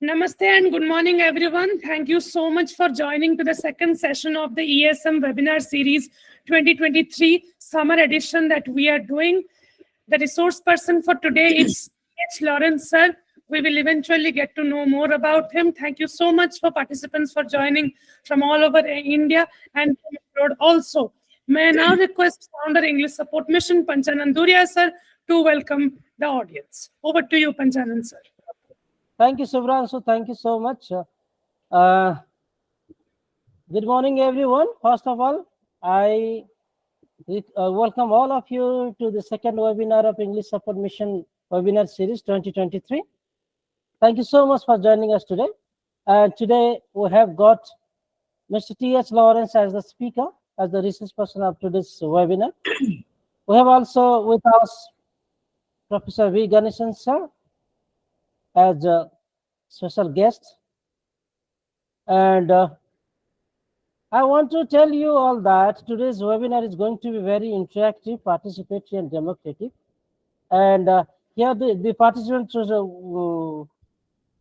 Namaste and good morning, everyone. Thank you so much for joining to the second session of the ESM Webinar Series 2023 summer edition that we are doing. The resource person for today is T.H. Lawrence, sir. We will eventually get to know more about him. Thank you so much for participants for joining from all over India and from abroad also. May I now request Founder English Support Mission, Panchanan Duria, sir, to welcome the audience. Over to you, Panchanan, sir. Thank you, Subhranshu. Thank you so much. Good morning, everyone. First of all, I welcome all of you to the second webinar of English Support Mission Webinar Series 2023. Thank you so much for joining us today. And today we have got Mr. T.H. Lawrence as the speaker, as the resource person of today's webinar. We have also with us Professor V. Ganeshan, sir, as a special guest. And I want to tell you all that today's webinar is going to be very interactive, participatory, and democratic. And here the participants will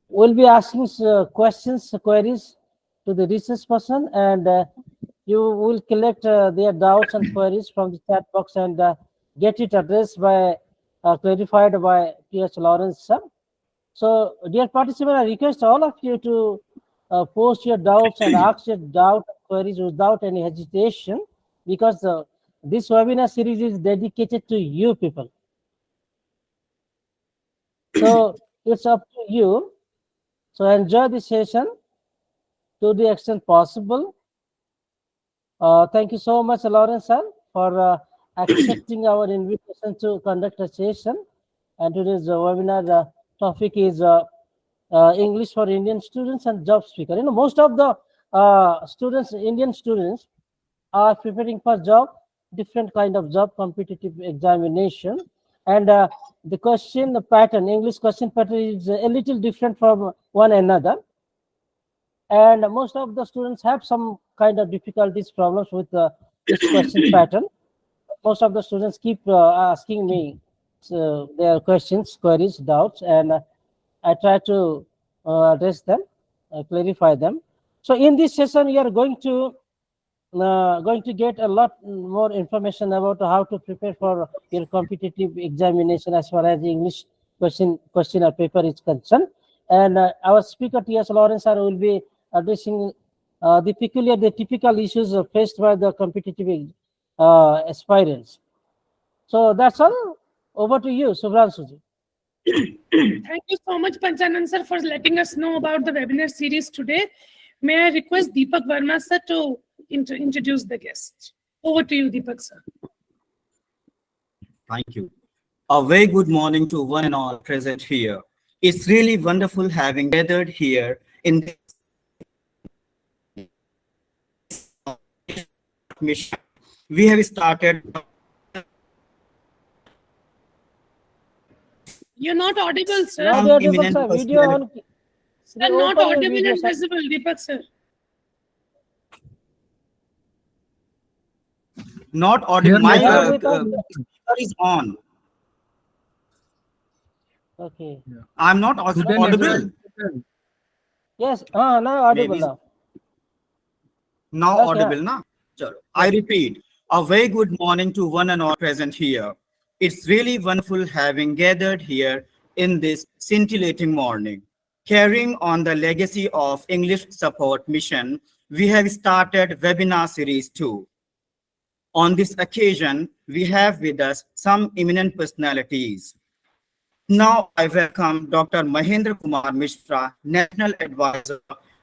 be asking questions, queries to the research person, and you will collect their doubts and queries from the chat box and get it addressed by, clarified by T.H. Lawrence, sir. So, dear participants, I request all of you to post your doubts and ask your doubt queries without any hesitation, because this webinar series is dedicated to you people. So, it's up to you. So, enjoy the session to the extent possible. Thank you so much, Lawrence, sir, for accepting our invitation to conduct a session. And today's webinar topic is English for Indian students and job seeker. You know, most of the students, Indian students, are preparing for job, different kind of job, competitive examination, and the question pattern, English question pattern, is a little different from one another. And most of the students have some kind of difficulties, problems with this question pattern. Most of the students keep asking me their questions, queries, doubts, and I try to address them, clarify them. So in this session, we are going to get a lot more information about how to prepare for your competitive examination as far as the English question or paper is concerned. And our speaker T.S. Lawrence sir will be addressing the typical issues faced by the competitive aspirants. So that's all. Over to you, Subhranshu. Thank you so much, Panchanan sir, for letting us know about the webinar series today. May I request Deepak Verma sir to introduce the guest. Over to you, Deepak sir. Thank you. A very good morning to one and all present here. It's really wonderful having gathered here in this mission. We have started. You're not audible, sir. Not audible, sir. Video on. Sir, not audible and visible, Deepak sir. Not audible. My speaker is on. Okay. I'm not audible. Yes. Now audible now. Now audible, na? I repeat, a very good morning to one and all present here. It's really wonderful having gathered here in this scintillating morning. Carrying on the legacy of English Support Mission, we have started Webinar Series 2. On this occasion, we have with us some eminent personalities. Now I welcome Dr. Mahendra Kumar Mishra, National Advisor,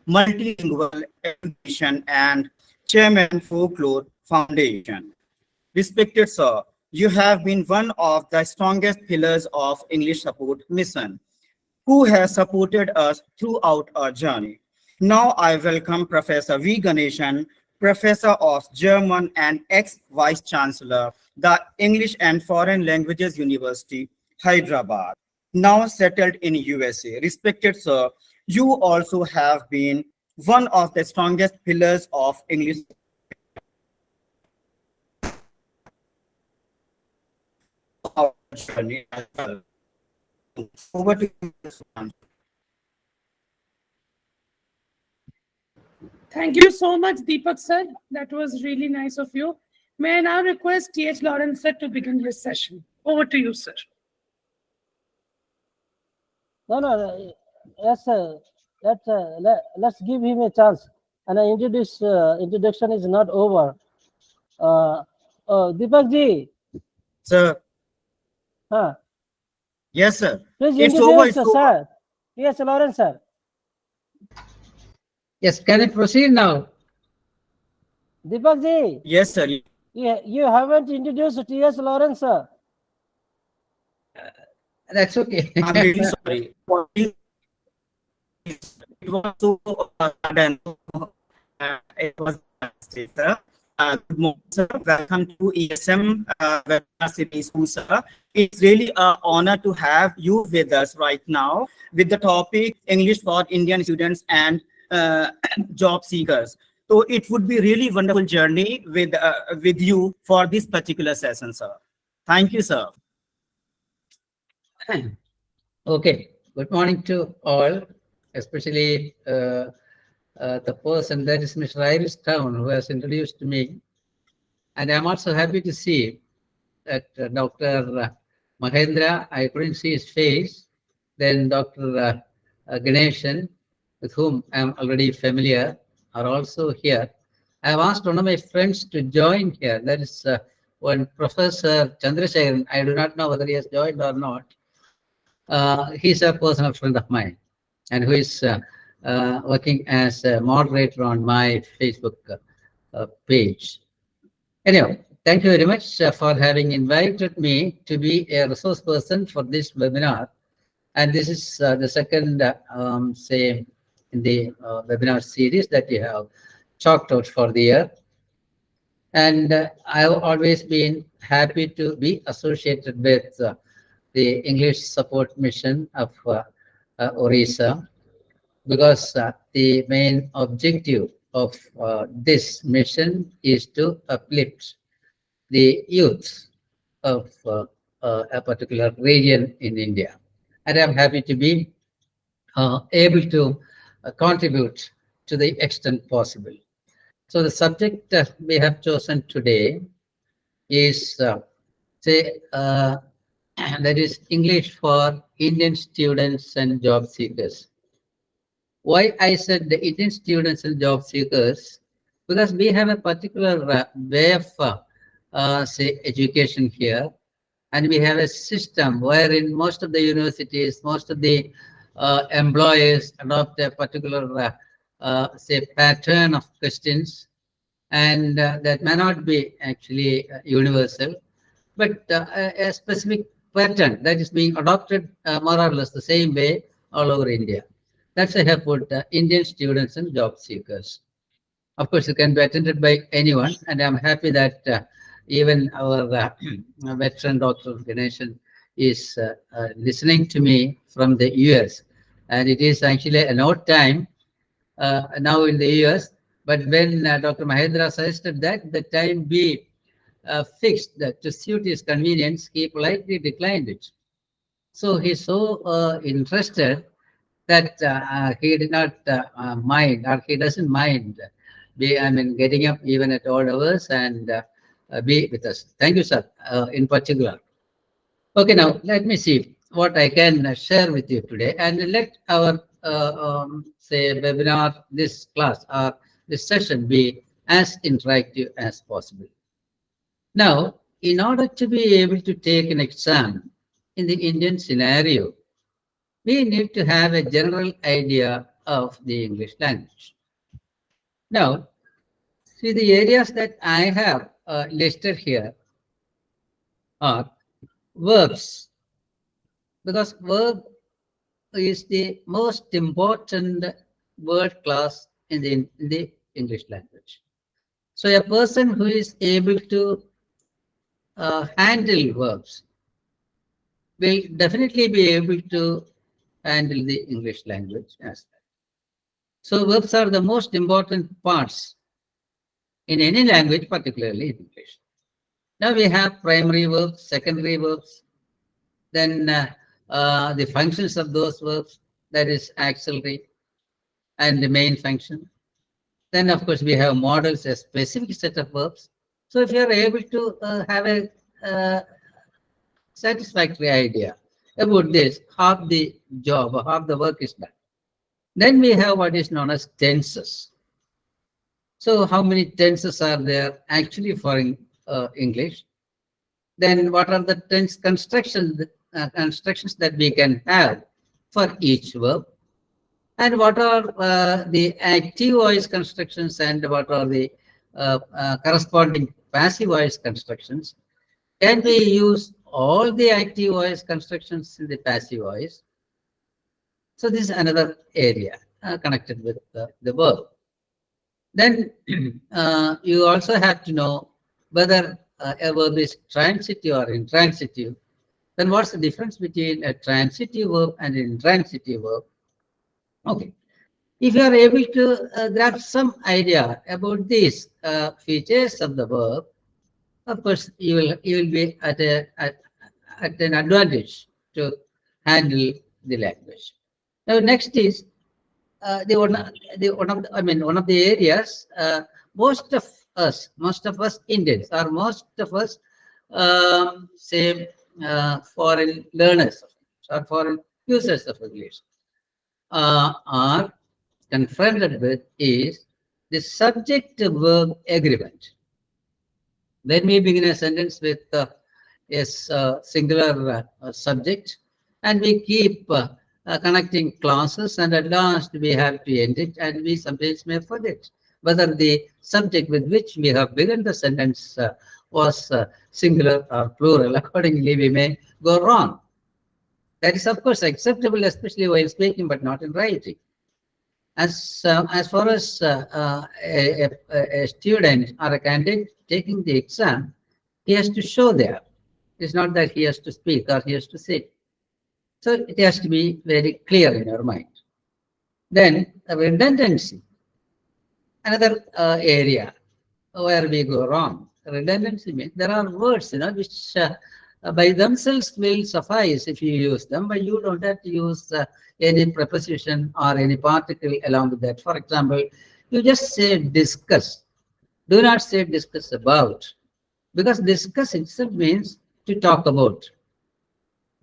Multilingual Education and Chairman, Folklore Foundation. Respected sir, you have been one of the strongest pillars of English Support Mission, who has supported us throughout our journey. Now I welcome Professor V. Ganeshan, Professor of German and ex-Vice Chancellor, the English and Foreign Languages University, Hyderabad, now settled in USA. Respected sir, you also have been one of the strongest pillars of English journey as well. Over to you. Thank you so much, Deepak sir. That was really nice of you. May I now request T.H. Lawrence sir to begin his session. Over to you, sir. No. Let's give him a chance. And introduction is not over. Deepak ji. Sir. Huh? Yes, sir. Please It's over. introduce, sir. Yes, Lawrence, sir. Yes, can I proceed now? Deepak ji. Yes, sir. You haven't introduced T.S. Lawrence, sir. That's okay. I'm really sorry. It was so sudden. It was sir. Good morning, sir. Welcome to ESM webinar series, sir. It's really an honor to have you with us right now with the topic English for Indian students and job seekers. So it would be really wonderful journey with you for this particular session, sir. Thank you, sir. Okay. Good morning to all, especially the person that is Mr. Iris Town, who has introduced me. And I'm also happy to see that Dr. Mahendra, I couldn't see his face. Then Dr. Ganeshan, with whom I'm already familiar, are also here. I have asked one of my friends to join here. That is one Professor Chandrasekharan. I do not know whether he has joined or not. He's a personal friend of mine and who is working as a moderator on my Facebook page. Anyway, thank you very much for having invited me to be a resource person for this webinar. And this is the second, say, in the webinar series that you have chalked out for the year. And I've always been happy to be associated with the English support mission of Orissa, because the main objective of this mission is to uplift the youth of a particular region in India. And I'm happy to be able to contribute to the extent possible. So the subject we have chosen today is, that is English for Indian students and job seekers. Why I said the Indian students and job seekers? Because we have a particular way of, say, education here. And we have a system wherein most of the universities, most of the employers adopt a particular, say, pattern of questions. And that may not be actually universal, but a specific pattern that is being adopted more or less the same way all over India. That's I have put Indian students and job seekers. Of course, it can be attended by anyone, and I'm happy that even our veteran Dr. Ganeshan is listening to me from the US. And it is actually an odd time now in the US, but when Dr. Mahendra suggested that the time be fixed to suit his convenience, he politely declined it. So he's so interested that he did not mind, or he doesn't mind, getting up even at odd hours and be with us. Thank you, sir, in particular. Okay, now let me see what I can share with you today, and let our say webinar, this class or this session be as interactive as possible. Now, in order to be able to take an exam in the Indian scenario, we need to have a general idea of the English language. Now, see, the areas that I have listed here are verbs, because verb is the most important word class in the English language. So a person who is able to handle verbs will definitely be able to handle the English language as well. So verbs are the most important parts in any language, particularly in English. Now we have primary verbs, secondary verbs, then the functions of those verbs, that is auxiliary and the main function. Then, of course, we have models, a specific set of verbs. So if you are able to have a satisfactory idea about this, half the job or half the work is done. Then we have what is known as tenses. So how many tenses are there actually for English? Then what are the tense constructions that we can have for each verb? And what are the active voice constructions and what are the corresponding passive voice constructions? Can we use all the active voice constructions in the passive voice? So this is another area connected with the verb. Then you also have to know whether a verb is transitive or intransitive. Then what's the difference between a transitive verb and an intransitive verb? Okay. If you are able to grab some idea about these features of the verb, of course, you will be at an advantage to handle the language. Now, next is one of the areas most of us Indians or most of us say foreign learners or foreign users of English are confronted with is the subject-verb agreement. When we begin a sentence with a singular subject, and we keep connecting clauses, and at last we have to end it, and we sometimes may forget whether the subject with which we have begun the sentence was singular or plural. Accordingly, we may go wrong. That is, of course, acceptable, especially while speaking, but not in writing. As far as a student or a candidate taking the exam, he has to show there. It's not that he has to speak or he has to say. So it has to be very clear in your mind. Then redundancy, another area where we go wrong. Redundancy means there are words, which by themselves will suffice if you use them, but you don't have to use any preposition or any particle along with that. For example, you just say discuss. Do not say discuss about, because discuss itself means to talk about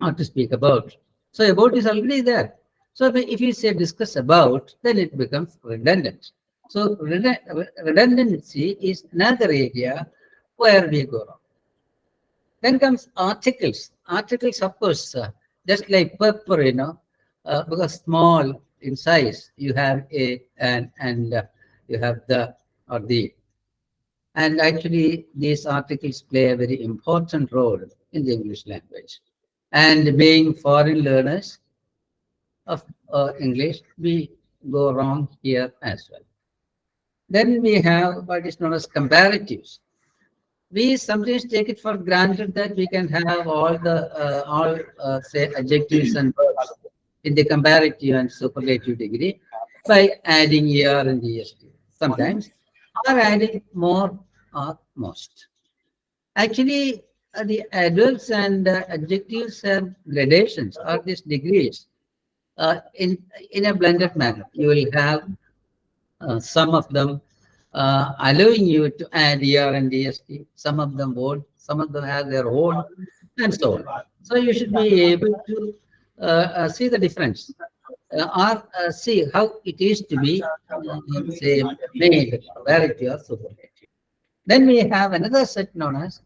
or to speak about. So about is already there. So if you say discuss about, then it becomes redundant. So redundancy is another area where we go wrong. Then comes articles. Articles, of course, just like pepper, because small in size, you have a and you have the or the. And actually, these articles play a very important role in the English language. And being foreign learners of English, we go wrong here as well. Then we have what is known as comparatives. We sometimes take it for granted that we can have all the say adjectives and verbs in the comparative and superlative degree by adding er and est sometimes, or adding more or most. Actually, the adverbs and adjectives have gradations or these degrees in a blended manner. You will have some of them allowing you to add er and est, some of them won't, some of them have their own, and so on. So you should be able to see the difference or see how it is to be say made comparative or superlative. Then we have another set known as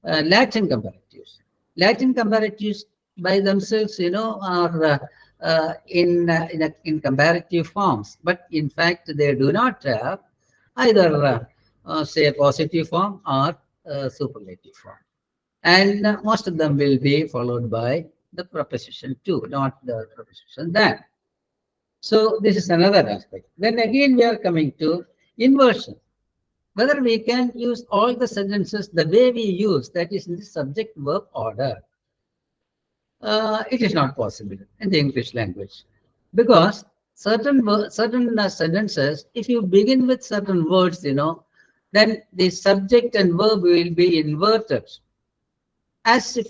Latin comparatives. Latin comparatives by themselves, are in comparative forms, but in fact they do not have either say a positive form or superlative form, and most of them will be followed by the preposition to, not the preposition that. So this is another aspect. Then again we are coming to inversion. Whether we can use all the sentences the way we use, that is in the subject verb order. It is not possible in the English language, because certain sentences, if you begin with certain words, then the subject and verb will be inverted, as if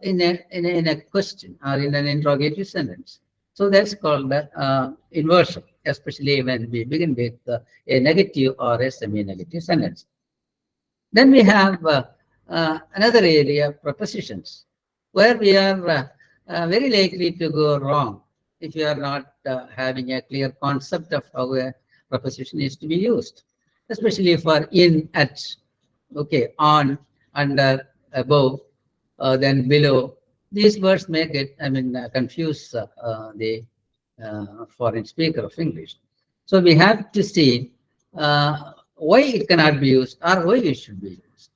in a question or in an interrogative sentence. So that's called the inversion, especially when we begin with a negative or a semi-negative sentence. Then we have another area, prepositions, where we are very likely to go wrong if you are not having a clear concept of how a preposition is to be used, especially for in, at, okay, on, under, above, then below. These words make it, confuse the foreign speaker of English. So we have to see why it cannot be used or why it should be used.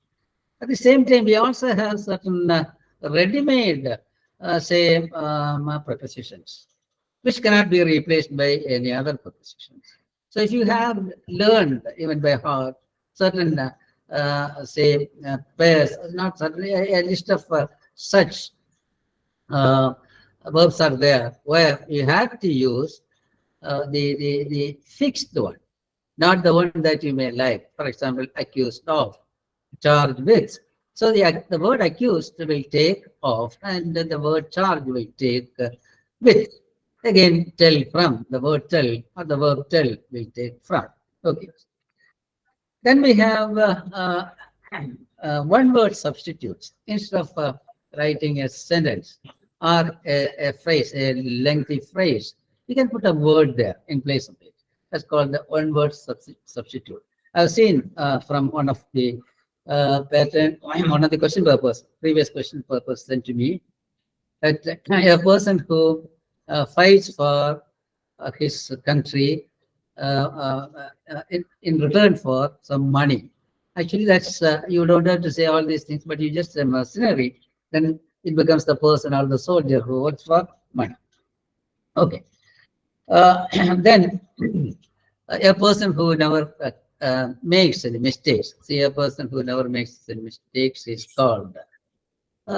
At the same time, we also have certain ready-made, prepositions, which cannot be replaced by any other prepositions. So if you have learned even by heart certain, pairs, not certainly a list of such verbs are there where you have to use the fixed one, not the one that you may like. For example, accused of, charged with. So the word accused will take off, and the word charged will take with. Again, tell from, the word tell or the verb tell will take from. Okay. Then we have one word substitutes. Instead of writing a sentence or a phrase, a lengthy phrase, you can put a word there in place of it. That's called the one word substitute. I've seen from one of the pattern, one of the question papers, previous question papers sent to me, that a person who fights for his country in return for some money. Actually, that's you don't have to say all these things, but you just a mercenary. Then it becomes the person or the soldier who works for money. Okay. Then a person who never makes any mistakes. See, a person who never makes any mistakes is called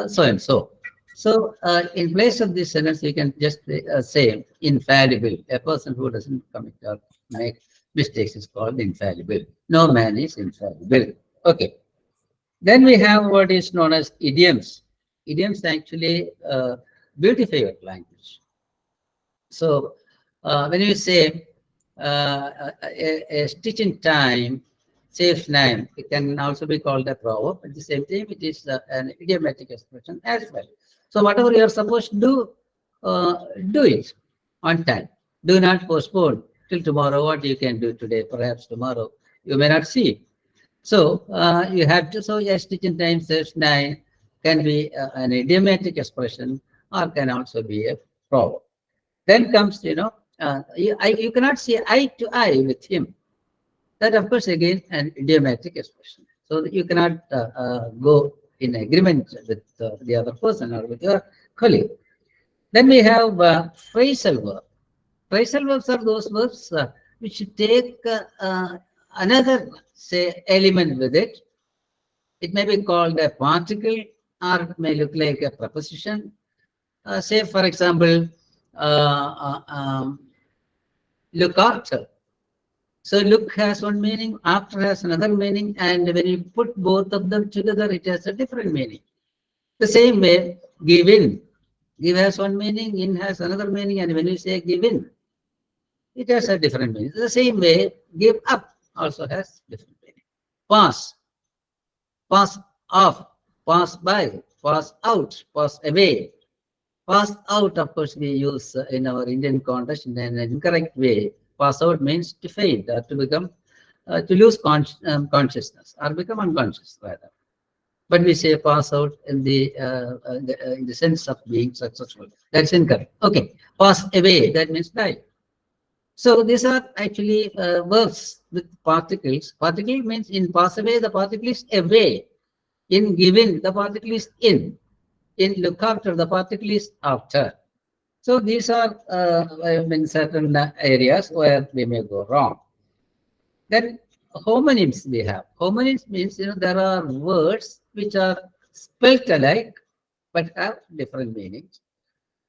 so and so. So in place of this sentence, you can just say infallible. A person who doesn't commit or make mistakes is called infallible. No man is infallible. Okay. Then we have what is known as idioms. Idioms actually beautify your language. So when you say a stitch in time saves nine, it can also be called a proverb. At the same time, it is an idiomatic expression as well. So whatever you are supposed to do, do it on time. Do not postpone till tomorrow what you can do today. Perhaps tomorrow you may not see. So you have to. So a stitch in time saves nine can be an idiomatic expression or can also be a proverb. Then comes, you cannot say eye to eye with him. That, of course, again, an idiomatic expression. So you cannot go in agreement with the other person or with your colleague. Then we have phrasal verb. Phrasal verbs are those verbs which take another, say, element with it. It may be called a particle or it may look like a preposition. Say, for example, look after. So look has one meaning, after has another meaning, and when you put both of them together, it has a different meaning. The same way, give in. Give has one meaning, in has another meaning, and when you say give in, it has a different meaning. The same way, give up also has different meaning. Pass, pass off, pass by, pass out, pass away. Pass out, of course, we use in our Indian context in an incorrect way. Pass out means to fade, or to become, to lose consciousness, or become unconscious rather. But we say pass out in the sense of being successful. That's incorrect. Okay, pass away, that means die. So these are actually verbs with particles. Particle means in pass away, the particle is away. In given, the particle is in. In look after, the particle is after. So these are certain areas where we may go wrong. Then homonyms we have. Homonyms means there are words which are spelt alike but have different meanings,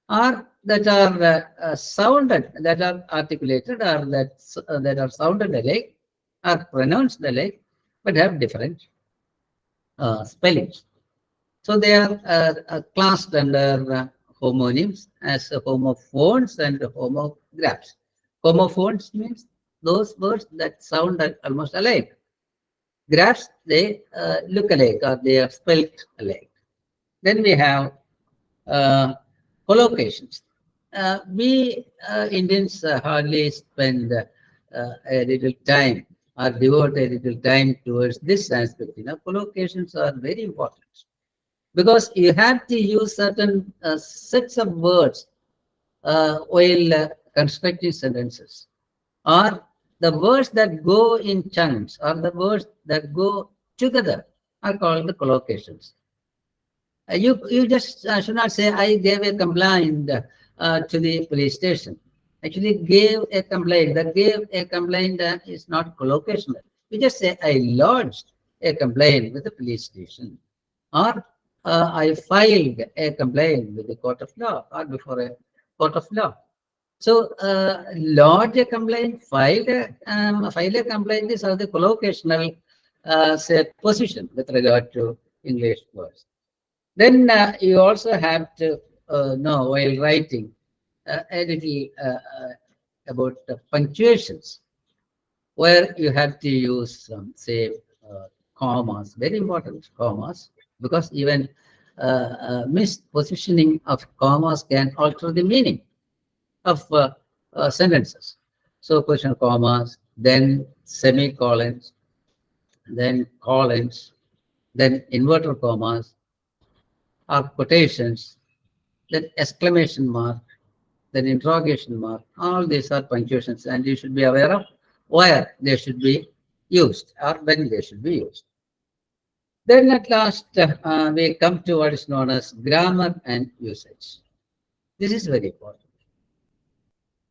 or that are sounded, that are articulated, or that are sounded alike, are pronounced alike but have different spellings. So they are classed under homonyms as homophones and homographs. Homophones means those words that sound almost alike. Graphs, they look alike or they are spelled alike. Then we have collocations. We Indians hardly spend a little time or devote a little time towards this aspect. Collocations are very important because you have to use certain sets of words while constructing sentences, or the words that go in chunks or the words that go together are called the collocations. You just should not say, I gave a complaint to the police station. Actually, gave a complaint. That gave a complaint is not collocational. You just say, I lodged a complaint with the police station, or I filed a complaint with the court of law or before a court of law. So, lodge a complaint, file a complaint is the collocational say position with regard to English words. Then you also have to know while writing a little about punctuations, where you have to use say commas, very important commas, because even mispositioning of commas can alter the meaning of sentences. So question commas, then semicolons, then colons, then inverted commas, or quotations, then exclamation mark, then interrogation mark. All these are punctuations, and you should be aware of where they should be used or when they should be used. Then at last, we come to what is known as grammar and usage. This is very important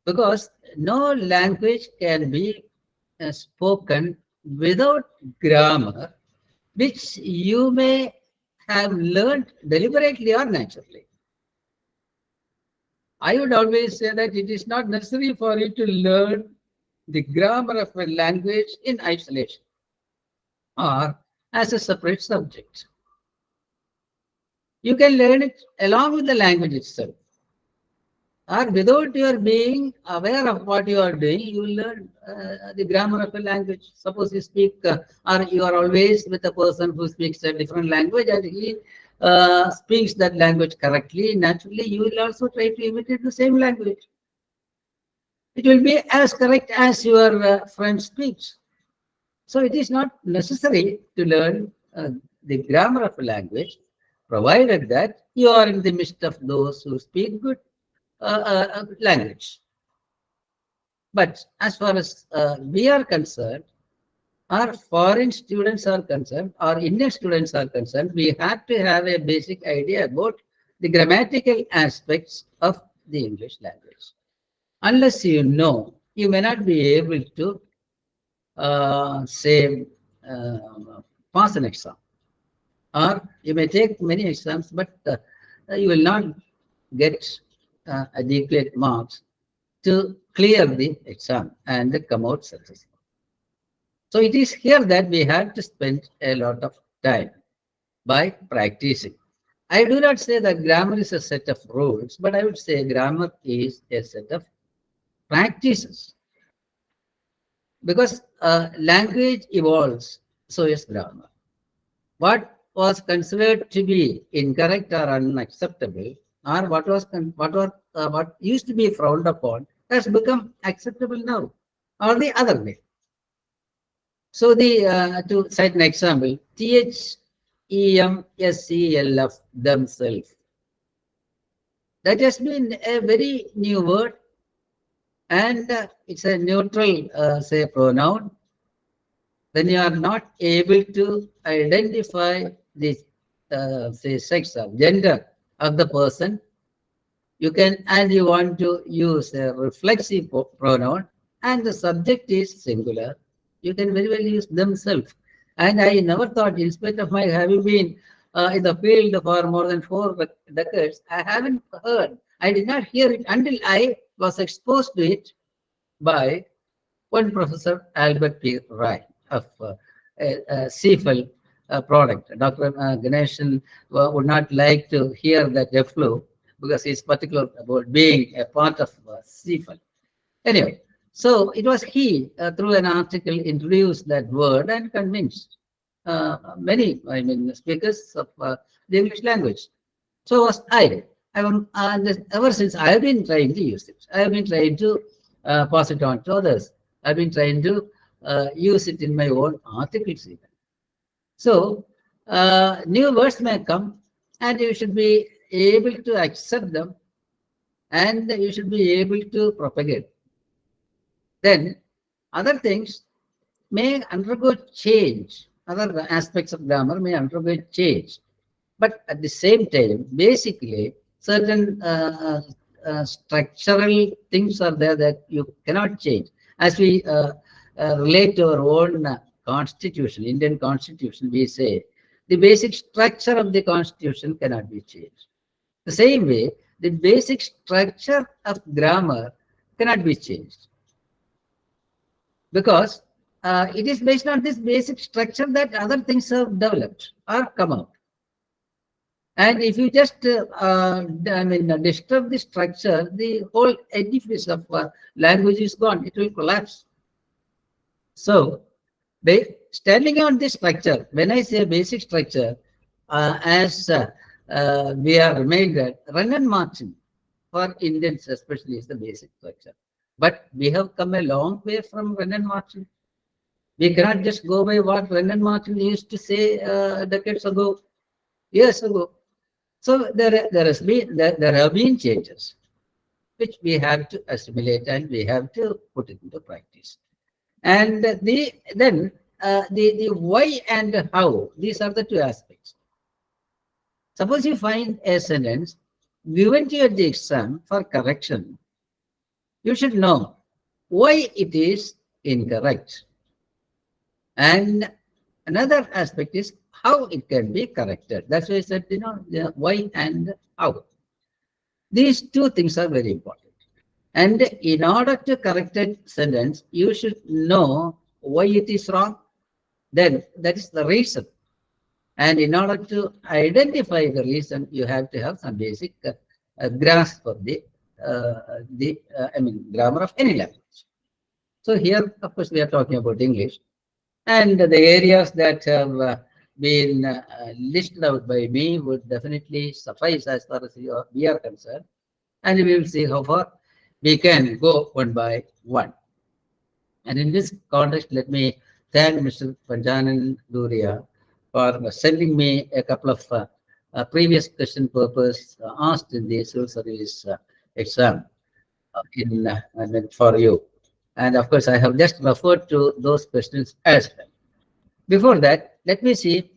because no language can be spoken without grammar, which you may have learned deliberately or naturally. I would always say that it is not necessary for you to learn the grammar of a language in isolation or as a separate subject. You can learn it along with the language itself. Or without your being aware of what you are doing, you will learn the grammar of a language. Suppose you speak, or you are always with a person who speaks a different language and he speaks that language correctly, naturally, you will also try to imitate the same language. It will be as correct as your friend speaks. So it is not necessary to learn the grammar of a language, provided that you are in the midst of those who speak good language. But as far as we are concerned, our foreign students are concerned, our Indian students are concerned, we have to have a basic idea about the grammatical aspects of the English language. Unless you know, you may not be able to say pass an exam, or you may take many exams, but you will not get adequate marks to clear the exam and come out successful. So it is here that we have to spend a lot of time by practicing. I do not say that grammar is a set of rules, but I would say grammar is a set of practices. Because language evolves, so is grammar. What was considered to be incorrect or unacceptable, or what used to be frowned upon, has become acceptable now, or the other way. So to cite an example, T.H.E.M. S.E.L.F. themselves. That has been a very new word, and it's a neutral say pronoun. When you are not able to identify the say sex or gender of the person, you can, and you want to use a reflexive pronoun, and the subject is singular, you can very well use themselves. And I never thought, in spite of my having been in the field for more than 4 decades, I haven't heard, I did not hear it until I was exposed to it by one Professor Albert P. Rai of CFL product. Dr. Ganeshan would not like to hear that FLU, because he's particular about being a part of CFL. Anyway, so it was he, through an article, introduced that word and convinced many, speakers of the English language. So was I. Ever since I have been trying to use it. I have been trying to pass it on to others. I've been trying to use it in my own articles even. So new words may come and you should be able to accept them and you should be able to propagate. Then other things may undergo change. Other aspects of grammar may undergo change. But at the same time, basically, certain structural things are there that you cannot change. As we relate to our own constitution, Indian constitution, we say the basic structure of the constitution cannot be changed. The same way, the basic structure of grammar cannot be changed. Because it is based on this basic structure that other things have developed or come out. And if you just disturb the structure, the whole edifice of language is gone. It will collapse. So, standing on this structure, when I say basic structure, as we are reminded, run and marching for Indians especially is the basic structure. But we have come a long way from run and marching. We cannot just go by what run and marching used to say decades ago, years ago. So there have been changes, which we have to assimilate and we have to put it into practice. And the why and how, these are the two aspects. Suppose you find a sentence given to you at the exam for correction, you should know why it is incorrect. And another aspect is how it can be corrected. That's why I said, why and how. These two things are very important. And in order to correct a sentence, you should know why it is wrong. Then that is the reason. And in order to identify the reason, you have to have some basic grasp of the grammar of any language. So here, of course, we are talking about English. And the areas that have been listed out by me would definitely suffice as far as we are concerned. And we will see how far we can go one by one. And in this context, let me thank Mr. Panjanan Duria for sending me a couple of previous question papers asked in the civil service exam for you. And of course, I have just referred to those questions as well. Before that, let me see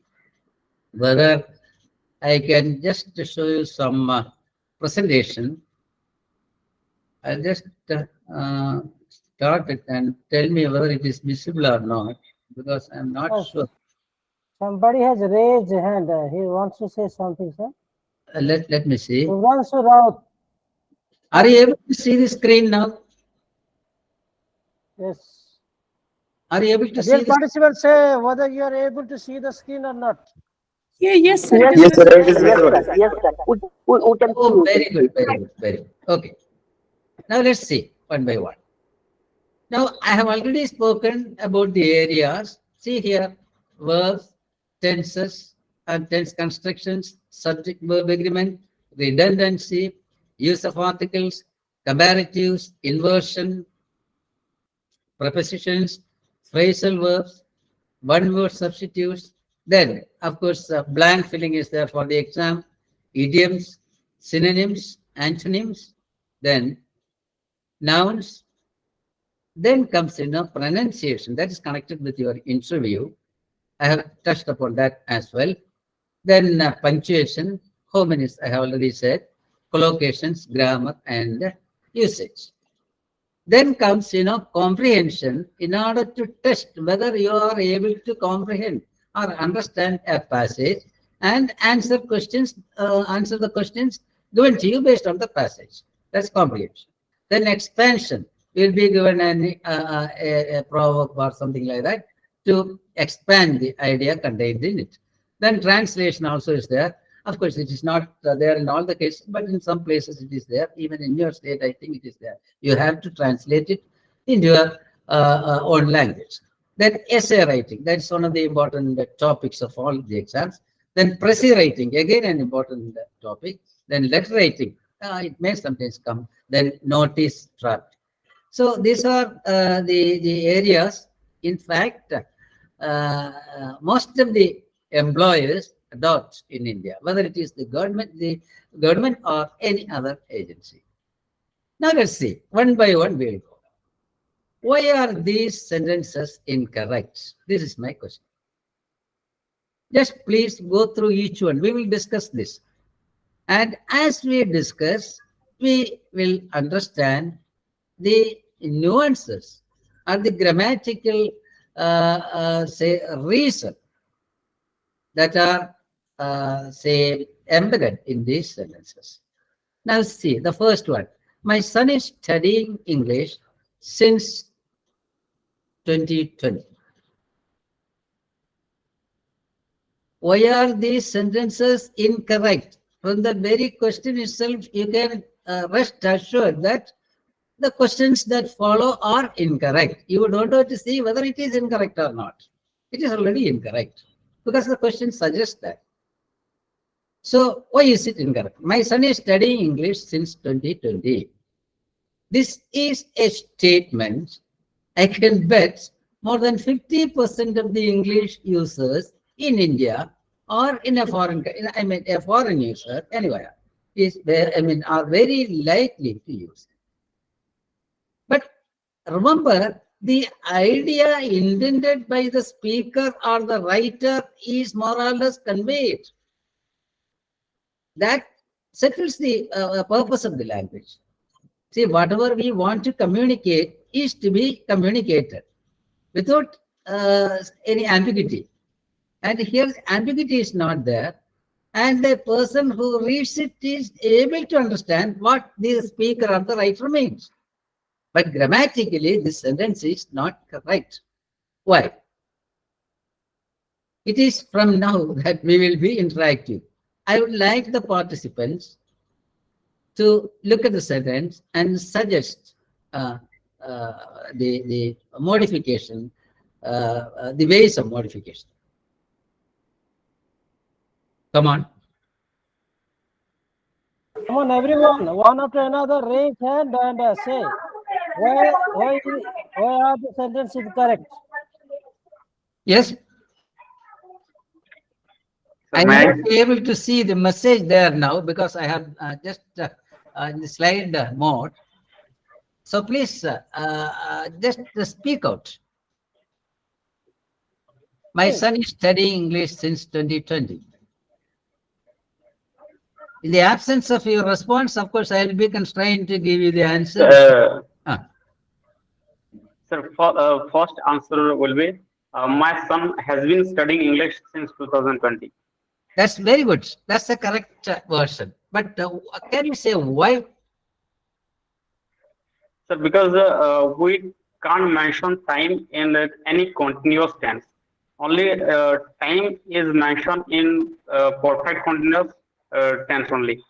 whether I can just show you some presentation. I'll just start it and tell me whether it is visible or not, because I'm not sure. Somebody has raised a hand. He wants to say something, sir. Let me see. Are you able to see the screen now? Yes. Are you able to see? Dear participants, say whether you are able to see the screen or not. Yes, sir. Yes, sir. It is visible. Yes, sir. We can see. Oh, very good, very good, very good. Okay. Now let's see one by one. Now I have already spoken about the areas. See here, verbs, tenses, and tense constructions, subject-verb agreement, redundancy, use of articles, comparatives, inversion, prepositions, phrasal verbs, one-word substitutes. Then, of course, blank filling is there for the exam, idioms, synonyms, antonyms, then nouns. Then comes pronunciation that is connected with your interview. I have touched upon that as well. Then punctuation, how many I have already said, collocations, grammar, and usage. Then comes, comprehension in order to test whether you are able to comprehend or understand a passage and answer the questions given to you based on the passage. That's comprehension. Then expansion will be given a proverb or something like that to expand the idea contained in it. Then translation also is there. Of course, it is not there in all the cases, but in some places it is there. Even in your state, I think it is there. You have to translate it into your own language. Then essay writing, that's one of the important topics of all the exams. Then précis writing, again an important topic. Then letter writing, it may sometimes come. Then notice draft. So these are the areas. In fact, most of the employers adopt in India, whether it is the government or any other agency. Now let's see, one by one we'll go. Why are these sentences incorrect? This is my question. Just please go through each one. We will discuss this. And as we discuss, we will understand the nuances or the grammatical say reason that are say embedded in these sentences. Now see the first one. My son is studying English since 2020. Why are these sentences incorrect? From the very question itself, you can rest assured that the questions that follow are incorrect. You don't have to see whether it is incorrect or not. It is already incorrect because the question suggests that. So why is it incorrect? My son is studying English since 2020. This is a statement. I can bet more than 50% of the English users in India or in a foreign, a foreign user anywhere is there, are very likely to use it. But remember, the idea intended by the speaker or the writer is more or less conveyed. That settles the purpose of the language. See, whatever we want to communicate is to be communicated without any ambiguity. And here, ambiguity is not there. And the person who reads it is able to understand what the speaker or the writer means. But grammatically, this sentence is not correct. Why? It is from now that we will be interactive. I would like the participants to look at the sentence and suggest the modification, the ways of modification. Come on. Come on, everyone, one after another, raise hand and say why are the sentences correct? Yes. I may not be able to see the message there now because I have just in the slide mode. So please just speak out. My son is studying English since 2020. In the absence of your response, of course, I will be constrained to give you the answer. Sir, first answer will be, my son has been studying English since 2020. That's very good. That's the correct version. But can you say why? Sir, because we can't mention time in any continuous tense. Only time is mentioned in perfect continuous tense only.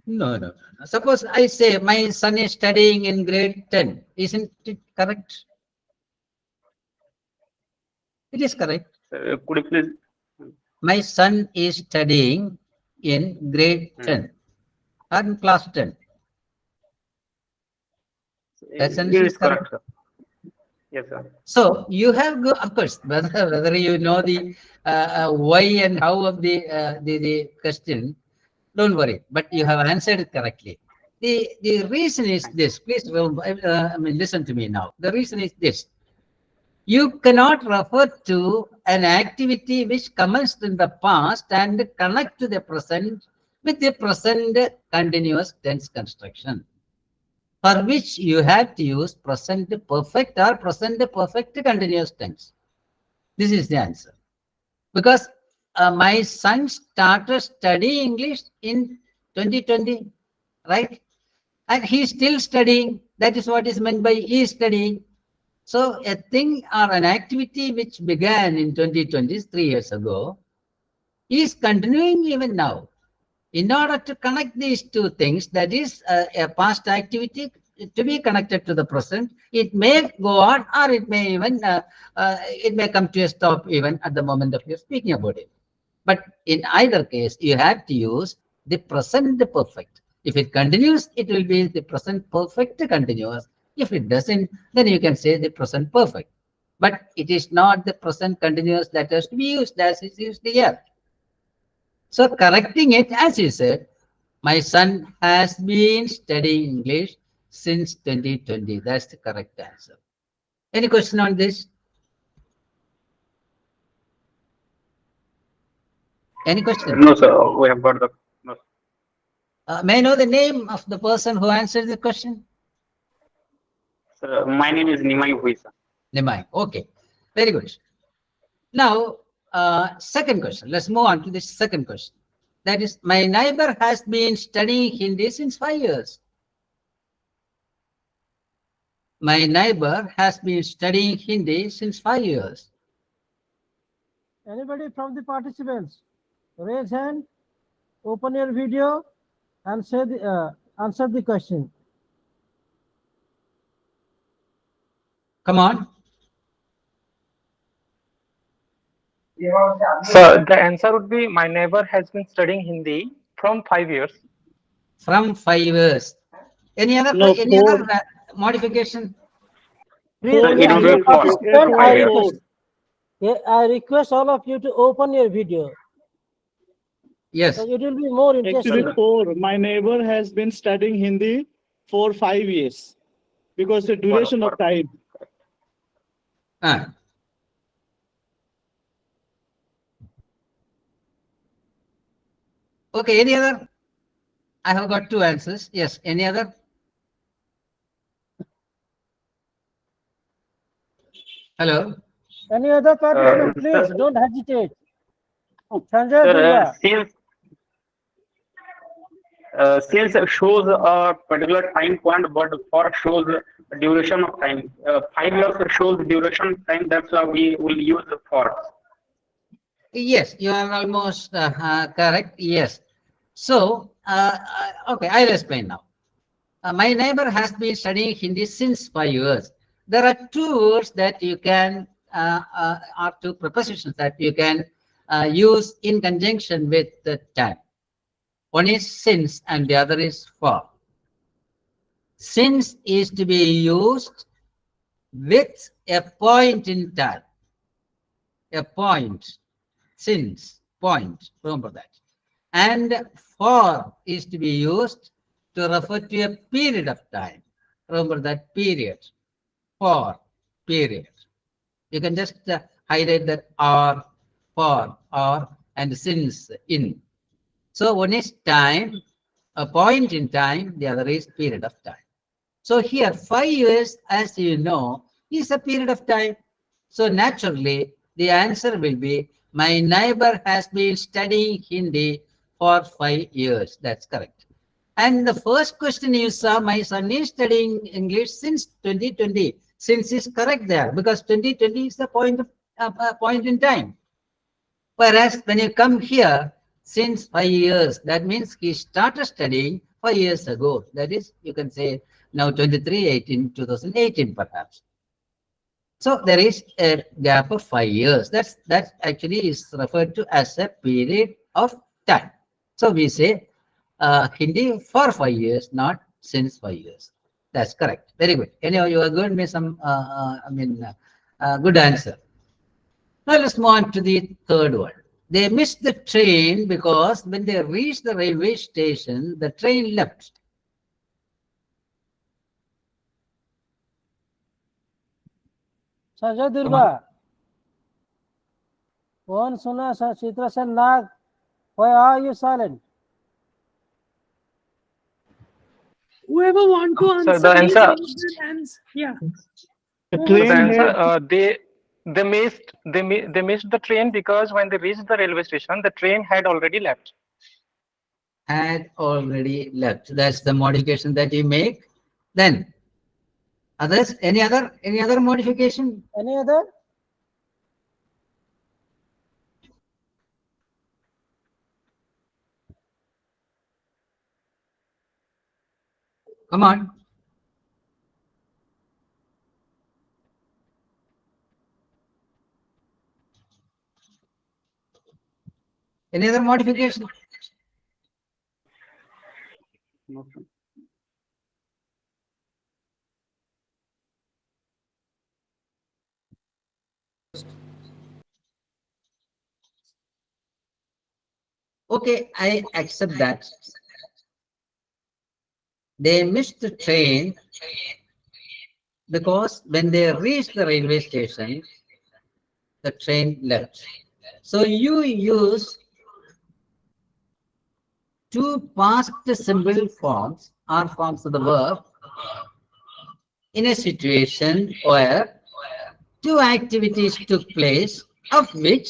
No. Suppose I say my son is studying in grade 10. Isn't it correct? It is correct. Could you please? My son is studying in grade 10 or in class 10. That sentence is correct. Sir. Yes, sir. So you have, of course, whether you know the why and how of the question, don't worry. But you have answered it correctly. The reason is this. Please, listen to me now. The reason is this. You cannot refer to an activity which commenced in the past and connect to the present with the present continuous tense construction, for which you have to use present perfect or present perfect continuous tense. This is the answer. Because my son started studying English in 2020, right? And he's still studying. That is what is meant by he is studying. So a thing or an activity which began in 2020, 3 years ago, is continuing even now. In order to connect these two things, that is a past activity to be connected to the present, it may go on, or it may even it may come to a stop even at the moment of your speaking about it. But in either case, you have to use the present perfect. If it continues, it will be the present perfect continuous. If it doesn't, then you can say the present perfect. But it is not the present continuous that has to be used as is used here. So correcting it, as you said, my son has been studying English since 2020. That's the correct answer. Any question on this? Any question? No, sir. We have got the. No. May I know the name of the person who answered the question? Sir, my name is Nimai Huisa. Nimai. Okay. Very good. Now, second question. Let's move on to the second question. That is, my neighbor has been studying Hindi since 5 years. My neighbor has been studying Hindi since 5 years. Anybody from the participants? Raise hand, open your video, and say the, answer the question. Come on. So the answer would be my neighbor has been studying Hindi from 5 years. From 5 years. Any other No, any four. other modification? Please, Sir, it would dear be 4. participant, 5 years. I request all of you to open your video. Yes. So it will be more interesting. Actually, 4. My neighbor has been studying Hindi for 5 years because the duration of time. Okay, any other? I have got 2 answers. Yes, any other? Hello? Any other participant, please don't hesitate. Sanjay Sir, Durga. since it shows a particular time point, but for shows duration of time, 5 years shows duration time. That's why we will use for. Yes, you are almost correct. Yes. So, okay, I'll explain now. My neighbor has been studying Hindi since 5 years. There are 2 words that you can, or 2 prepositions that you can use in conjunction with the time. One is since and the other is for. Since is to be used with a point in time. A point. Since, point. Remember that. And for is to be used to refer to a period of time. Remember that period. For, period. You can just highlight that or, for, or, and since, in. So one is time, a point in time, the other is period of time. So here 5 years, as you know, is a period of time. So naturally, the answer will be, my neighbor has been studying Hindi for 5 years. That's correct. And the first question you saw, my son is studying English since 2020. Since is correct there, because 2020 is the point in time. Whereas when you come here, since 5 years, that means he started studying 5 years ago. That is, you can say now 2018 perhaps. So there is a gap of 5 years. That actually is referred to as a period of time. So we say Hindi for 5 years, not since 5 years. That's correct. Very good. Anyhow, you are going me some, good answer. Now let's move on to the third one. They missed the train because when they reached the railway station, the train left. Sanjay Durga. One Suna Chitra Sen Nag. Why are you silent? Whoever want to answer, So the please answer, raise their hands. Yeah. The so train the answer had, they missed the train because when they reached the railway station, the train had already left. Had already left. That's the modification that you make. Then others, any other modification? Any other? Come on. Any other modification? No, sir. Okay, I accept that. They missed the train because when they reached the railway station, the train left. So you use two past simple forms or forms of the verb in a situation where two activities took place, of which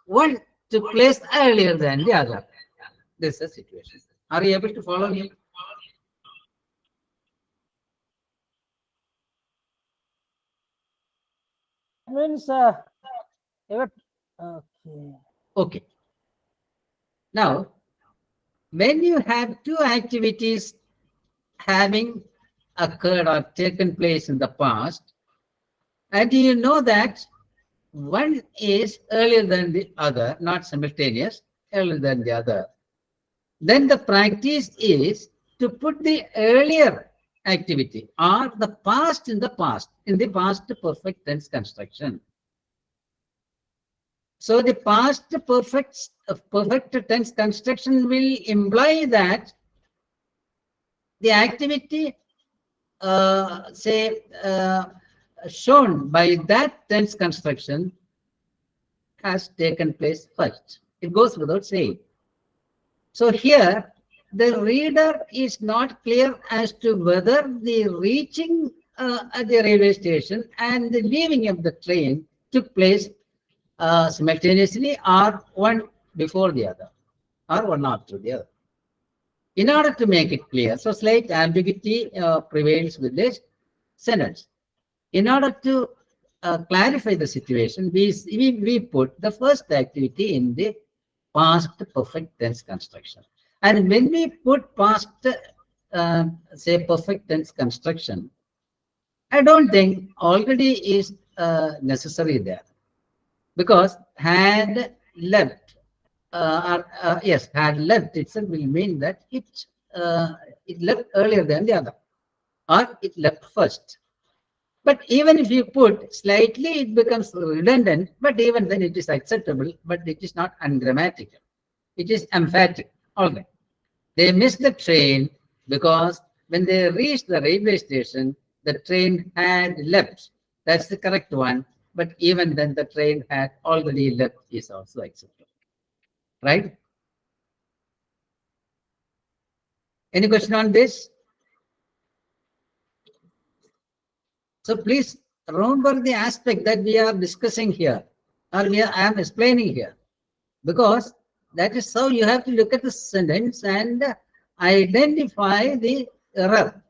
one took place earlier than the other. This is a situation. Are you able to follow me? Means okay. Okay. Now, when you have two activities having occurred or taken place in the past, and you know that one is earlier than the other, not simultaneous, earlier than the other, then the practice is to put the earlier activity or the past in the past perfect tense construction. So the past perfect tense construction will imply that the activity shown by that tense construction has taken place first. It goes without saying. So here, the reader is not clear as to whether the reaching at the railway station and the leaving of the train took place simultaneously or one before the other or one after the other. In order to make it clear, so slight ambiguity prevails with this sentence. In order to clarify the situation, we put the first activity in the past perfect tense construction. And when we put past, say, perfect tense construction, I don't think already is necessary there. Because had left, yes, had left itself will mean that it left earlier than the other, or it left first. But even if you put slightly, it becomes redundant, but even then it is acceptable, but it is not ungrammatical. It is emphatic. All right. They missed the train because when they reached the railway station, the train had left. That's the correct one. But even then, the train had already left is also acceptable. Right? Any question on this? So please remember the aspect that we are discussing here, or I am explaining here, because that is how you have to look at the sentence and identify the error.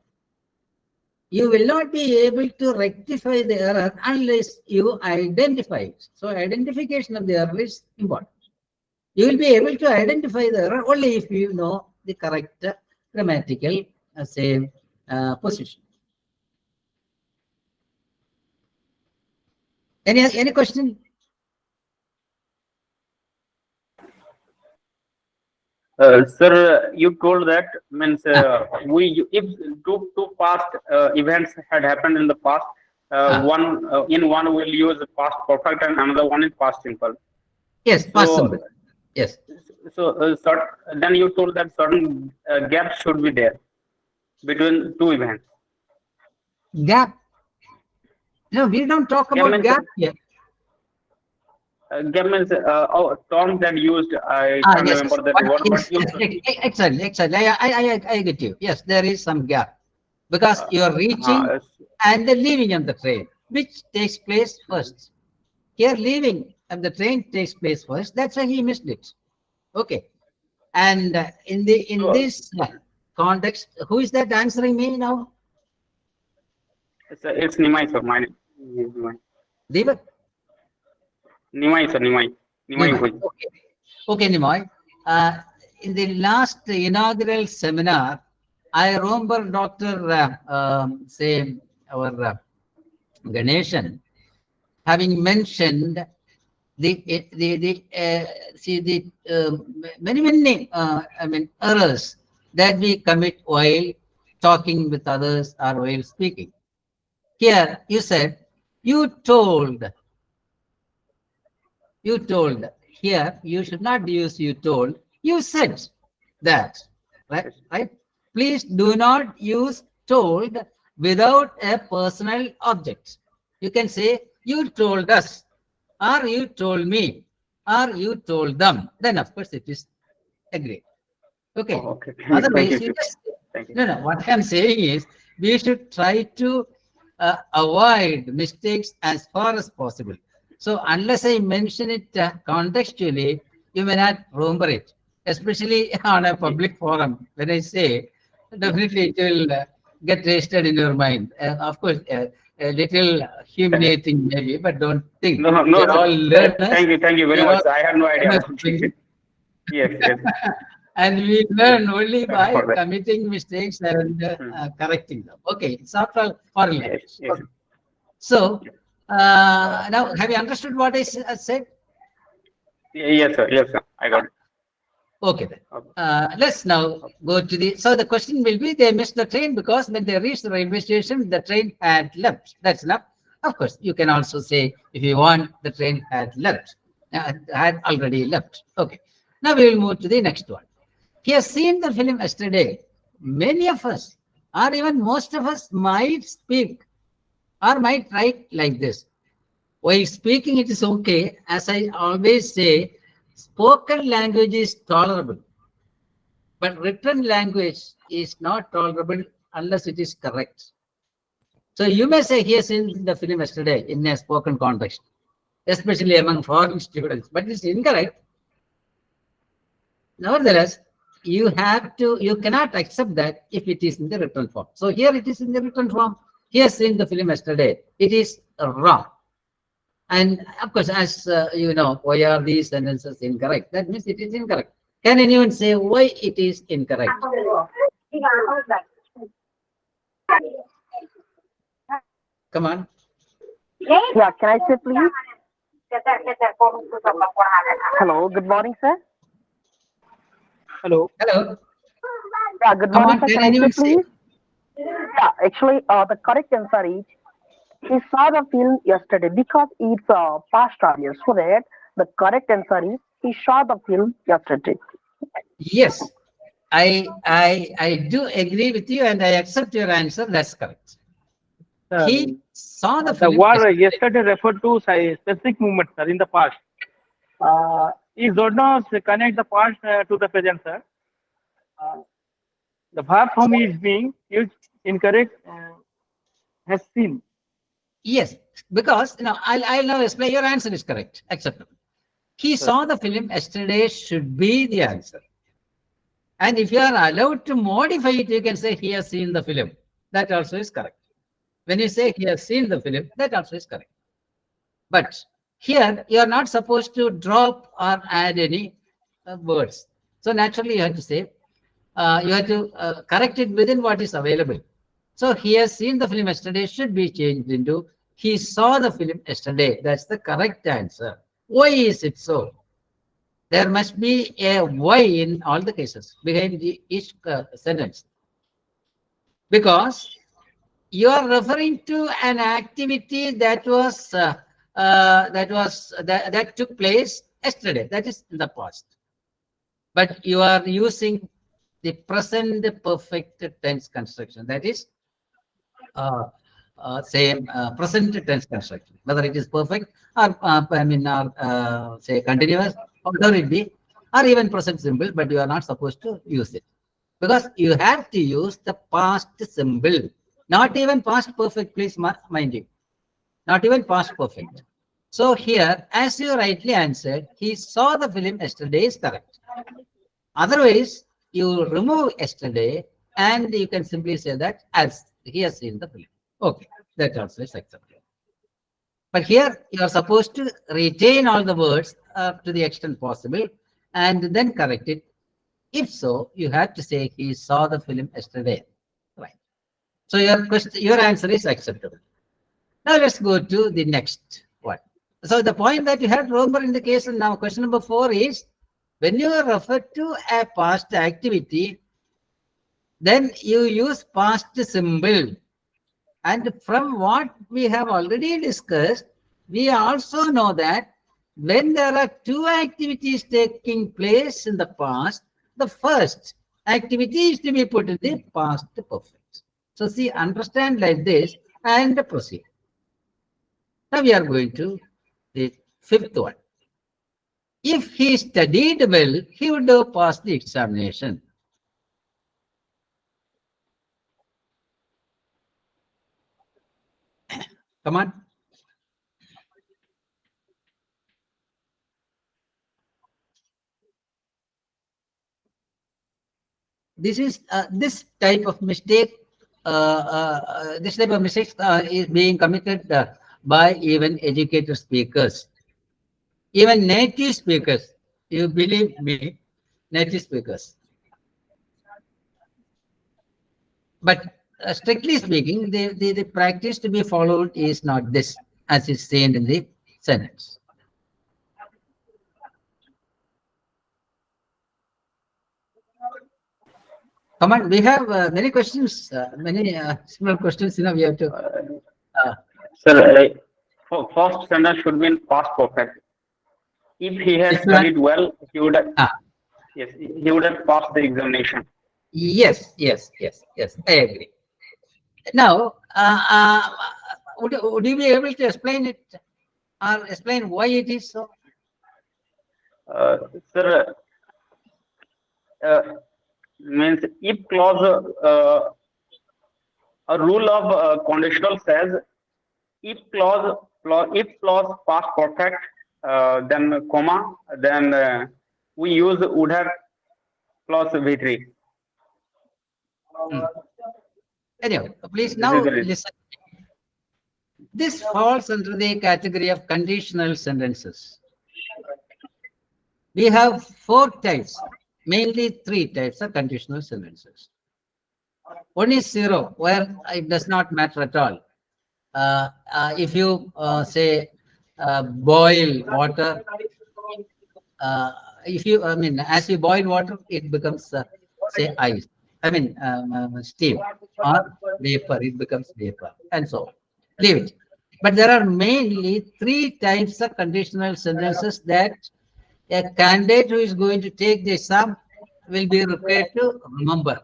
You will not be able to rectify the error unless you identify it. So identification of the error is important. You will be able to identify the error only if you know the correct grammatical position. Any question? Sir, you told that means if two past events had happened in the past, one will use past perfect and another one is past simple. Yes, past simple. Yes. So then you told that certain gaps should be there between two events. Gap? No, we don't talk about gap here. Gap means terms that used. I can't remember that word. But Exactly. I get you. Yes, there is some gap because you are reaching and the leaving of the train, which takes place first. Here, leaving of the train takes place first. That's why he missed it. Okay. And in this context, who is that answering me now? It's Nimai, sir. My name is Nimai. Deepak? Nimai, sir. Nimai. Okay, Nimai. In the last inaugural seminar, I remember Dr. Say our Ganeshan having mentioned many I mean errors that we commit while talking with others or while speaking. Here you said you told. Here you should not use you told. You said that, right? Please do not use told without a personal object. You can say you told us, or you told me, or you told them. Then of course it is agreed. Okay. Oh, okay. Otherwise, Thank you. Thank you. no. What I'm saying is we should try to avoid mistakes as far as possible. So unless I mention it contextually, you may not remember it, especially on a public forum. When I say, definitely it will get registered in your mind. Of course, a little humiliating maybe, but don't think. No, We're all learners. Thank you very We're much. all I had no idea. learners. Yes. And we learn only by All right. committing mistakes and correcting them. Okay, it's after all foreign language. Yes. Okay. So now, have you understood what I said? Yes, sir. I got it. Okay, then. Let's now go to the. So the question will be: they missed the train because when they reached the railway station, the train had left. That's enough. Of course, you can also say, if you want, the train had left, had already left. Okay. Now we will move to the next one. He has seen the film yesterday. Many of us, or even most of us, might speak or might write like this. While speaking, it is okay. As I always say, spoken language is tolerable, but written language is not tolerable unless it is correct. So you may say he has seen the film yesterday in a spoken context, especially among foreign students, but it's incorrect. Nevertheless, you cannot accept that if it is in the written form. So here it is in the written form. He has seen the film yesterday. It is wrong. And of course, as you know, why are these sentences incorrect? That means it is incorrect. Can anyone say why it is incorrect? Come on. Yeah, can I say please? Hello, good morning, sir. Hello. Hello. Yeah, good Come morning, on, sir. can Can I say anyone say? please? Yeah, actually, the correct answer is he saw the film yesterday because it's past audio. So that the correct answer is he saw the film yesterday. Yes, I do agree with you and I accept your answer. That's correct. He saw the The film word yesterday. yesterday referred to specific movement, sir, in the past. It does not connect the past to the present, sir. The verb form is being used incorrect. Has seen. Yes, because I'll now explain. Your answer is correct. Acceptable. He saw the film yesterday should be the answer. And if you are allowed to modify it, you can say he has seen the film. That also is correct. When you say he has seen the film, that also is correct. But here you are not supposed to drop or add any words. So naturally you have to say, you have to correct it within what is available. So he has seen the film yesterday should be changed into he saw the film yesterday. That's the correct answer. Why is it so? There must be a why in all the cases behind each sentence. Because you are referring to an activity that took place yesterday. That is in the past. But you are using the present perfect tense construction. That is present tense construction, whether it is perfect or say continuous, or whatever it be, or even present simple, but you are not supposed to use it because you have to use the past simple, not even past perfect. Please mind you, not even past perfect. So here, as you rightly answered, he saw the film yesterday is correct. Otherwise, you remove yesterday and you can simply say that as he has seen the film. Okay, that also is acceptable. But here you are supposed to retain all the words to the extent possible and then correct it If so, you have to say he saw the film yesterday. Right. So your question, your answer is acceptable. Now let's go to the next one. So the point that you have to remember in the case of now question number 4 is when you refer to a past activity, then you use past simple. And from what we have already discussed, we also know that when there are two activities taking place in the past, the first activity is to be put in the past perfect. So see, understand like this and proceed. Now we are going to the fifth one. If he studied well, he would have passed the examination. Come on. This is this type of mistake. This type of mistakes is being committed by even educated speakers, even native speakers. You believe me, native speakers. But strictly speaking, the practice to be followed is not this, as is said in the sentence. Come on, we have many questions, many similar questions. You know, we have to. Sir, first sentence should be in past perfect. If he has Which one? studied well, he would have, Ah. yes, he would have passed the examination. Yes, yes, yes, yes. I agree. Now, would you be able to explain it or explain why it is so? Sir, means if clause, a rule of conditional says if clause past perfect, then comma, then we use would have plus V3. Anyway, please This now is the reason. listen. This falls under the category of conditional sentences. We have 4 types, mainly 3 types of conditional sentences. One is 0, where it does not matter at all. If you say boil water, as you boil water, it becomes say ice. Steam or vapor, it becomes vapor, and so on. Leave it. But there are mainly 3 types of conditional sentences that a candidate who is going to take the exam will be required to remember.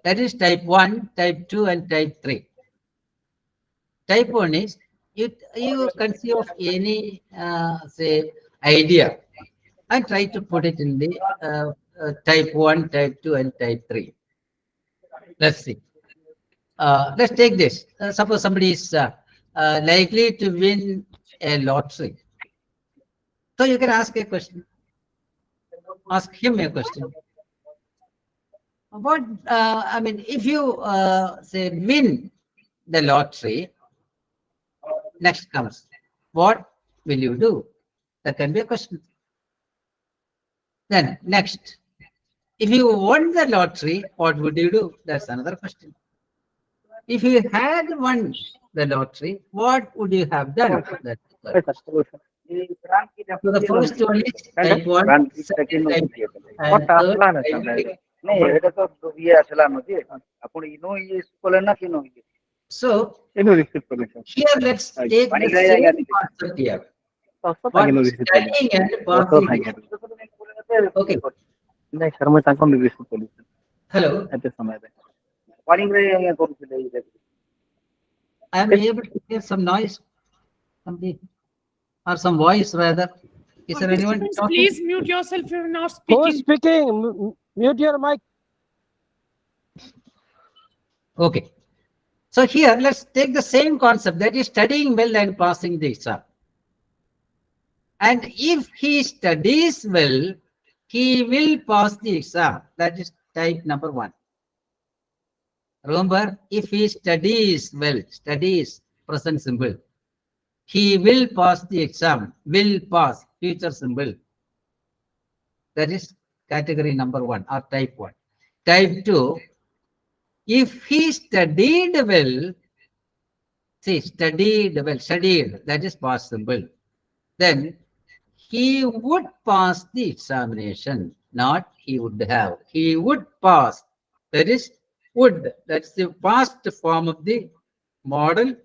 That is type 1, type 2, and type 3. Type 1 is you conceive of any say idea and try to put it in the type 1, type 2, and type 3. Let's see. Let's take this. Suppose somebody is likely to win a lottery. So you can ask a question. Ask him a question. What, if you say win the lottery, next comes, what will you do? That can be a question. Then next, if you won the lottery, what would you do? That's another question. If you had won the lottery, what would you have done? That's the question. So the first one is type 1, second type 2, and third type 3. So here let's take the same concept here. What studying and passing. Okay. Hello. I am able to hear some noise, or some voice rather. Is there anyone Participants, talking? please mute yourself if you're not Who is speaking. speaking? Mute your mic. Okay. So here let's take the same concept, that is studying well and passing the exam. And if he studies well, he will pass the exam. That is type number 1. Remember, if he studies well, studies, present simple, he will pass the exam, will pass, future simple. That is category number 1 or type 1. Type 2, if he studied well, see, studied, that is possible, then he would pass the examination, not he would have. He would pass. That is would. That's the past form of the model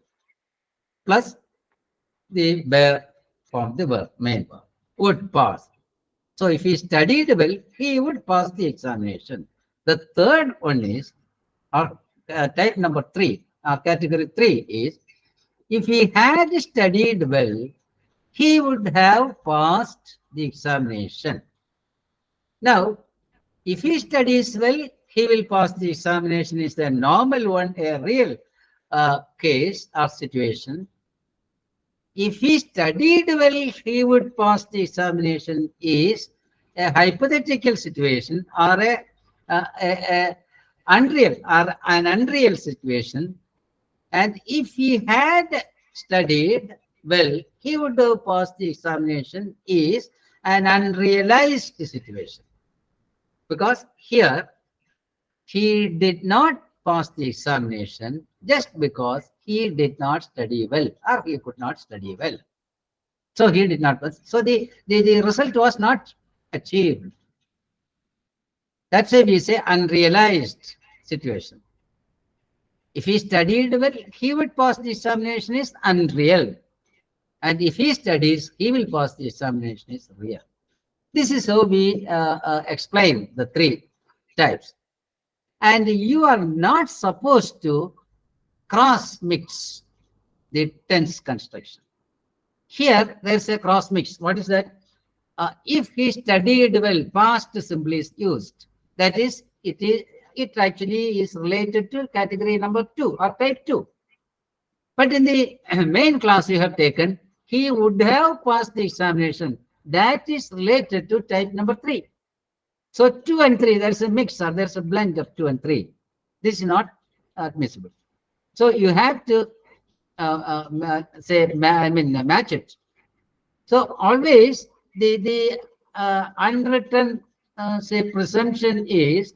plus the bare form, the verb, main verb. Would pass. So if he studied well, he would pass the examination. The third one is, or type number 3, or category 3 is, if he had studied well, he would have passed the examination. Now, if he studies well, he will pass the examination is the normal one, a real case or situation. If he studied well, he would pass the examination is a hypothetical situation or a unreal or an unreal situation. And if he had studied well, he would have passed the examination is an unrealized situation. Because here, he did not pass the examination just because he did not study well or he could not study well. So he did not pass. So the result was not achieved. That's why we say unrealized situation. If he studied well, he would pass the examination is unreal. And if he studies, he will pass the examination is real. This is how we explain the 3 types. And you are not supposed to cross mix the tense construction. Here, there's a cross mix. What is that? If he studied well, past simply is used. That is, it actually is related to category number 2 or type 2. But in the main class you have taken, he would have passed the examination. That is related to type number 3. So 2 and 3, there's a mix or there's a blend of 2 and 3. This is not admissible. So you have to match it. So always the unwritten presumption is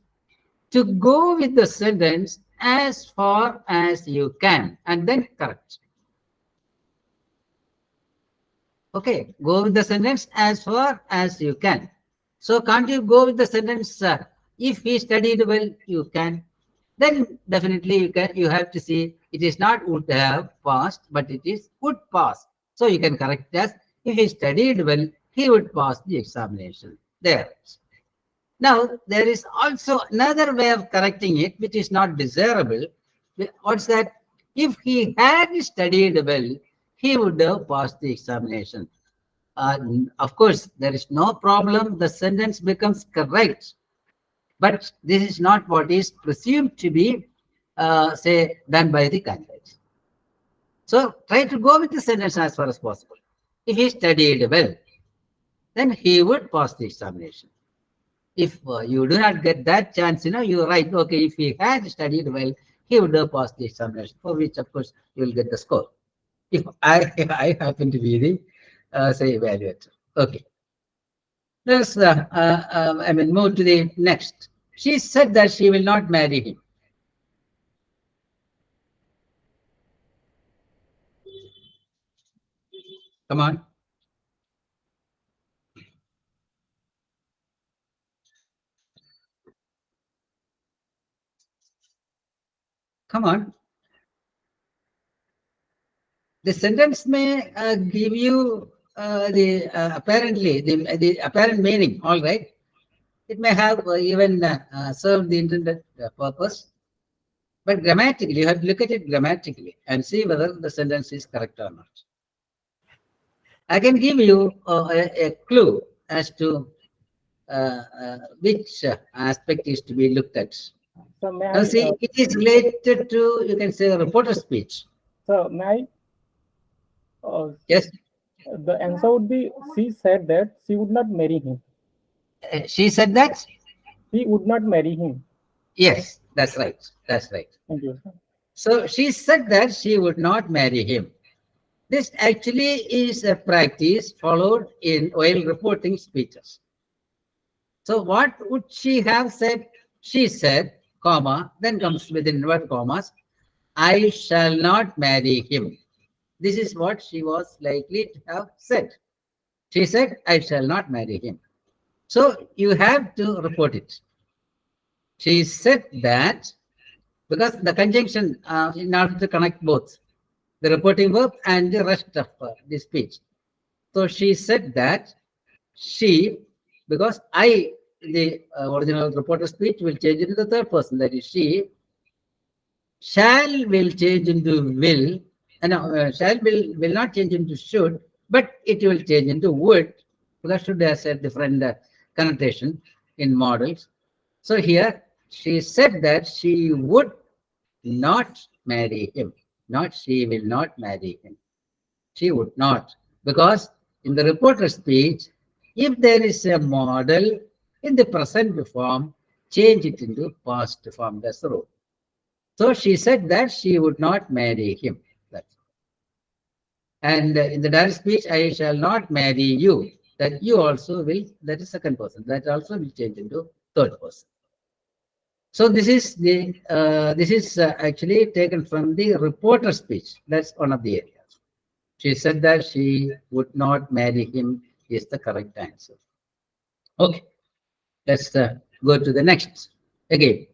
to go with the sentence as far as you can and then correct. Okay, go with the sentence as far as you can. So can't you go with the sentence, if he studied well, you can. Then definitely you can. You have to see it is not would have passed, but it is would pass. So you can correct as if he studied well, he would pass the examination. There. Now there is also another way of correcting it, which is not desirable. What's that? If he had studied well, he would have passed the examination. Of course, there is no problem. The sentence becomes correct. But this is not what is presumed to be, done by the candidate. So try to go with the sentence as far as possible. If he studied well, then he would pass the examination. If you do not get that chance, you write, okay, if he had studied well, he would have passed the examination, for which, of course, you will get the score. If I happen to be the, evaluator. Okay. Let's, move to the next. She said that she will not marry him. Come on. Come on. The sentence may give you apparently the apparent meaning, all right. It may have even served the intended purpose. But grammatically, you have to look at it grammatically and see whether the sentence is correct or not. I can give you a clue as to which aspect is to be looked at. So may now, see, it is related to, you can say, the reporter speech. So may yes. The answer would be, she said that she would not marry him. She said that? She would not marry him. Yes, that's right. That's right. Thank you. So she said that she would not marry him. This actually is a practice followed in while reporting speeches. So what would she have said? She said, comma, then comes within inverted commas, I shall not marry him. This is what she was likely to have said. She said, I shall not marry him. So you have to report it. She said that because the conjunction in order to connect both the reporting verb and the rest of the speech. So she said that she, because I, the original reporter speech will change into the third person, that is she, shall will change into will, and shall will not change into should, but it will change into would, because should has a different connotation in models. So here she said that she would not marry him, not she will not marry him. She would not, because in the reporter speech, if there is a model in the present form, change it into past form. That's the rule. So she said that she would not marry him. That's and in the direct speech, I shall not marry you. That you also will, that is second person. That also will change into third person. So this is the actually taken from the reporter speech. That's one of the areas. She said that she would not marry him is the correct answer. Okay, let's go to the next. Again,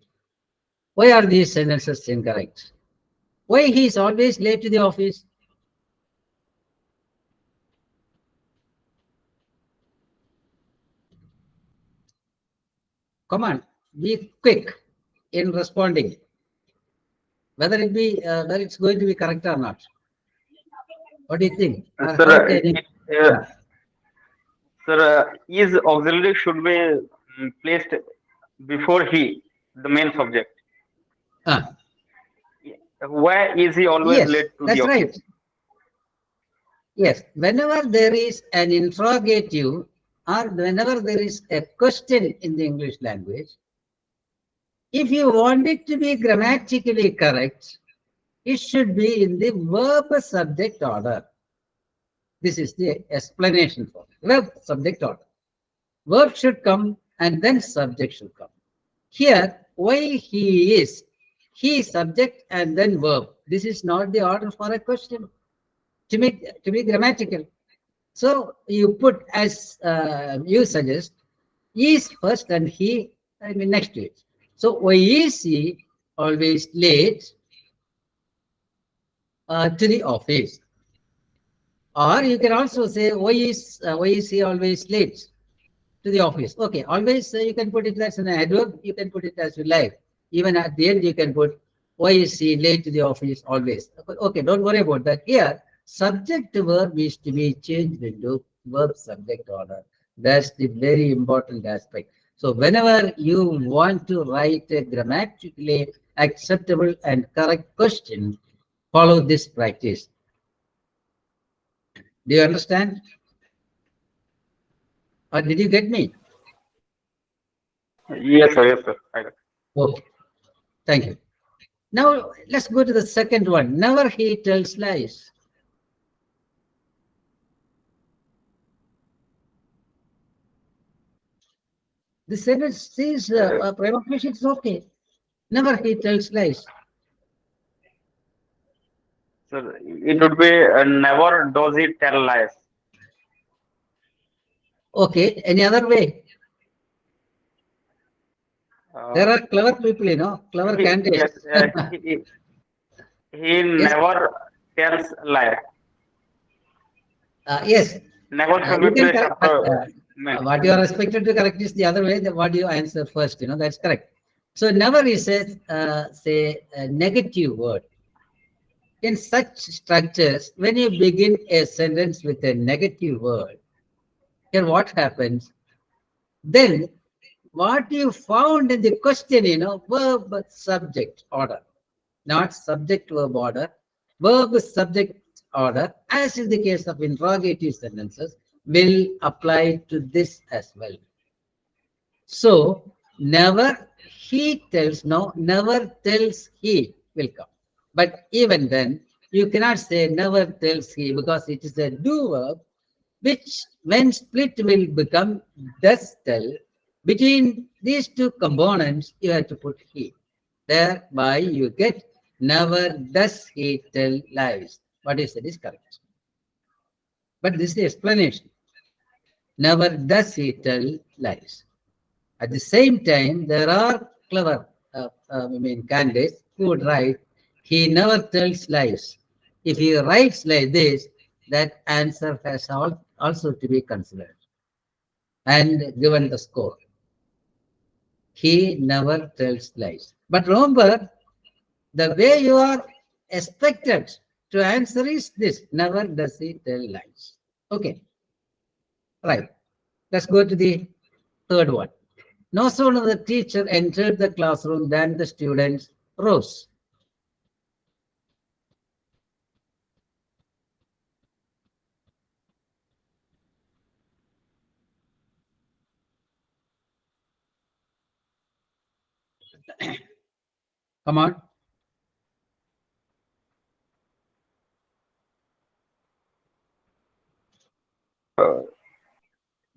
why are these sentences incorrect? Why he is always late to the office? Come on, be quick in responding. Whether it's going to be correct or not. What do you think? Sir, is auxiliary should be placed before he, the main subject. Why is he always Yes, late to that's the office? right. Yes, whenever there is an interrogative or whenever there is a question in the English language, if you want it to be grammatically correct, it should be in the verb subject order. This is the explanation for it. Verb subject order. Verb should come and then subject should come. Here, why he is, he subject and then verb. This is not the order for a question to be grammatical. So you put as you suggest, is first and he next to it. So why is he always late to the office? Or you can also say why is he always late to the office? Okay, always you can put it as an adverb. You can put it as you like. Even at the end, you can put why is he late to the office always. Okay, don't worry about that. Here, subject to verb is to be changed into verb subject order. That's the very important aspect. So whenever you want to write a grammatically acceptable and correct question, follow this practice. Do you understand? Or did you get me? Yes, sir. Yes, sir. I got it. Okay. Thank you. Now let's go to the second one. Never he tells lies. The sentence says prima facie it's okay. Never he tells lies. Sir, it would be never does he tell lies. Okay. Any other way? There are clever people, you know, clever candidates. Yes, he never tells lie. Yes. Never should You be can placed correct, after. what you are expected to correct is the other way. What you answer first, you know, that's correct. So never is a say a negative word. In such structures, when you begin a sentence with a negative word, here what happens? Then what you found in the question, you know, verb subject order, not subject verb order, verb subject order, as in the case of interrogative sentences, will apply to this as well. So never he tells, no, never tells he will come. But even then, you cannot say never tells he because it is a do verb, which when split will become does tell, Between these two components, you have to put he. Thereby, you get never does he tell lies. What is that is correct. But this is the explanation. Never does he tell lies. At the same time, there are clever candidates who would write, he never tells lies. If he writes like this, that answer has also to be considered and given the score. He never tells lies. But remember, the way you are expected to answer is this, never does he tell lies. Okay, right. Let's go to the third one. No sooner the teacher entered the classroom than the students rose. Come on.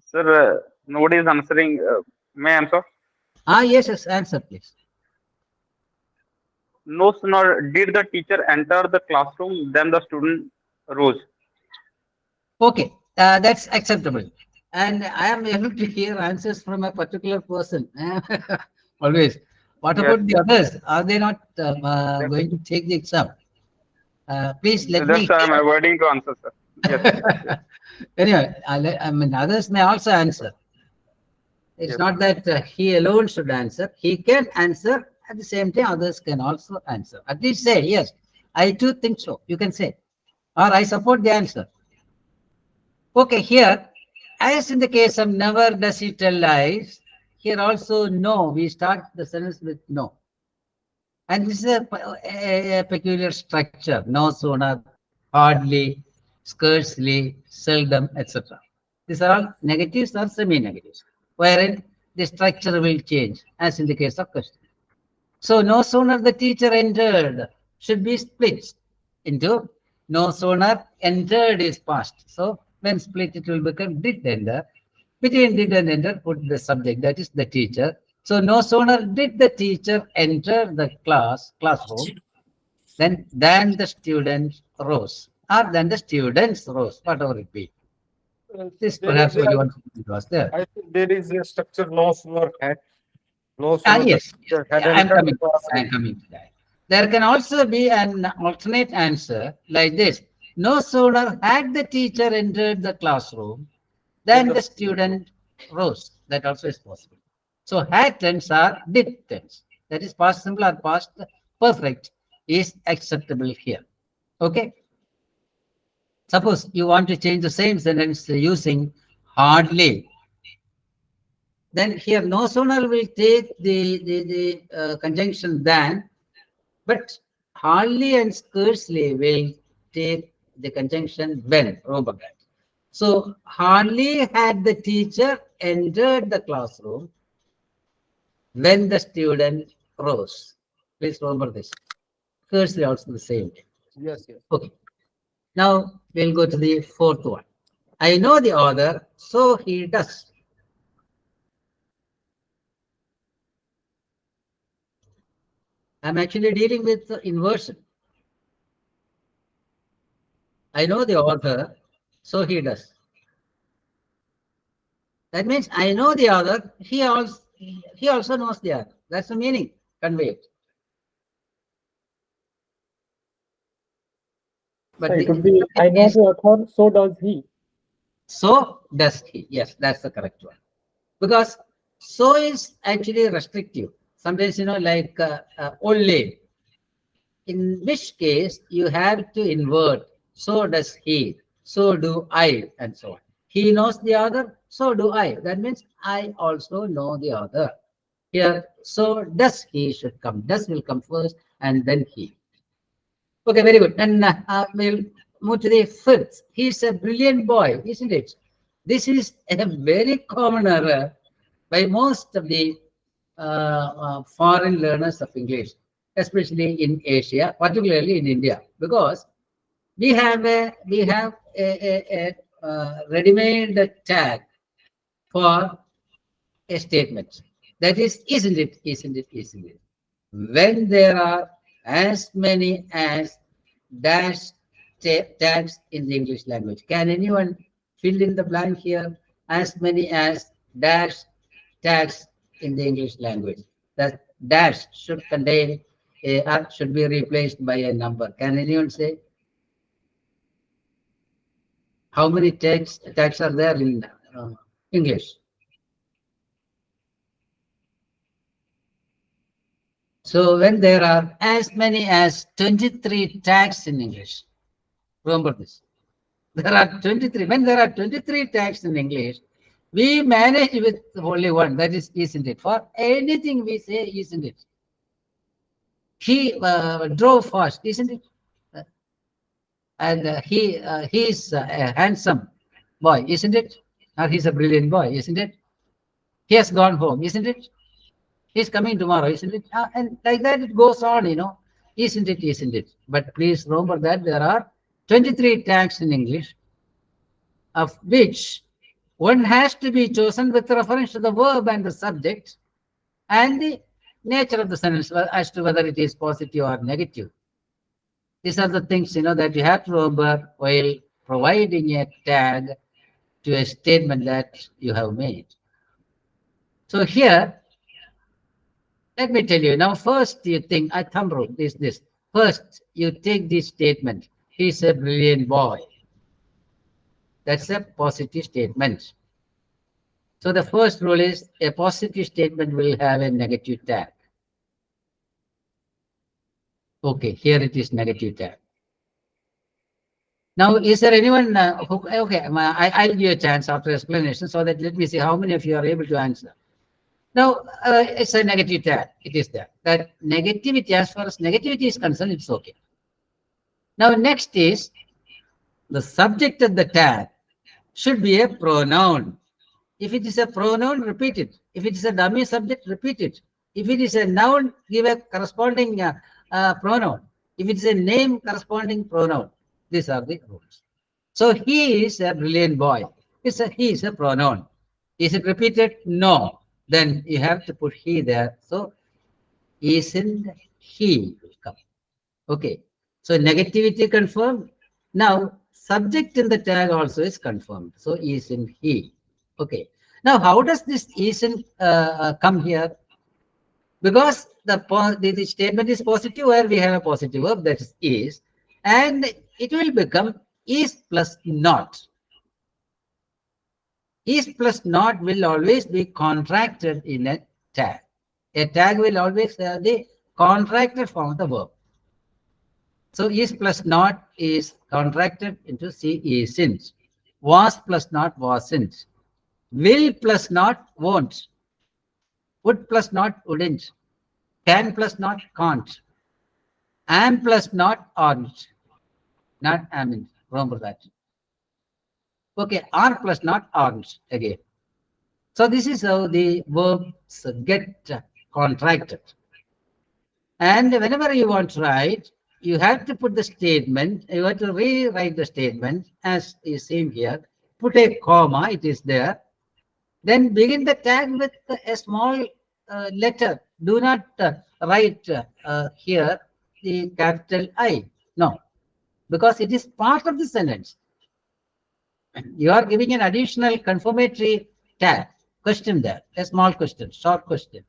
Sir, nobody is answering. May I answer? Yes, answer please. No sooner did the teacher enter the classroom than the student rose. Okay, that's acceptable. And I am able to hear answers from a particular person. Always. What Yes. about the others? Are they not going to take the exam? Please let me. That's why I'm avoiding to answer, sir. Yes. Anyway, I mean, others may also answer. It's Yes. not that he alone should answer. He can answer. At the same time, others can also answer. At least say, yes, I too think so. You can say. Or I support the answer. Okay, here, as in the case of never does he tell lies, here also no. We start the sentence with no. And this is a peculiar structure. No sooner, hardly, scarcely, seldom, etc. These are all negatives or semi-negatives, wherein the structure will change, as in the case of question. So no sooner the teacher entered should be split into no sooner entered is past. So when split, it will become did enter. Between did and enter, put the subject, that is the teacher. So no sooner did the teacher enter the classroom, than the student rose, or than the students rose, whatever it be. This perhaps what you want to ask there. I think there is a structure no sooner had. No sooner Yes, had I'm entered coming. the classroom. I'm coming to that. There can also be an alternate answer like this. No sooner had the teacher entered the classroom than the student rose. That also is possible. So had tense are did tense. That is past simple or past perfect is acceptable here. Okay. Suppose you want to change the same sentence using hardly. Then here no sooner will take the conjunction than, but hardly and scarcely will take the conjunction when. Remember that. So hardly had the teacher entered the classroom when the student rose. Please remember this. Scarcely also the same. Yes, yes. Okay. Now we'll go to the fourth one. I know the author, so he does. I'm actually dealing with the inversion. I know the author, so he does. That means I know the author, he also knows the author. That's the meaning conveyed. But So it would be, I know the author, so does he. So does he. Yes, that's the correct one. Because so is actually restrictive. Sometimes, like only. In which case, you have to invert. So does he. So do I, and so on. He knows the other, so do I. That means I also know the other. Here, so does he should come. Does will come first, and then he. Okay, very good. And we'll move to the fifth. He's a brilliant boy, isn't it? This is a very common error by most of the foreign learners of English, especially in Asia, particularly in India, because we have a ready-made tag for a statement. That is, isn't it, isn't it, isn't it? When there are as many as dash tags in the English language. Can anyone fill in the blank here? As many as dash tags in the English language. That dash should contain should be replaced by a number. Can anyone say? How many tags are there in English? So when there are as many as 23 tags in English, remember this. There are 23. When there are 23 tags in English, we manage with only one. That is, isn't it? For anything we say, isn't it? He drove fast, isn't it? And he is a handsome boy, isn't it? Or he's a brilliant boy, isn't it? He has gone home, isn't it? He's coming tomorrow, isn't it? And like that it goes on, you know. Isn't it, isn't it? But please remember that there are 23 tags in English, of which one has to be chosen with reference to the verb and the subject and the nature of the sentence as to whether it is positive or negative. These are the things, you know, that you have to remember while providing a tag to a statement that you have made. So here, let me tell you, now first you think, a thumb rule is this. First, you take this statement, he's a brilliant boy. That's a positive statement. So the first rule is a positive statement will have a negative tag. Okay, here it is negative tag. Now, is there anyone who, okay, I'll give you a chance after explanation so that let me see how many of you are able to answer. Now, it's a negative tag. It is there. That negativity, as far as negativity is concerned, it's okay. Now, next is the subject of the tag should be a pronoun. If it is a pronoun, repeat it. If it is a dummy subject, repeat it. If it is a noun, give a corresponding pronoun. If it is a name, corresponding pronoun. These are the rules. So he is a brilliant boy. He is a pronoun. Is it repeated? No. Then you have to put he there. So isn't he will come. Okay. So negativity confirmed. Now subject in the tag also is confirmed. So isn't he. Okay. Now how does this isn't come here? Because the statement is positive where we have a positive verb, that is, and it will become is plus not. Is plus not will always be contracted in a tag. A tag will always have the contracted form of the verb. So is plus not is contracted into C isn't. Was plus not wasn't. Will plus not won't. Would plus not wouldn't. Can plus not can't. Am plus not aren't. Not am. Remember that. Okay, are plus not aren't again. So this is how the verbs get contracted. And whenever you want to write, you have to put the statement, you have to rewrite the statement as is seen here. Put a comma, it is there. Then begin the tag with a small letter. Do not write here the capital I. No, because it is part of the sentence. You are giving an additional confirmatory tag, question there, a small question, short question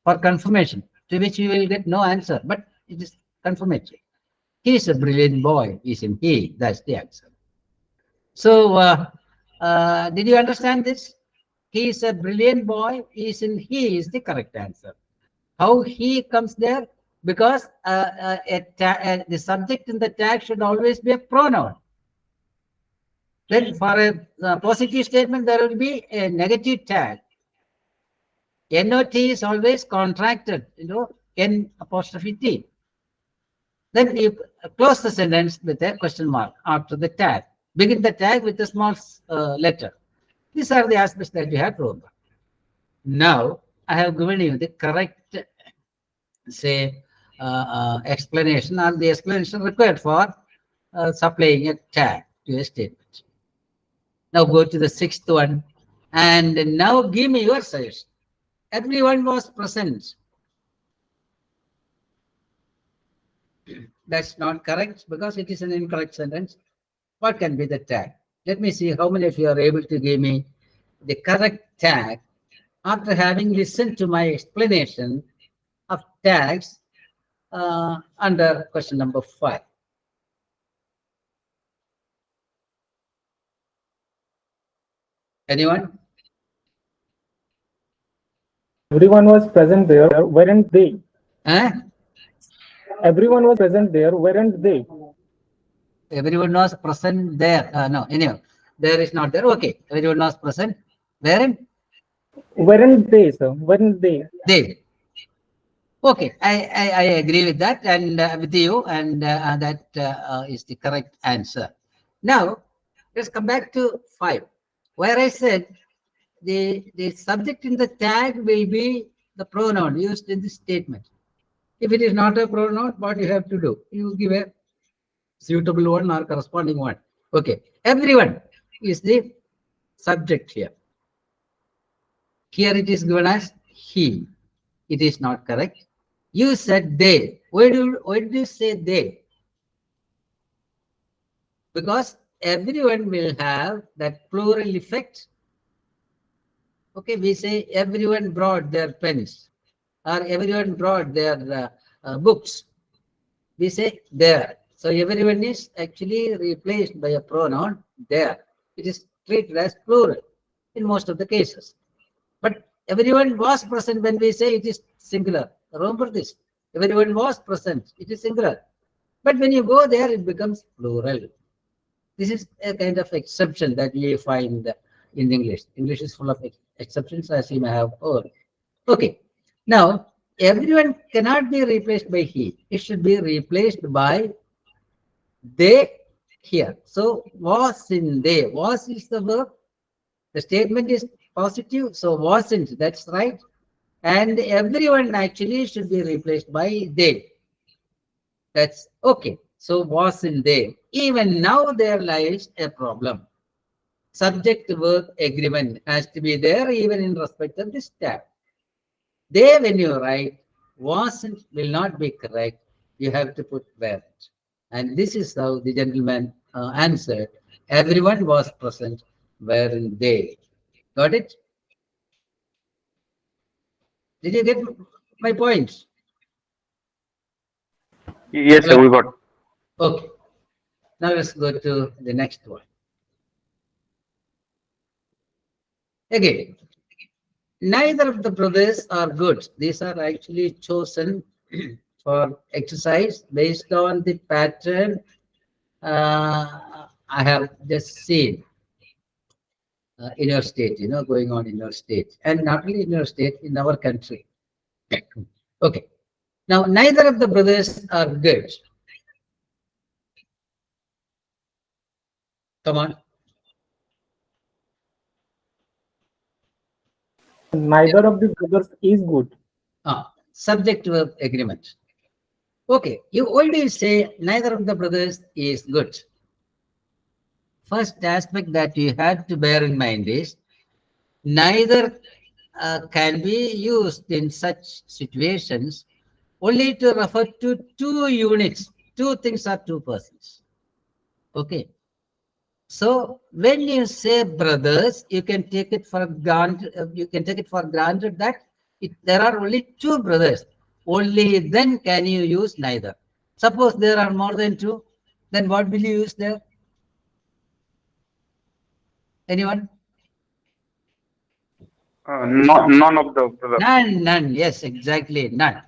for confirmation, to which you will get no answer, but it is confirmatory. He is a brilliant boy, isn't he? That's the answer. So, did you understand this? He is a brilliant boy, isn't he? Is the correct answer. How he comes there? Because the subject in the tag should always be a pronoun. Then for a positive statement, there will be a negative tag. NOT is always contracted, you know, N apostrophe T. Then you close the sentence with a question mark after the tag. Begin the tag with a small letter. These are the aspects that you have to remember. Now, I have given you the correct, say, explanation or the explanation required for supplying a tag to a statement. Now go to the sixth one. And now give me your suggestion. Everyone was present. That's not correct because it is an incorrect sentence. What can be the tag? Let me see how many of you are able to give me the correct tag after having listened to my explanation of tags under question number 5. Anyone? Everyone was present there, weren't they? Huh? Everyone was present there, weren't they? Everyone was present there. No, anyway, there is not there. Okay, everyone was present. Wherein? Weren't they, sir? Weren't they? They. Okay, I agree with that and with you, and that is the correct answer. Now, let's come back to 5, where I said the subject in the tag will be the pronoun used in the statement. If it is not a pronoun, what you have to do? You give a suitable one or corresponding one. Okay, everyone is the subject here. Here it is given as he. It is not correct. You said they. Why did you say they? Because everyone will have that plural effect. Okay, we say everyone brought their pens or everyone brought their books. We say there. So everyone is actually replaced by a pronoun there. It is treated as plural in most of the cases. But everyone was present when we say it is singular. Remember this. Everyone was present. It is singular. But when you go there, it becomes plural. This is a kind of exception that we find in English. English is full of exceptions, as you may have heard. Okay. Now, everyone cannot be replaced by he. It should be replaced by they here. So, was in they. Was is the verb. The statement is positive. So, wasn't. That's right. And everyone actually should be replaced by they. That's okay. So, wasn't they. Even now, there lies a problem. Subject verb agreement has to be there even in respect of this tab. They, when you write, wasn't will not be correct. You have to put weren't. And this is how the gentleman answered. Everyone was present, weren't they? Got it? Did you get my point? Yes, sir, Hello? we got. Okay. Now let's go to the next one. Again, neither of the brothers are good. These are actually chosen for exercise based on the pattern I have just seen in your state, going on in your state, and not only in your state, in our country. Okay. Now, neither of the brothers are good. Come on. Neither of the brothers is good. Subject verb agreement. Okay, you always say neither of the brothers is good. First aspect that you have to bear in mind is neither can be used in such situations only to refer to two units. Two things are two persons. Okay. So when you say brothers, you can take it for granted. That there are only two brothers. Only then can you use neither. Suppose there are more than two, then what will you use there? Anyone? None of the brothers. None. Yes, exactly. None.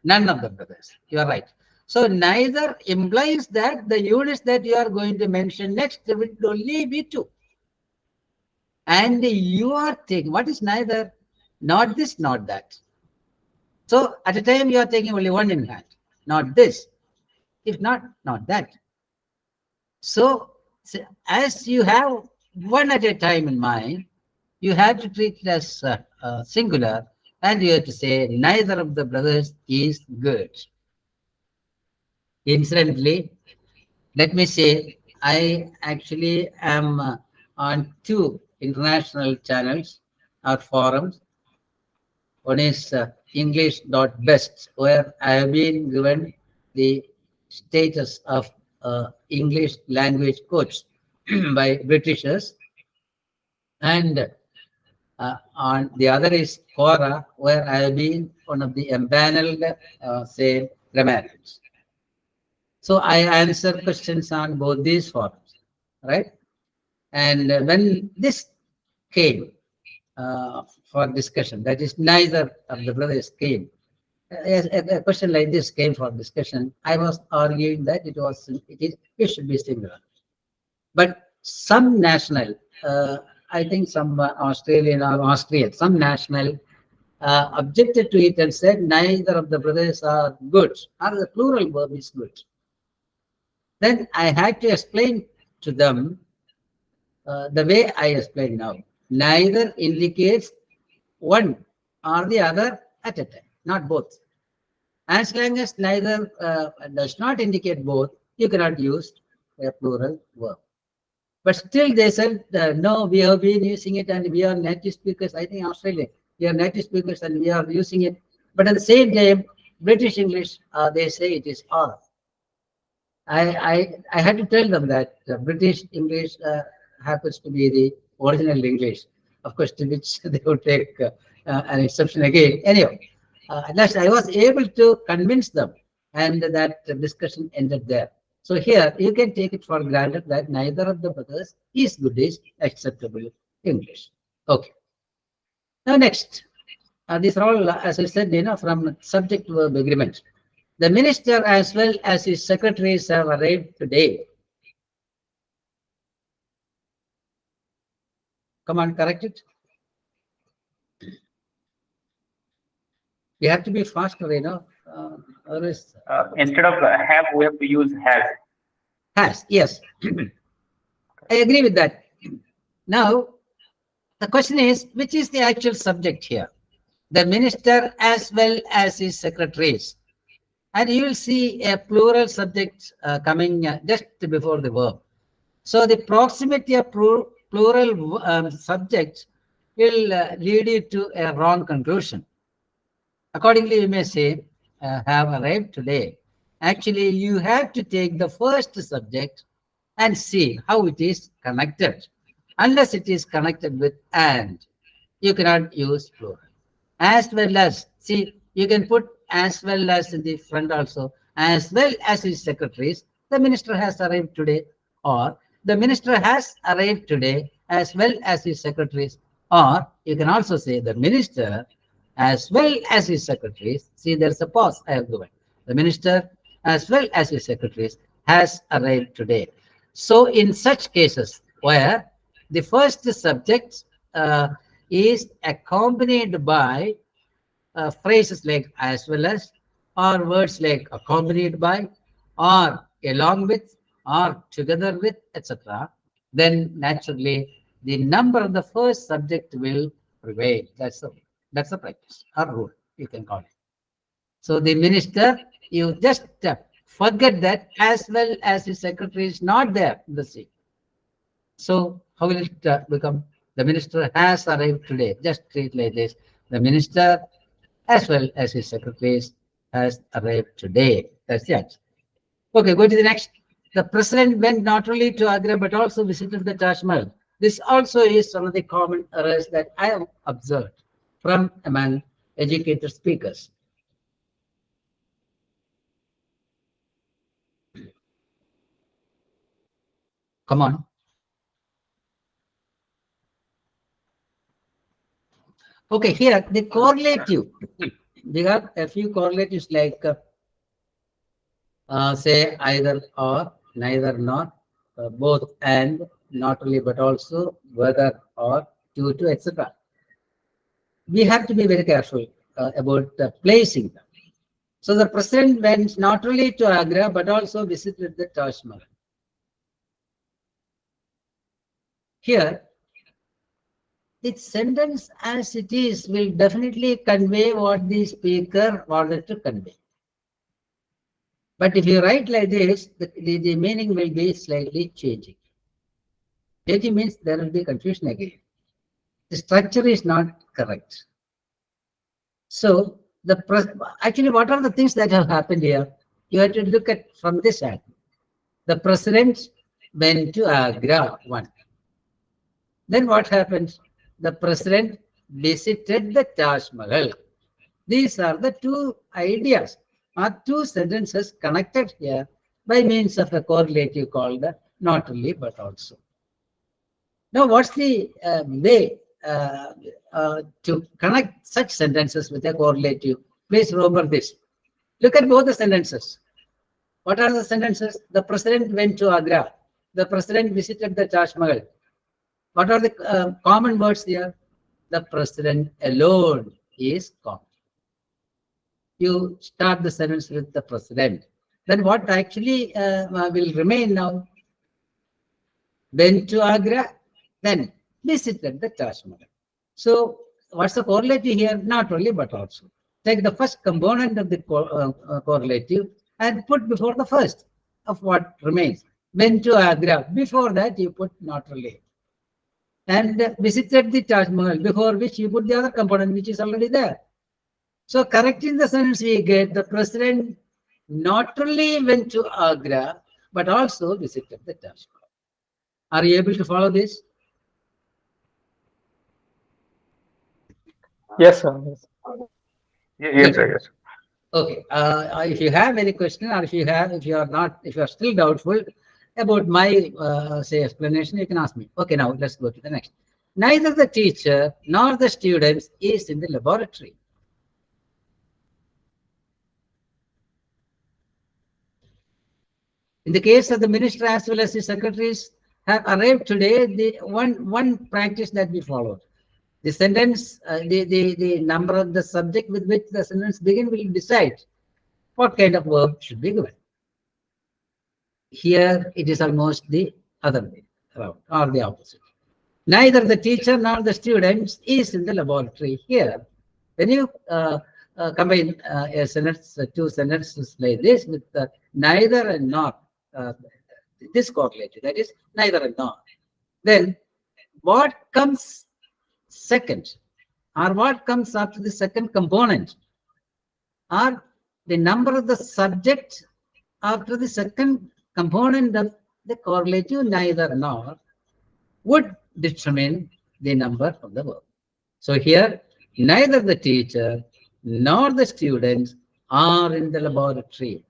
None of the brothers. You are right. So neither implies that the units that you are going to mention next will only be two. And you are taking, what is neither? Not this, not that. So at a time you are taking only one in hand, not this. If not that. So as you have one at a time in mind, you have to treat it as singular, and you have to say neither of the brothers is good. Incidentally, let me say I actually am on two international channels or forums. One is English.best, where I have been given the status of English language coach by Britishers. And on the other is Quora, where I have been one of the empaneled, say, grammarians. So I answer questions on both these forums, right? And when this came for discussion, that is, neither of the brothers came. A question like this came for discussion. I was arguing that it should be similar. But some national, I think some Australian or Austrian, some national objected to it and said neither of the brothers are good, or the plural verb is good. Then I had to explain to them the way I explain now. Neither indicates one or the other at a time, not both. As long as neither does not indicate both, you cannot use a plural verb. But still they said, no, we have been using it and we are native speakers. I think Australia, we are native speakers and we are using it. But at the same time, British English, they say it is are. I had to tell them that British English happens to be the original English, of course, to which they would take an exception again. Anyway, at last I was able to convince them, and that discussion ended there. So here you can take it for granted that neither of the brothers is good is acceptable English. Okay. Now next, these are all, as I said, from subject verb agreement. The minister as well as his secretaries have arrived today. Come on, correct it. We have to be faster, otherwise, Instead of have, we have to use has. Has, yes. I agree with that. Now, the question is, which is the actual subject here? The minister as well as his secretaries. And you will see a plural subject coming just before the verb. So the proximity of plural subjects will lead you to a wrong conclusion. Accordingly, you may say, have arrived today. Actually, you have to take the first subject and see how it is connected. Unless it is connected with and, you cannot use plural. As well as, see, you can put as well as in the front also. As well as his secretaries, the minister has arrived today. Or the minister has arrived today as well as his secretaries. Or you can also say the minister as well as his secretaries. See, there's a pause I have given. The minister as well as his secretaries has arrived today. So in such cases where the first subject is accompanied by phrases like as well as, or words like accompanied by, or along with, or together with, etc., then naturally the number of the first subject will prevail. That's a practice or rule, you can call it. So the minister, you just forget that as well as the secretary is not there in the scene. So how will it become? The minister has arrived today. Just treat like this. The minister as well as his secretaries has arrived today. That's the answer. Okay, go to the next. The president went not only to Agra but also visited the Taj Mahal. This also is one of the common errors that I have observed from among educated speakers. Come on. Okay, here the correlative. We have a few correlatives like say either or, neither nor, both and, not only but also, whether or, due to, etc. We have to be very careful about placing them. So the president went not only to Agra but also visited the Taj Mahal. Here, the sentence as it is will definitely convey what the speaker wanted to convey. But if you write like this, the meaning will be slightly changing. Changing means there will be confusion again. the structure is not correct. So actually, what are the things that have happened here? You have to look at from this angle. The president went to Agra, one. Then what happened? The president visited the Taj Mahal. These are the two ideas, or two sentences connected here by means of a correlative called not only but also. Now, what's the way to connect such sentences with a correlative? Please remember this. Look at both the sentences. What are the sentences? The president went to Agra. The president visited the Taj Mahal. What are the common words here? The president alone is common. You start the sentence with the president. Then what actually will remain now? Went to Agra, then visited the Taj Mahal. So what's the correlative here? Not only but also. Take the first component of the correlative and put before the first of what remains. Went to Agra. Before that you put not only. And visited the Taj Mahal, before which you put the other component which is already there. So correcting the sentence we get, the president not only went to Agra, but also visited the Taj Mahal. Are you able to follow this? Yes, sir. Yes, sir. Yes. Okay. If you have any question, or if you are still doubtful about my say explanation, you can ask me. Okay, now let's go to the next. Neither the teacher nor the students is in the laboratory. In the case of the minister as well as the secretaries have arrived today, the one practice that we followed. The sentence, the number of the subject with which the sentence begin will decide what kind of verb should be given. Here it is almost the other way around, or the opposite. Neither the teacher nor the students is in the laboratory. Here, when you combine a sentence, two sentences like this with neither and nor, this correlative, that is neither and nor, then what comes second, or what comes after the second component, or the number of the subject after the second component of the correlative neither nor would determine the number of the verb. So here, neither the teacher nor the students are in the laboratory.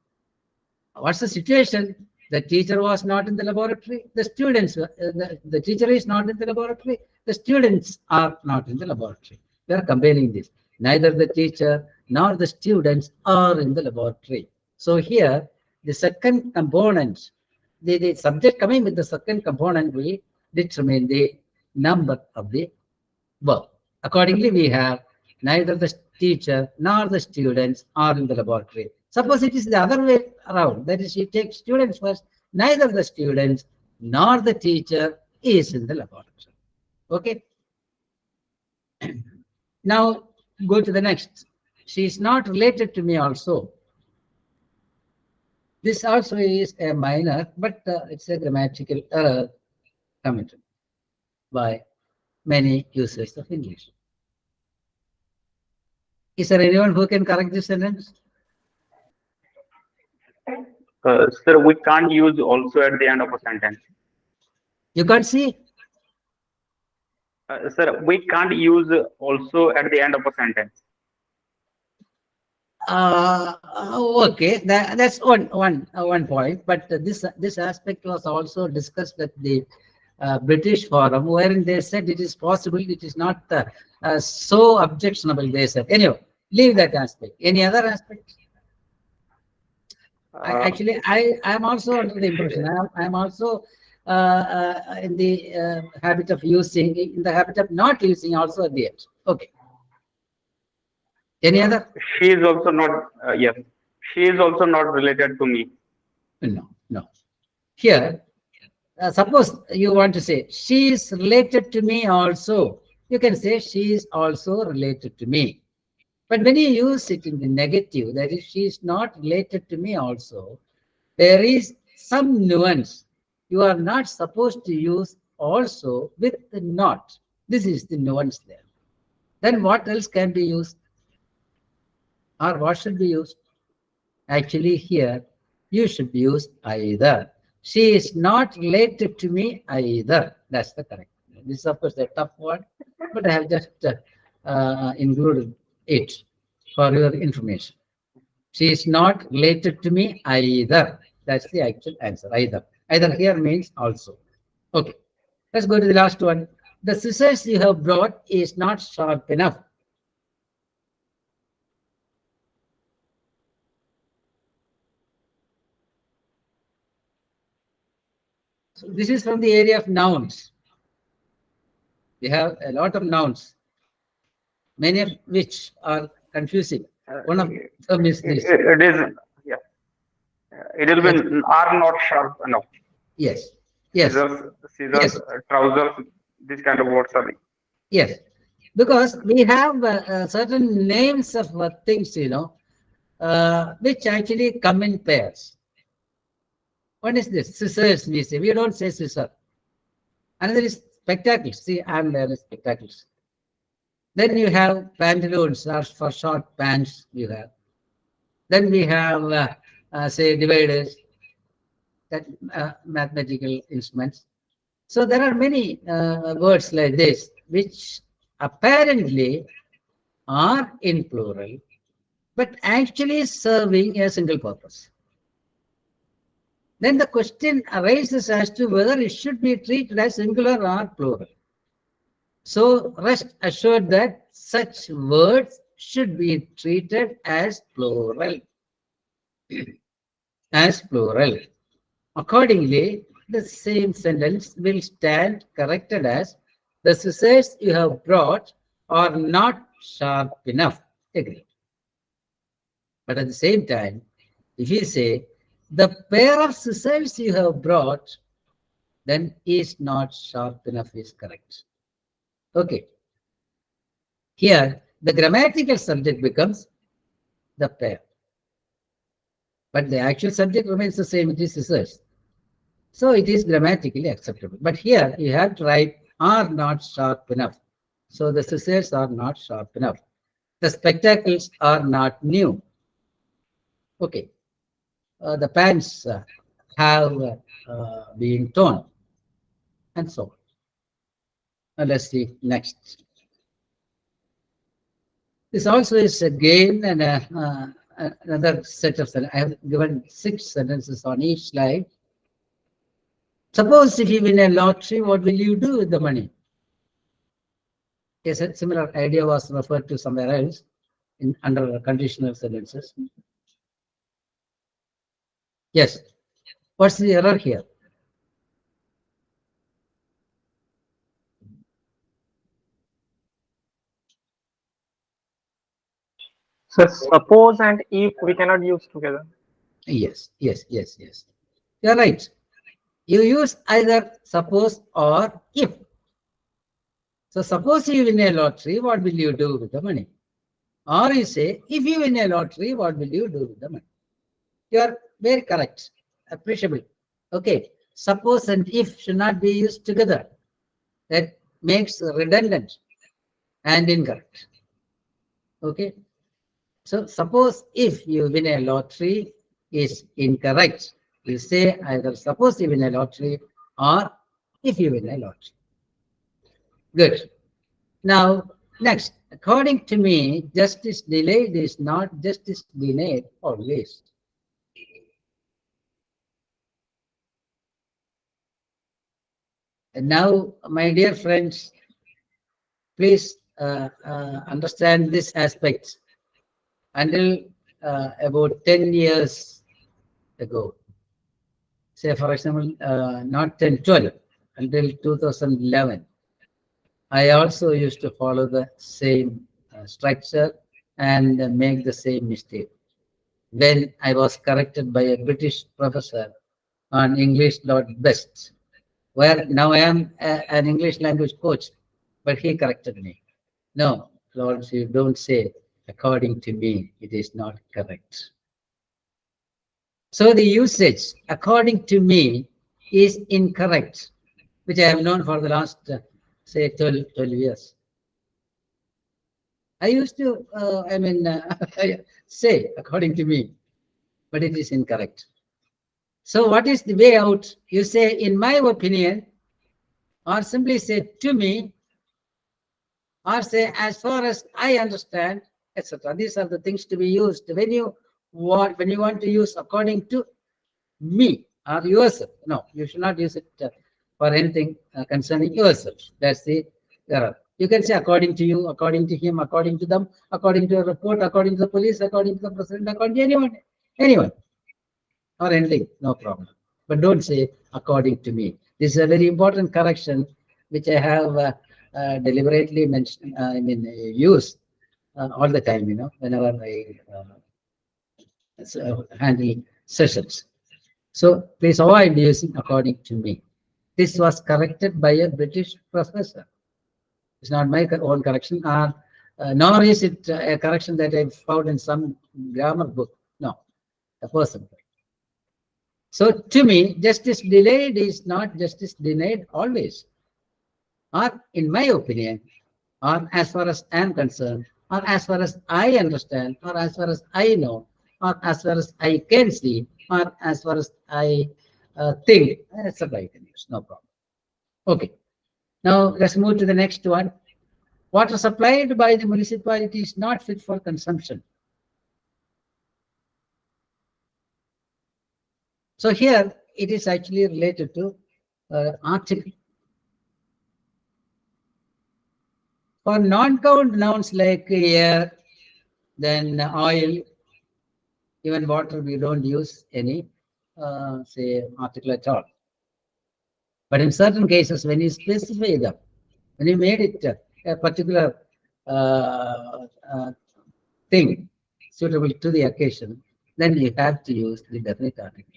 What's the situation? The teacher was not in the laboratory. The students, the teacher is not in the laboratory. The students are not in the laboratory. We are comparing this. Neither the teacher nor the students are in the laboratory. So here, the second component, the subject coming with the second component will determine the number of the verb. Accordingly, we have neither the teacher nor the students are in the laboratory. Suppose it is the other way around. That is, you take students first. Neither the students nor the teacher is in the laboratory. Okay. Now go to the next. She is not related to me also. This also is a minor, but it's a grammatical error committed by many users of English. Is there anyone who can correct this sentence? Sir, we can't use also at the end of a sentence. You can't see? Sir, we can't use also at the end of a sentence. Okay, that's one point. But this aspect was also discussed at the British Forum, wherein they said it is possible, it is not so objectionable. They said, anyway, leave that aspect. Any other aspect? Actually, I am also under the impression. I am also in the habit of using, in the habit of not using also at the end. Okay. Any other? She is also not. Yes, she is also not related to me. No. Here, suppose you want to say she is related to me also. You can say she is also related to me. But when you use it in the negative, that is, she is not related to me also, there is some nuance. You are not supposed to use also with the not. This is the nuance there. Then what else can be used? Or what should be used? Actually, here you should use either. She is not related to me either. That's the correct. This is, of course, a tough word, but I have just included it for your information. She is not related to me either. That's the actual answer. Either. Either here means also. Okay. Let's go to the last one. The scissors you have brought is not sharp enough. So this is from the area of nouns. We have a lot of nouns, many of which are confusing. One of them is this. It is, yeah. It will be are not sharp enough. Yes. Yes. Scissors, Yes. trousers, this kind of words are. Yes. Because we have certain names of things, which actually come in pairs. What is this? Scissors, we say. We don't say scissor. Another is spectacles. See, I'm wearing spectacles. Then you have pantaloons, or for short pants you have. Then we have, say, dividers, that mathematical instruments. So there are many words like this, which apparently are in plural, but actually serving a single purpose. Then the question arises as to whether it should be treated as singular or plural. So rest assured that such words should be treated as plural. As plural. Accordingly, the same sentence will stand corrected as the scissors you have brought are not sharp enough. Agreed. But at the same time, if you say the pair of scissors you have brought, then is not sharp enough is correct. Okay. Here, the grammatical subject becomes the pair. But the actual subject remains the same, it is scissors. So it is grammatically acceptable. But here you have to write are not sharp enough. So the scissors are not sharp enough. The spectacles are not new. Okay. The pants have been torn. And so on. Now let's see next. This also is again another set of sentences. I have given 6 sentences on each slide. Suppose if you win a lottery, what will you do with the money? Yes, a similar idea was referred to somewhere else under conditional sentences. Yes. What's the error here? So suppose and if we cannot use together. Yes. You're right. You use either suppose or if. So suppose you win a lottery, what will you do with the money? Or you say, if you win a lottery, what will you do with the money? You are very correct. Appreciable. Okay. Suppose and if should not be used together. That makes redundant and incorrect. Okay. So suppose if you win a lottery is incorrect. You say either suppose you win a lottery or if you win a lottery. Good. Now, next, according to me, justice delayed is not justice denied always. And now, my dear friends, please understand this aspect. Until about 10 years ago, say for example, not 10, 12, until 2011, I also used to follow the same structure and make the same mistake. When I was corrected by a British professor on English not best, where now I am an English language coach, but he corrected me. No, Lawrence, you don't say, according to me, it is not correct. So the usage, according to me, is incorrect, which I have known for the last say 12 years. I used to, say according to me, but it is incorrect. So what is the way out? You say, in my opinion, or simply say to me, or say as far as I understand, etc. These are the things to be used when you want to use according to me or yourself. No, you should not use it for anything concerning yourself. That's the error. You can say according to you, according to him, according to them, according to a report, according to the police, according to the president, according to anyone, or anything, no problem. But don't say according to me. This is a very important correction which I have deliberately mentioned. Use all the time. Whenever I handle sessions. So please avoid using according to me. This was corrected by a British professor. It's not my own correction, nor is it a correction that I found in some grammar book. No, a person. So to me, justice delayed is not justice denied always. Or in my opinion, or as far as I am concerned, or as far as I understand, or as far as I know, or as far as I can see, or as far as I think, etc. You can use, no problem. Okay. Now let's move to the next one. Water supplied by the municipality is not fit for consumption. So here it is actually related to article. For non-count nouns like air, then oil, even water, we don't use any say article at all. But in certain cases, when you specify them, when you made it a particular thing suitable to the occasion, then you have to use the definite article.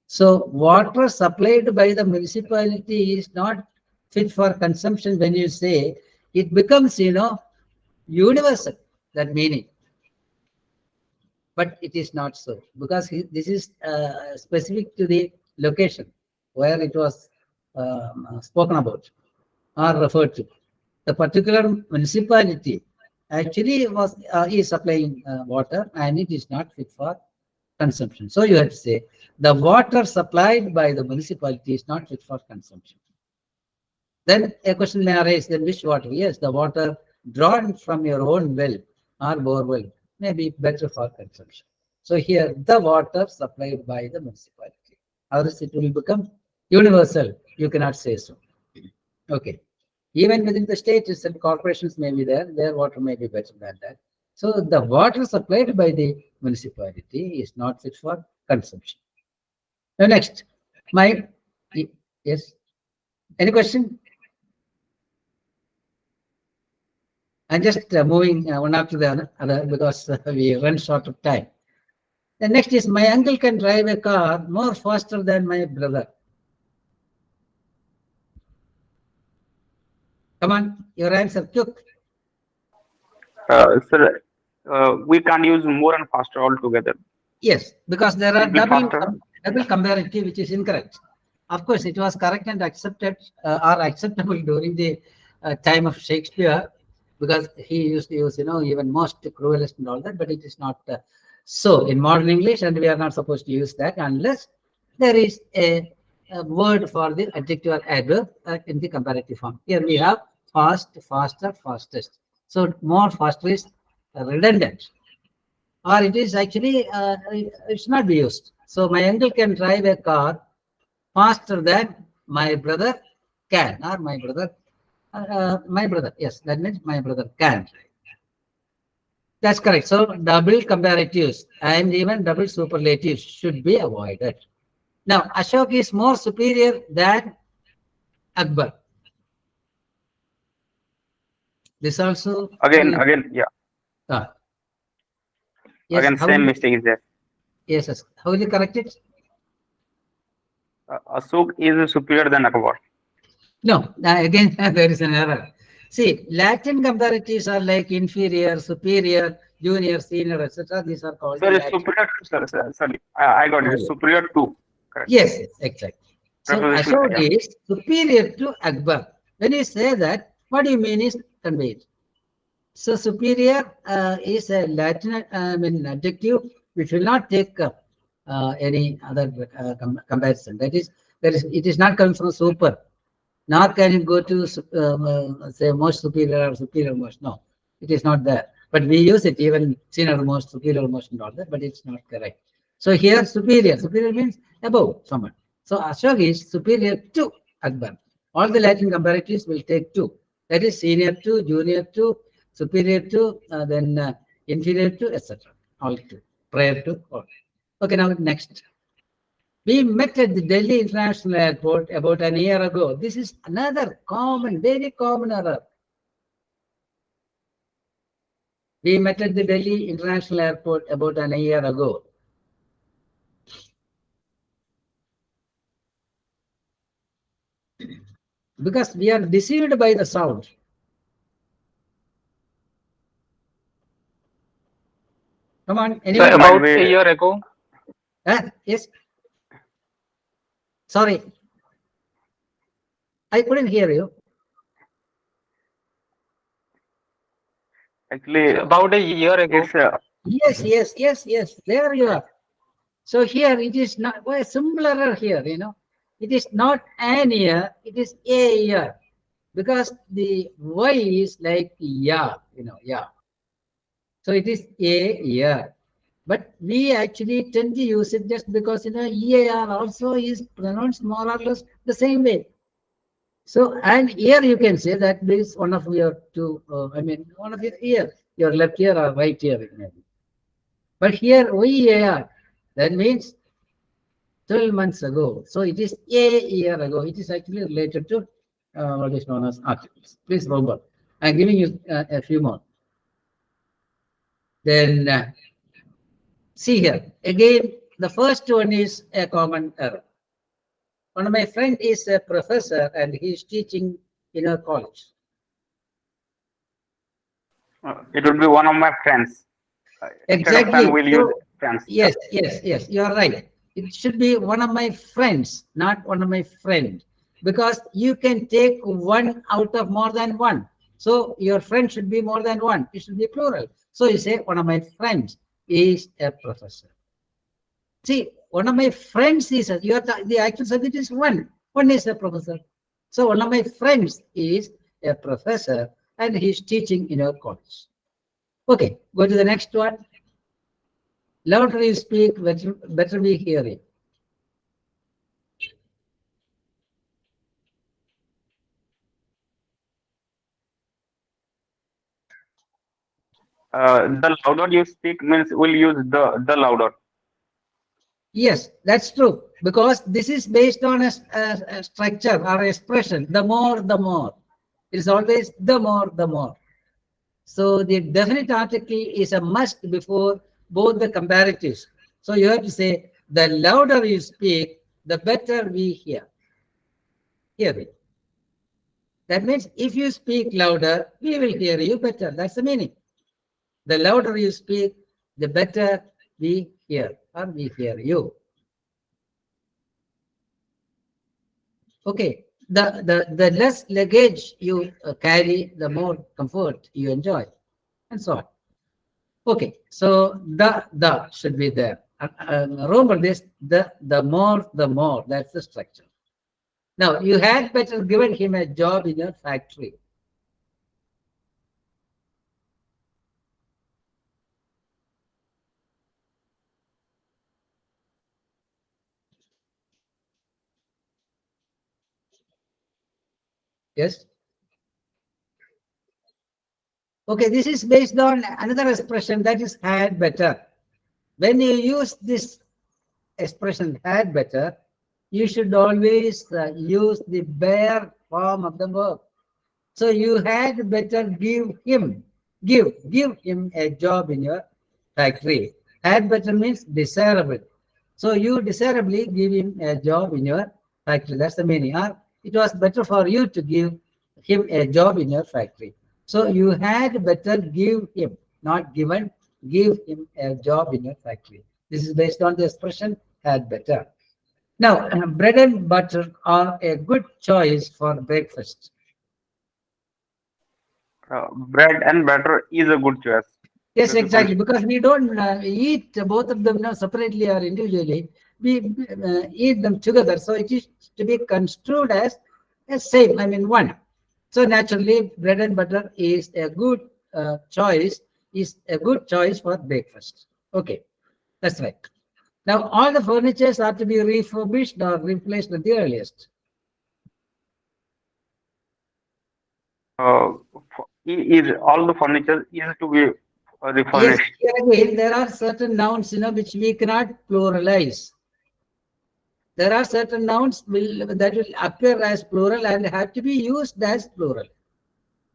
So water supplied by the municipality is not fit for consumption. When you say, it becomes, universal, that meaning. But it is not so, because this is specific to the location where it was spoken about or referred to. The particular municipality actually is supplying water, and it is not fit for consumption. So you have to say the water supplied by the municipality is not fit for consumption. Then a question may arise, then which water? Yes, the water drawn from your own well or borewell may be better for consumption. So here the water supplied by the municipality. Otherwise it will become universal. You cannot say so. Okay. Even within the state itself, corporations may be there, their water may be better than that. So the water supplied by the municipality is not fit for consumption. Now next, yes, any question? I'm just moving one after the other because we run short of time. The next is, my uncle can drive a car more faster than my brother. Come on, your answer, quick. Sir, we can't use more and faster altogether. Yes, because there are double comparative, which is incorrect. Of course, it was correct and accepted or acceptable during the time of Shakespeare, because he used to use, even most cruelest and all that, but it is not so in modern English, and we are not supposed to use that unless there is a word for the adjective or adverb in the comparative form. Here we have fast, faster, fastest. So more faster is redundant, or it is actually it should not be used. So my uncle can drive a car faster than my brother can, or my brother, yes, that means my brother can. That's correct. So double comparatives and even double superlatives should be avoided. Now, Ashok is more superior than Akbar. This also again, yeah. Yes, again, same mistake is there. Yes. How will you correct it? Ashok is superior than Akbar. No, again there is an error. See, Latin comparatives are like inferior, superior, junior, senior, etc. These are called. Sir, superior. Sorry, I got it. Superior to. Correct. Yes, exactly. So Ashok is superior to Akbar. When you say that, what do you mean is conveyed. So superior is a Latin adjective which will not take any other comparison. That is, it is not coming from super. Nor can it go to say most superior or superior most. No, it is not there. But we use it even senior most, superior most, and all that. But it's not correct. So here superior. Superior means above someone. So Ashok is superior to Akbar. All the Latin comparatives will take two. That is senior to, junior to, superior to, then inferior to, etc. All two. Prior to all. Okay, now next. We met at the Delhi International Airport about an year ago. This is another common, very common error. We met at the Delhi International Airport about an year ago. Because we are deceived by the sound. Come on, anyone? So about a year ago. Yes. Sorry. I couldn't hear you. Actually, about a year ago. Yes. There you are. So here it is not a simple error here, It is not an year, it is a year. Because the Y is like ya, ya. So it is a year. But we actually tend to use it just because, EAR also is pronounced more or less the same way. So, and here you can say that this is one of your two, one of your ear, your left ear or right ear. But here OEAR, that means 12 months ago. So it is a year ago. It is actually related to what is known as articles. Please remember. I'm giving you a few more. Then see here. Again, the first one is a common error. One of my friend is a professor and he is teaching in a college. It would be one of my friends. Exactly. Will use friends. Yes, you are right. It should be one of my friends, not one of my friend, because you can take one out of more than one. So your friend should be more than one. It should be plural. So you say one of my friends is a professor. See, one of my friends is the actual subject is one. One is a professor. So one of my friends is a professor and he's teaching in a college. Okay, go to the next one. Louder you speak, better we hear it. The louder you speak means we'll use the louder. Yes, that's true. Because this is based on a structure or expression. The more, the more. It is always the more, the more. So the definite article is a must before both the comparatives. So you have to say, the louder you speak, the better we hear. Hear it. That means if you speak louder, we will hear you better. That's the meaning. The louder you speak, the better we hear or we hear you. Okay. The less luggage you carry, the more comfort you enjoy, and so on. Okay, so the should be there. Remember this, the more, the more. That's the structure. Now, you had better given him a job in your factory. Yes. Okay, this is based on another expression that is had better. When you use this expression had better, you should always use the bare form of the verb. So you had better give him a job in your factory. Had better means desirable. So you desirably give him a job in your factory. That's the meaning. Or it was better for you to give him a job in your factory. So you had better give him, not given, give him a job in your factory. This is based on the expression had better. Now, bread and butter are a good choice for breakfast. Bread and butter is a good choice. Yes, Because exactly. Because we don't eat both of them separately or individually. We eat them together. So it is to be construed as same. I mean, one. So naturally, bread and butter is a good choice. Is a good choice for breakfast. Okay, that's right. Now, all the furnitures are to be refurbished or replaced at the earliest. is all the furniture is to be Yes, refurnished. here again, there are certain nouns, which we cannot pluralize. There are certain nouns that will appear as plural and have to be used as plural.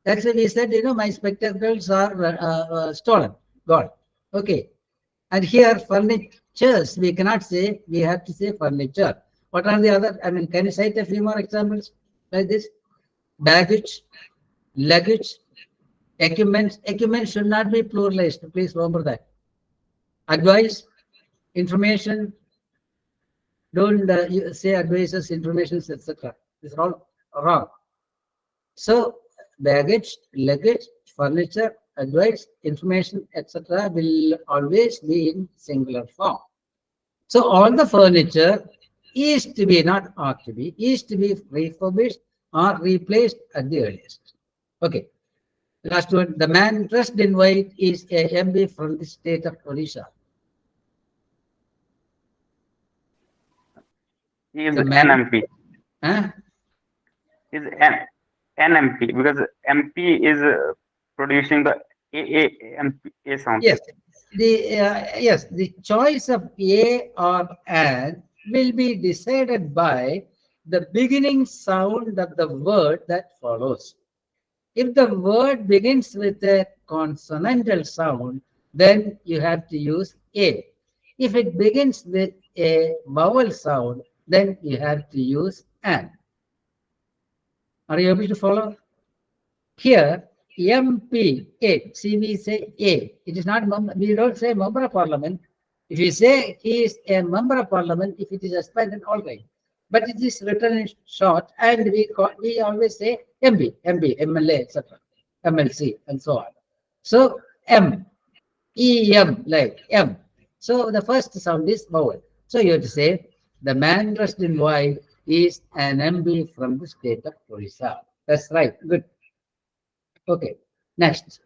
That's why we said, my spectacles are stolen, gone. Okay. And here, furnitures, we cannot say, we have to say furniture. What are the other, can you cite a few more examples like this? Baggage, luggage, equipment. Equipment should not be pluralized. Please remember that. Advice, information, don't you say advices, informations, etc. These are all wrong. So baggage, luggage, furniture, advice, information, etc. will always be in singular form. So all the furniture is to be, not ought to be, is to be refurbished or replaced at the earliest. Okay. Last one, the man dressed in white is a MB from the state of Odisha. Is The man, NMP. huh? Is NMP because MP is producing the A sound. Yes, the choice of A or an will be decided by the beginning sound of the word that follows. If the word begins with a consonantal sound, then you have to use A. If it begins with a vowel sound, then you have to use an. Are you able to follow? Here, MP, A. See, we say A. It is not, we don't say member of parliament. If you say he is a member of parliament, if it is aspirant, all right. But it is written in short, and we always say MP, MLA, etc., MLC, and so on. So M, EM, like M. So the first sound is vowel. So you have to say the man dressed in white is an MB from the state of Odisha. That's right. Good. Okay. Next.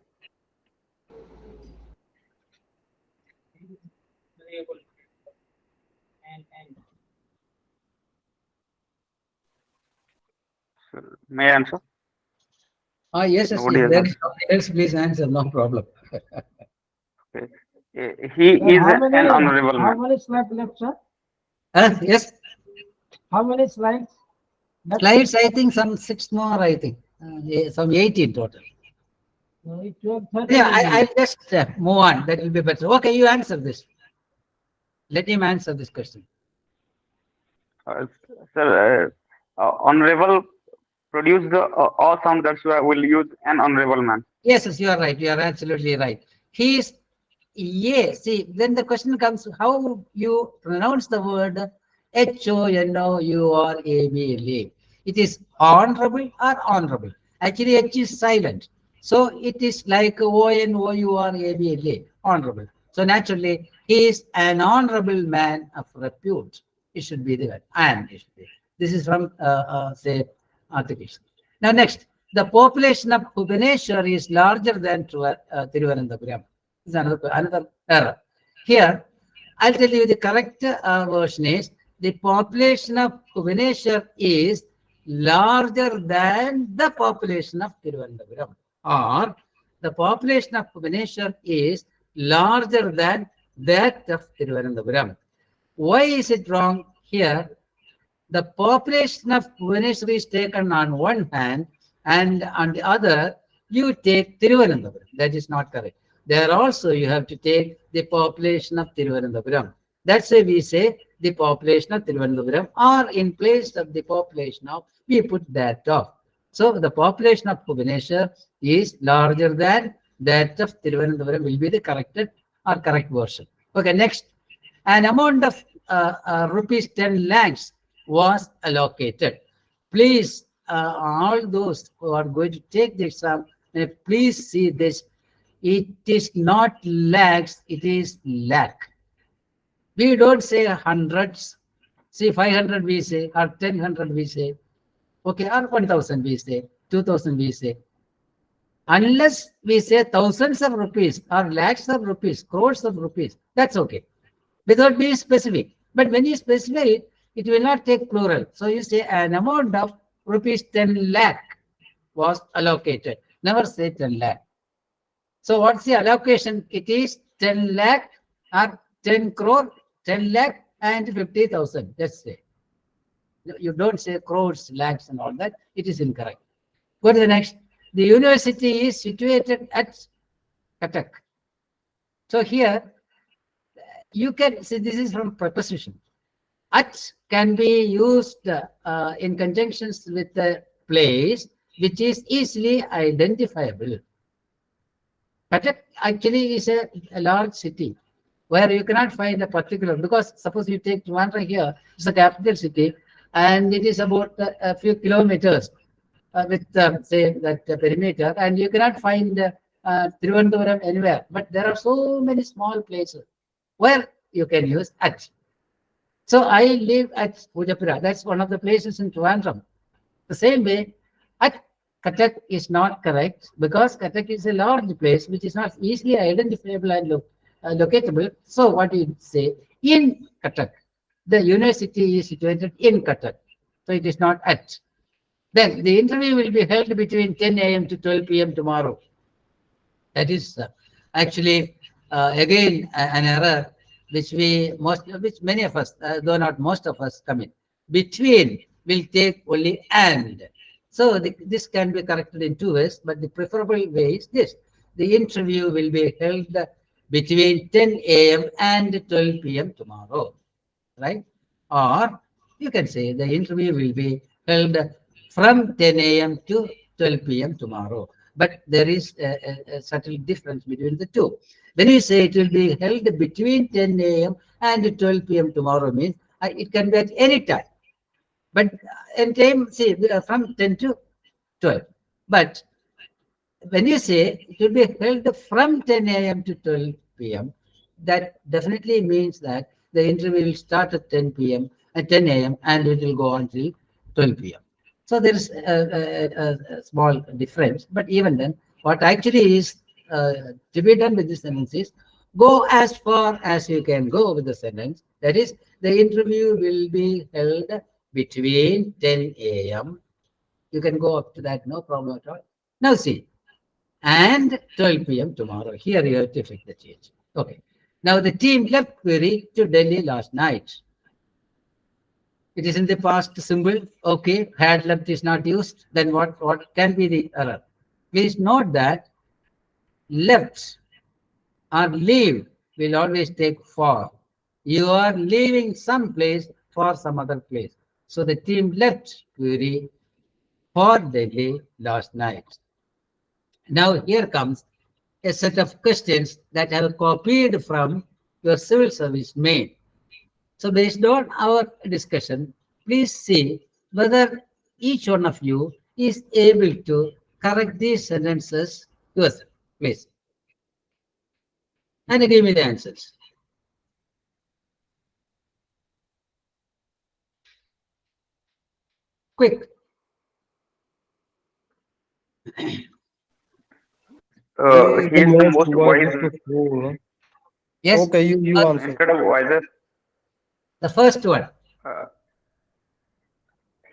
May I answer? Yes, Nobody if has there answered. is something else, please answer. No problem. Okay. He is an honorable How man. many slides left, sir? Yes. How many slides? Slides, I think some 6 more, I think. Some 8 in total. No, it was 30 Yeah, minutes. I'll just move on. That will be better. Okay, you answer this. Let him answer this question. Sir, honorable produce the all sound, that's why we'll use an honorable man. Yes, you are right. You are absolutely right. He is, yes. See, then the question comes, how you pronounce the word HONOURABLE. It is honorable or honorable. Actually, H is silent. So it is like ONOURABLE, honorable. So naturally, he is an honorable man of repute. It should be the word. And it should be. This is from, say, articulation. Now, next, the population of Bhubaneswar is larger than Thiruvananthapuram. This is another error. Here, I'll tell you the correct version is the population of Bhubaneswar is larger than the population of Thiruvananthapuram, or the population of Bhubaneswar is larger than that of Thiruvananthapuram. Why is it wrong here? The population of Bhubaneswar is taken on one hand, and on the other, you take Thiruvananthapuram. That is not correct. There also, you have to take the population of Thiruvananthapuram. That's why we say the population of Thiruvananthapuram, or in place of the population of, we put that off. So the population of Bhubaneswar is larger than that of Thiruvananthapuram will be the corrected or correct version. Okay, next. An amount of rupees 10 lakhs was allocated. Please, all those who are going to take the exam, Please see this. It is not lakhs, it is lakh. We don't say hundreds. See, 500 we say, or 1000 we say. Okay, or 1000 we say, 2000 we say. Unless we say thousands of rupees or lakhs of rupees, crores of rupees, that's okay. Without being specific. But when you specify, it will not take plural. So you say an amount of rupees 10 lakh was allocated. Never say 10 lakh. So what's the allocation? It is 10 lakh or 10 crore, 10 lakh and 50,000. Let's say. You don't say crores, lakhs and all that. It is incorrect. Go to the next. The university is situated at Cuttack. So here, you can see this is from preposition. At can be used in conjunctions with the place which is easily identifiable. Cuttack actually is a large city where you cannot find a particular, because suppose you take Trivandrum here, it's a capital city, and it is about a few kilometers with say that perimeter, and you cannot find Trivandrum anywhere. But there are so many small places where you can use at. So I live at Pujapura. That's one of the places in Trivandrum. The same way, at Cuttack is not correct because Cuttack is a large place which is not easily identifiable and locatable. So what do you say? In Cuttack. The university is situated in Cuttack. So it is not at. Then the interview will be held between 10 a.m. to 12 p.m. tomorrow. That is actually again an error which many of us, though not most of us, commit. Between will take only and. So this can be corrected in two ways, but the preferable way is this. The interview will be held between 10 a.m. and 12 p.m. tomorrow, right? Or you can say the interview will be held from 10 a.m. to 12 p.m. tomorrow. But there is a subtle difference between the two. When you say it will be held between 10 a.m. and 12 p.m. tomorrow means it can be at any time. But in time, see, from 10 to 12. But when you say it will be held from 10 a.m. to 12 p.m., that definitely means that the interview will start at 10 p.m. at 10 a.m. and it will go on till 12 p.m. So there is a small difference. But even then, what actually is to be done with this sentence is go as far as you can go with the sentence. That is, the interview will be held between 10 a.m. You can go up to that, no problem at all. Now see, and 12 p.m. tomorrow. Here you have to fix the change. Okay. Now the team left query to Delhi last night. It is in the past simple. Okay, had left is not used. Then what can be the error? Please note that left or leave will always take for. You are leaving some place for some other place. So the team left query for Delhi last night. Now here comes a set of questions that I have copied from your civil service main. So based on our discussion, please see whether each one of you is able to correct these sentences yourself, please. And give me the answers. Quick. He is the most wise. Yes. Okay, you answer. Instead of wisest, the first one.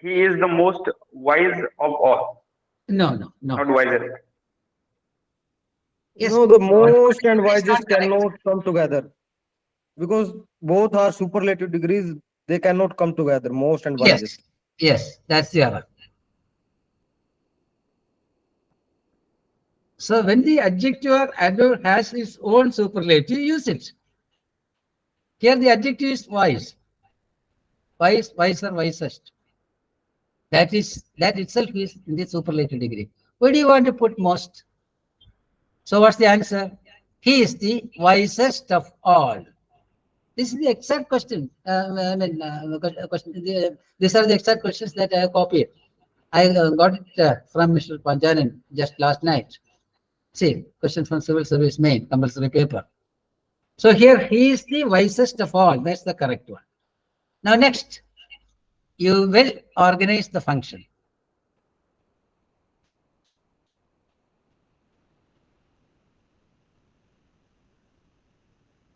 He is the most wise of all. No. Not wisest. Yes. No, the most and wisest cannot come together because both are superlative degrees. They cannot come together. Most and wisest. Yes, that's the error. So when the adjective or adverb has its own superlative, use it. Here the adjective is wise. Wise, wiser, wisest. That itself is in the superlative degree. Where do you want to put most? So what's the answer? He is the wisest of all. This is the exact question. These are the exact questions that I have copied. I got it from Mr. Panjanan just last night. See, question from civil service main, compulsory paper. So here he is the wisest of all. That's the correct one. Now next, you will organize the function.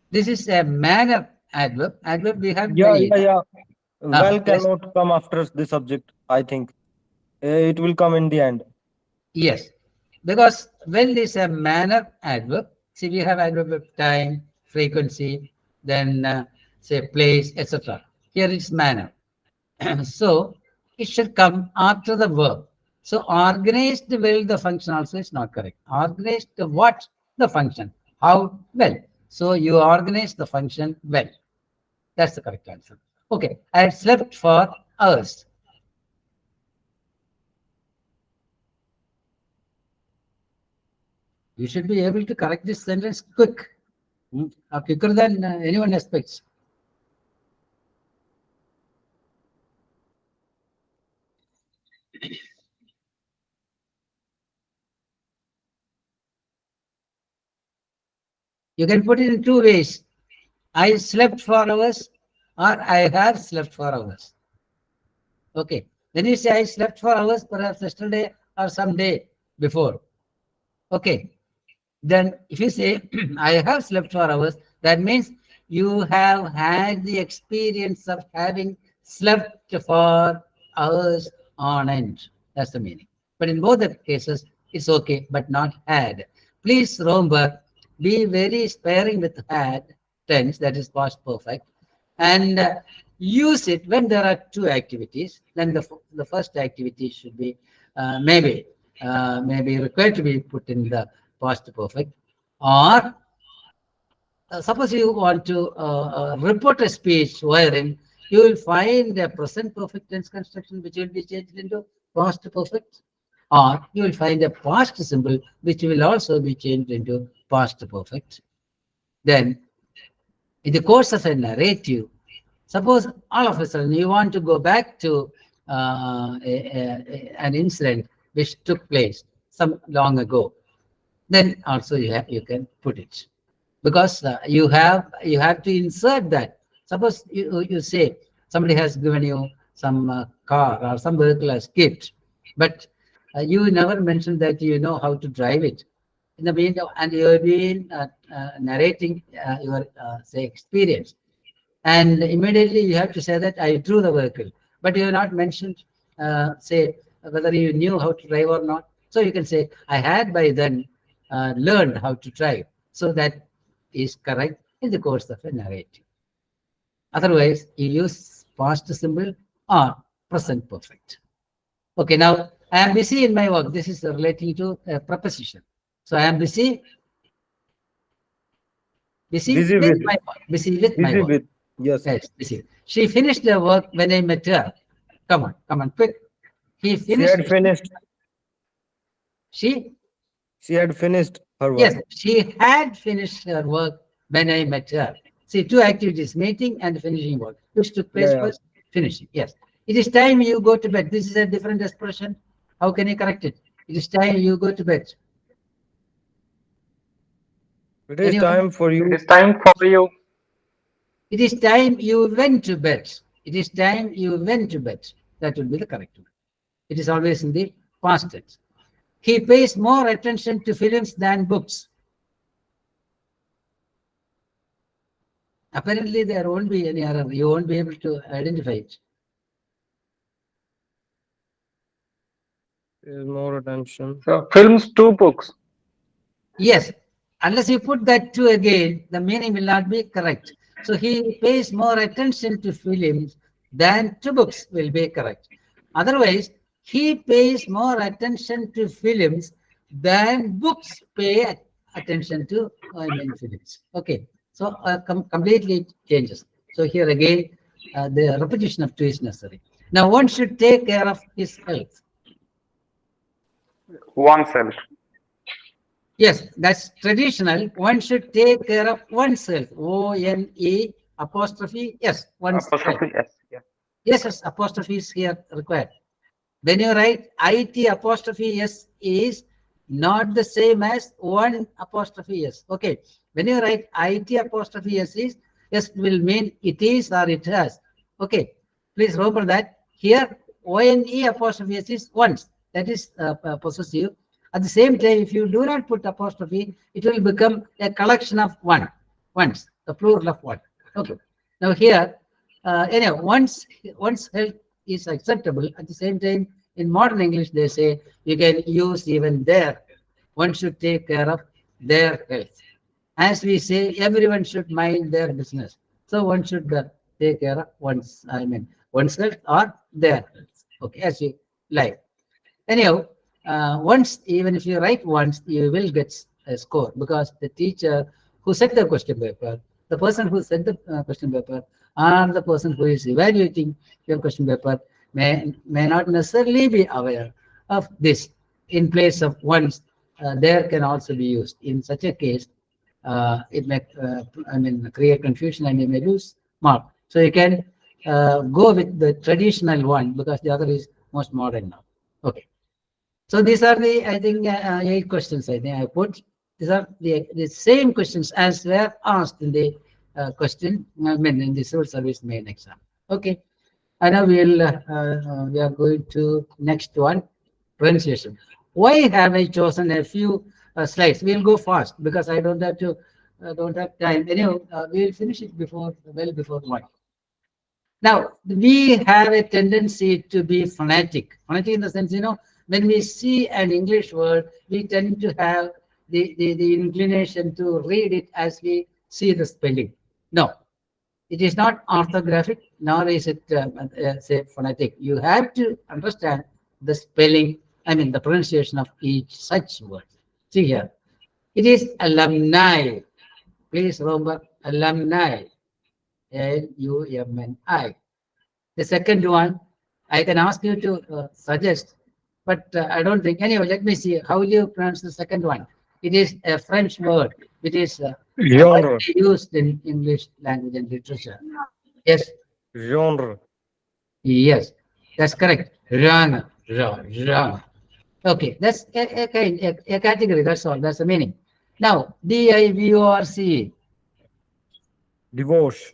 This is a manner adverb. Adverb we have many. Yeah. Well yes. cannot come after the subject, I think. It will come in the end. Yes, because well is a manner adverb. See, we have adverb of time, frequency, then say place, etc. Here it's manner. So it should come after the verb. So organized well the function also is not correct. Organized what? The function. How? Well. So you organize the function well. That's the correct answer. Okay, I had slept for hours. You should be able to correct this sentence quicker than anyone expects. You can put it in two ways. I slept for hours or I have slept for hours. Okay. Then you say I slept for hours perhaps yesterday or some day before. Okay. Then if you say I have slept for hours, that means you have had the experience of having slept for hours on end. That's the meaning. But in both the cases, it's okay, but not had. Please remember, be very sparing with had tense, that is past perfect, and use it when there are two activities. Then the first activity should be maybe required to be put in the past perfect, or suppose you want to report a speech wherein you will find a present perfect tense construction which will be changed into past perfect, or you will find a past simple which will also be changed into past perfect. Then in the course of a narrative, suppose all of a sudden you want to go back to an incident which took place some long ago, then also you can put it, because you have to insert that. Suppose you say somebody has given you some car or some vehicle as gift, but you never mentioned that you know how to drive it. In the meantime, and you have been narrating your say experience, and immediately you have to say that I drew the vehicle, but you have not mentioned say whether you knew how to drive or not. So you can say I had by then learned how to drive. So that is correct in the course of a narrative. Otherwise, you use past simple or present perfect. Okay, now I am busy in my work. This is relating to a preposition. So I am busy. Busy with my work. Busy with my work. Yes. Yes, busy. She finished the work when I met her. Come on, quick. He finished. She had finished. She had finished her work. Yes, she had finished her work when I met her. See, two activities, meeting and finishing work. Which took place first? Finishing. Yes. It is time you go to bed. This is a different expression. How can you correct it? It is time you go to bed. It is time for you. It is time for you. It is time you went to bed. It is time you went to bed. That will be the correct one. It is always in the past tense. He pays more attention to films than books. Apparently, there won't be any error. You won't be able to identify it. More attention. So films to books. Yes, unless you put that two again, the meaning will not be correct. So he pays more attention to films than to books will be correct. Otherwise, he pays more attention to films than books pay attention to films. Okay, so completely changes. So here again, the repetition of two is necessary. Now one should take care of his health. Oneself. Yes, that's traditional. One should take care of oneself. O-N-E apostrophe. Yes, oneself. Apostrophe S. Yeah. Yes, apostrophe is here required. When you write IT apostrophe S is not the same as one apostrophe s. Okay, when you write it apostrophe s is, s will mean it is or it has. Okay, please remember that here ONE apostrophe s is once, that is possessive. At the same time, if you do not put apostrophe, it will become a collection of once, the plural of one. Okay, now here, anyhow, once health is acceptable. At the same time, in modern English, they say you can use even their. One should take care of their health. As we say, everyone should mind their business. So one should take care of oneself or their health. Okay, as you like. Anyhow, once, even if you write once, you will get a score, because the teacher who set the question paper, the person who set the question paper, or the person who is evaluating your question paper may not necessarily be aware of this. In place of once, there can also be used. In such a case, it may create confusion and you may lose mark. So you can go with the traditional one, because the other is most modern now. Okay. So these are the, I think, 8 questions I think I put. These are the same questions as were asked in the in the civil service main exam. Okay. And now we are going to next one, pronunciation. Why have I chosen a few slides? We'll go fast because I don't have time. Anyhow, we'll finish it before 1. Now, we have a tendency to be fanatic. Fanatic in the sense, when we see an English word, we tend to have the inclination to read it as we see the spelling. No, it is not orthographic, nor is it, say, phonetic. You have to understand the spelling, the pronunciation of each such word. See here, it is alumni. Please remember, alumni. L-U-M-N-I. The second one, I can ask you to suggest, but I don't think. Anyway, let me see. How will you pronounce the second one? It is a French word. It is Genre. used in English language and literature. Yes. Genre. Yes, that's correct. Genre. Okay, that's a category. That's all. That's the meaning. Now, D-I-V-O-R-C. Divorce.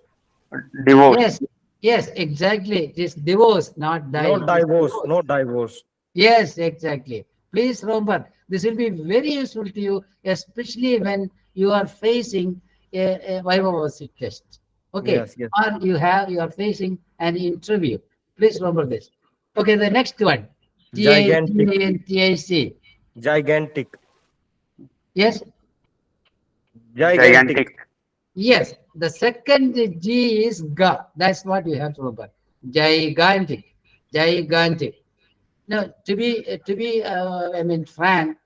Divorce. Yes, exactly. It is divorce, not die. Not divorce. Not divorce. Yes, exactly. Please remember, this will be very useful to you, especially when you are facing a YMCA test. Okay, Yes, yes. or you are facing an interview. Please remember this. Okay, the next one, Gigantic. T-I-C. Gigantic. Yes, Gigantic. yes. The second G is Ga. That's what you have to remember. Gigantic. Now, to be frank,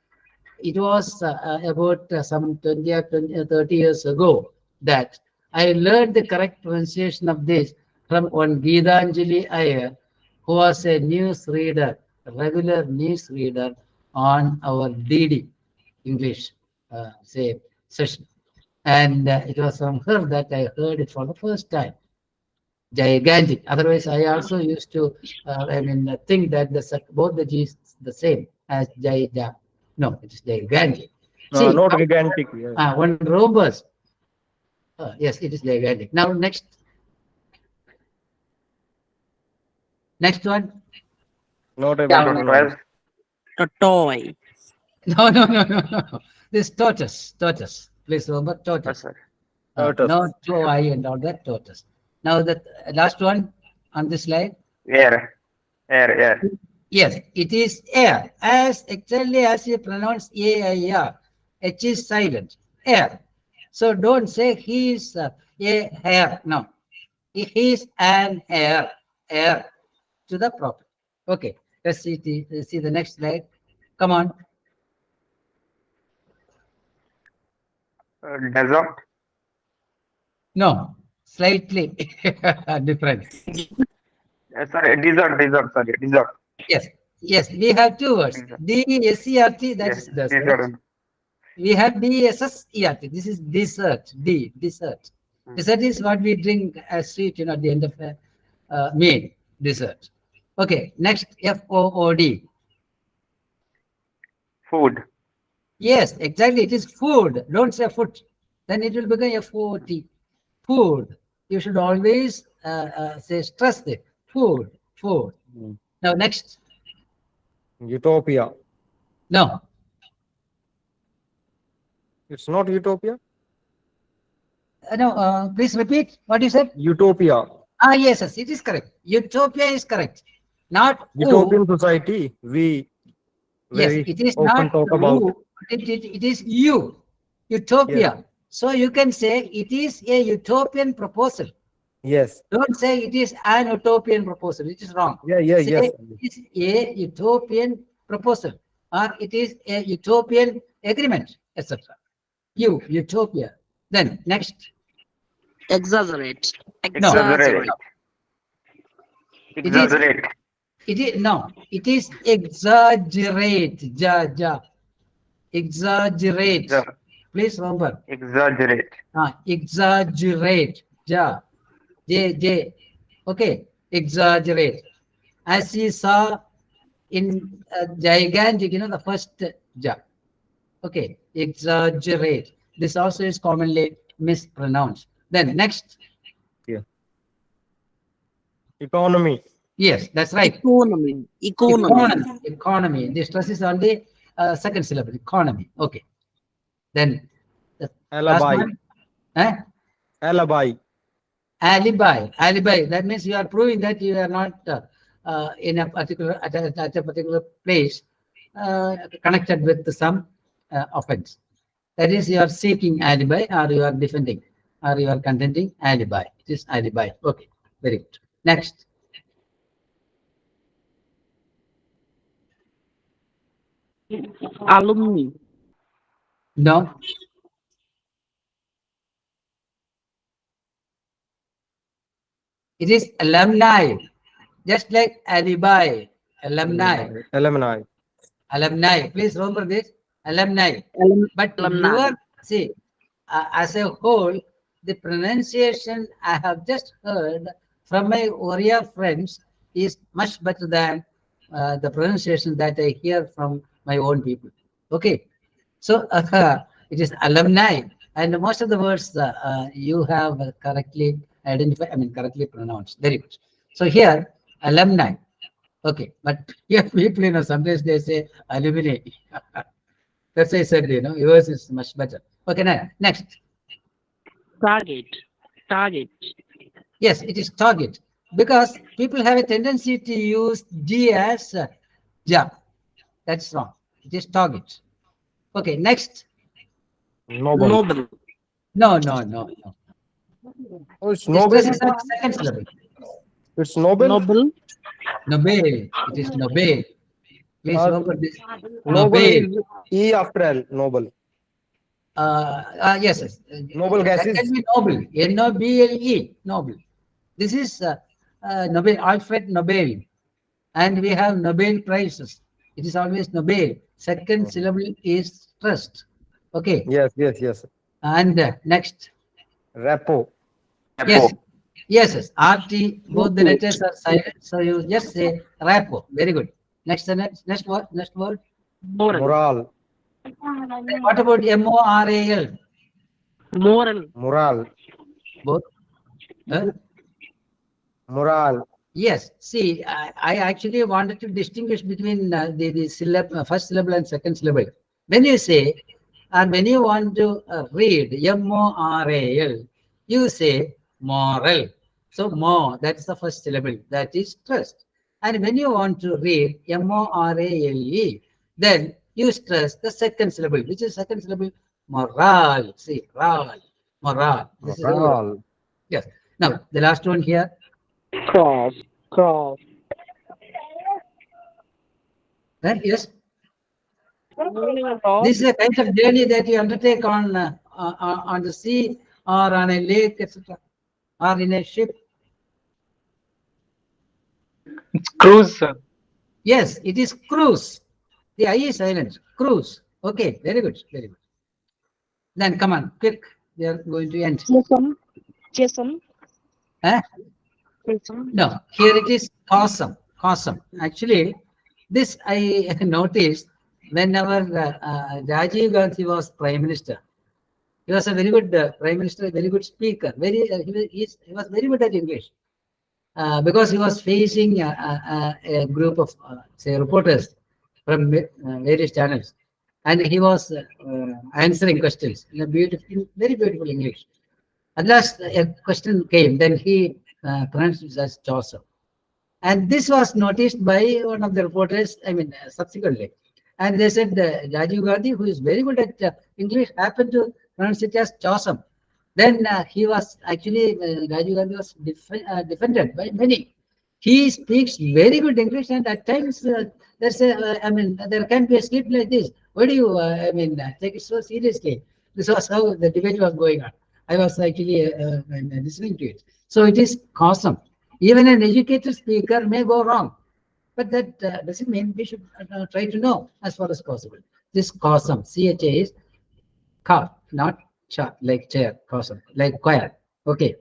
it was about some 20 or 30 years ago that I learned the correct pronunciation of this from one Geetanjali Iyer, who was a news reader, a regular news reader on our DD English session. And it was from her that I heard it for the first time. Gigantic. Otherwise, I also used to, think that both the G's the same as Jaija. No, it is gigantic. See, Not gigantic. Yes. one robust. Yes, it is gigantic. Now, next one. Not able Yeah, to pronounce. Toy. No. This tortoise. Please remember tortoise. Tortoise. No toy and all that, tortoise. Now, the last one on this slide. Air. Yes, it is air. As exactly as you pronounce A-I-R. H is silent. Air. So don't say he is a hair. No. He is an air. Air. To the proper. Okay. Let's see the next slide. Come on. Desert. No. Slightly different. Desert. Yes. We have two words. D-S-E-R-T. That is Yes, desert. desert. We have D-S-S-E-R-T. This is dessert. Dessert. Dessert is what we drink as sweet, at the end of a meal. Dessert. Okay. Next, F-O-O-D. Food. Yes, exactly. It is food. Don't say foot. Then it will become FOT. Food. You should always say stress it. Food. Food. Now next. Utopia. No. It's not utopia. No. Please repeat what you said. Utopia. Ah, yes, yes. It is correct. Utopia is correct. Not Utopian who. society. We Yes, very it is often not talk about. who. It is you. Utopia. So you can say it is a utopian proposal. Yes. Don't say it is an utopian proposal. It is wrong. Yeah. Say Yes. it is a utopian proposal, or it is a utopian agreement, etc. Utopia. Then next. Exaggerate. No. Exaggerate. Exaggerate. It is no. It is exaggerate. Exaggerate. Please remember. Exaggerate. Exaggerate. J. Okay. Exaggerate. As you saw in gigantic, the first ja. Okay. Exaggerate. This also is commonly mispronounced. Then next. Yeah. Economy. Yes, that's right. Economy. The stress is on the second syllable. Economy. Okay. Then the last Alibi. one. Alibi. Alibi. That means you are proving that you are not in a particular at a particular place connected with some offense. That is, you are seeking alibi, or you are defending, or you are contending alibi. It is alibi. Okay. Very good. Next. Alumni. No. It is alumni, just like alibi. Alumni. Please remember this. Alumni. But your see, as a whole, the pronunciation I have just heard from my Oriya friends is much better than the pronunciation that I hear from my own people. Okay. So it is alumni, and most of the words you have correctly identified, correctly pronounced. Very good. So here, alumni. Okay, but here people, sometimes they say alumni. That's why I said, yours is much better. Okay, now, next. Target. Yes, it is target, because people have a tendency to use G as ja. That's wrong. It is target. Okay, next. Noble. No. Oh, it's Nobel. Second syllable. It's Nobel. Noble. Nobel. It is Nobel. Please remember this. Nobel is E after L. Nobel. Yes. Noble gases. That can be Nobel. N-O-B-L-E. Nobel. This is Nobel, Alfred Nobel. And we have Nobel prizes. It is always Nobel. Second syllable is stressed. Okay. Yes. And next. Repo. Yes. RT, both the letters are silent. So you just say repo. Very good. Next word. Moral. What about M-O-R-A-L? Moral. Both. Moral. Yes. See, I actually wanted to distinguish between the first syllable and second syllable. When you say, and when you want to read M-O-R-A-L, you say moral. So more, that's the first syllable. That is stressed. And when you want to read M-O-R-A-L-E, then you stress the second syllable. Which is second syllable? Moral. See, moral. This is the word. Yes. Now, the last one here. Cross. Yes. This is a kind of journey that you undertake on the sea, or on a lake, etc., or in a ship. Cruise, sir. Yes, it is cruise. The I is silent. Cruise. Okay, very good. Then come on, quick. We are going to end. Jason. No, here it is Cosm. Actually, this I noticed when our Rajiv Gandhi was Prime Minister, he was a very good Prime Minister, very good speaker. He was very good at English because he was facing a group of say reporters from various channels, and he was answering questions in a beautiful, very beautiful English. At last, a question came. Then he pronounced it as Chaucer. And this was noticed by one of the reporters, I mean, subsequently. And they said Rajiv Gandhi, who is very good at English, happened to pronounce it as Chaucer. Then he was actually, Rajiv Gandhi was defended by many. He speaks very good English, and at times there's a, I mean, there can be a slip like this. Why do you, I mean, take it so seriously? This was how the debate was going on. I was actually listening to it. So it is awesome. Even an educated speaker may go wrong, but that doesn't mean we should try to know as far as possible. This cosm, CHA is ka, not cha, like chair, cosm, like choir. Okay.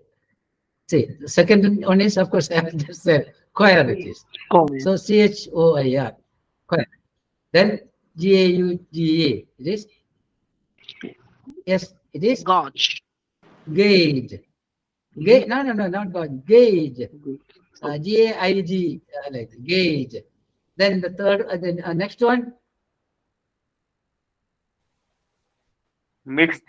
See, the second one is, of course, I have just said choir it is. So CHOIR, choir. Then GAUGA, it is? Yes, it is? Gauge. Gauge. Gauge. No, not gauge. Gauge. GAIG, like gauge. Then the third, then next one. Mixed.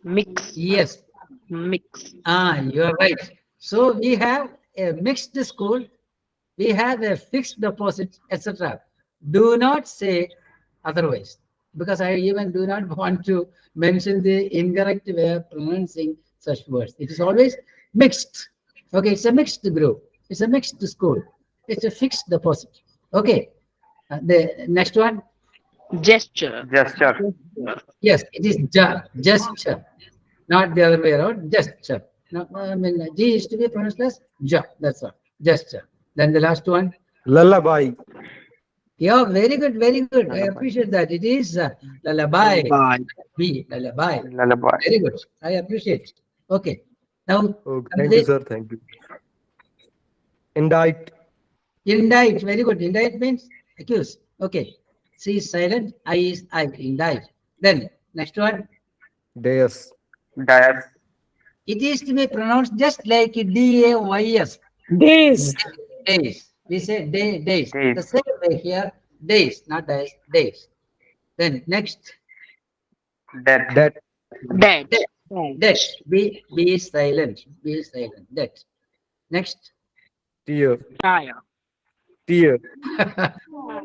Mix. Yes. Mix. You are right. So we have a mixed school, we have a fixed deposit, etc. Do not say otherwise, because I even do not want to mention the incorrect way of pronouncing such words. It is always mixed. Okay, it's a mixed group. It's a mixed school. It's a fixed deposit. Okay. The next one. Gesture. Gesture. Yes, it is gesture, not the other way around. Gesture. No, I mean, G is to be pronounced as ja. That's all. Gesture. Then the last one. Lullaby. Yeah, very good, very good. I appreciate that. It is lullaby. Lullaby. Lullaby. Very good. I appreciate. Okay. Now, Thank you, sir. Thank you. Indict. Indict. Very good. Indict means accuse. Okay. C is silent. I is I. Indict. Then next one. Dais. Dias. It is to be pronounced just like DAYS. Days. Days. We say days. Days. The same way here. Days, not days. Days. Then next. Death. That. Dead. Dead. Be silent. Be silent. Dead. Next. Tear. Tire. Tear.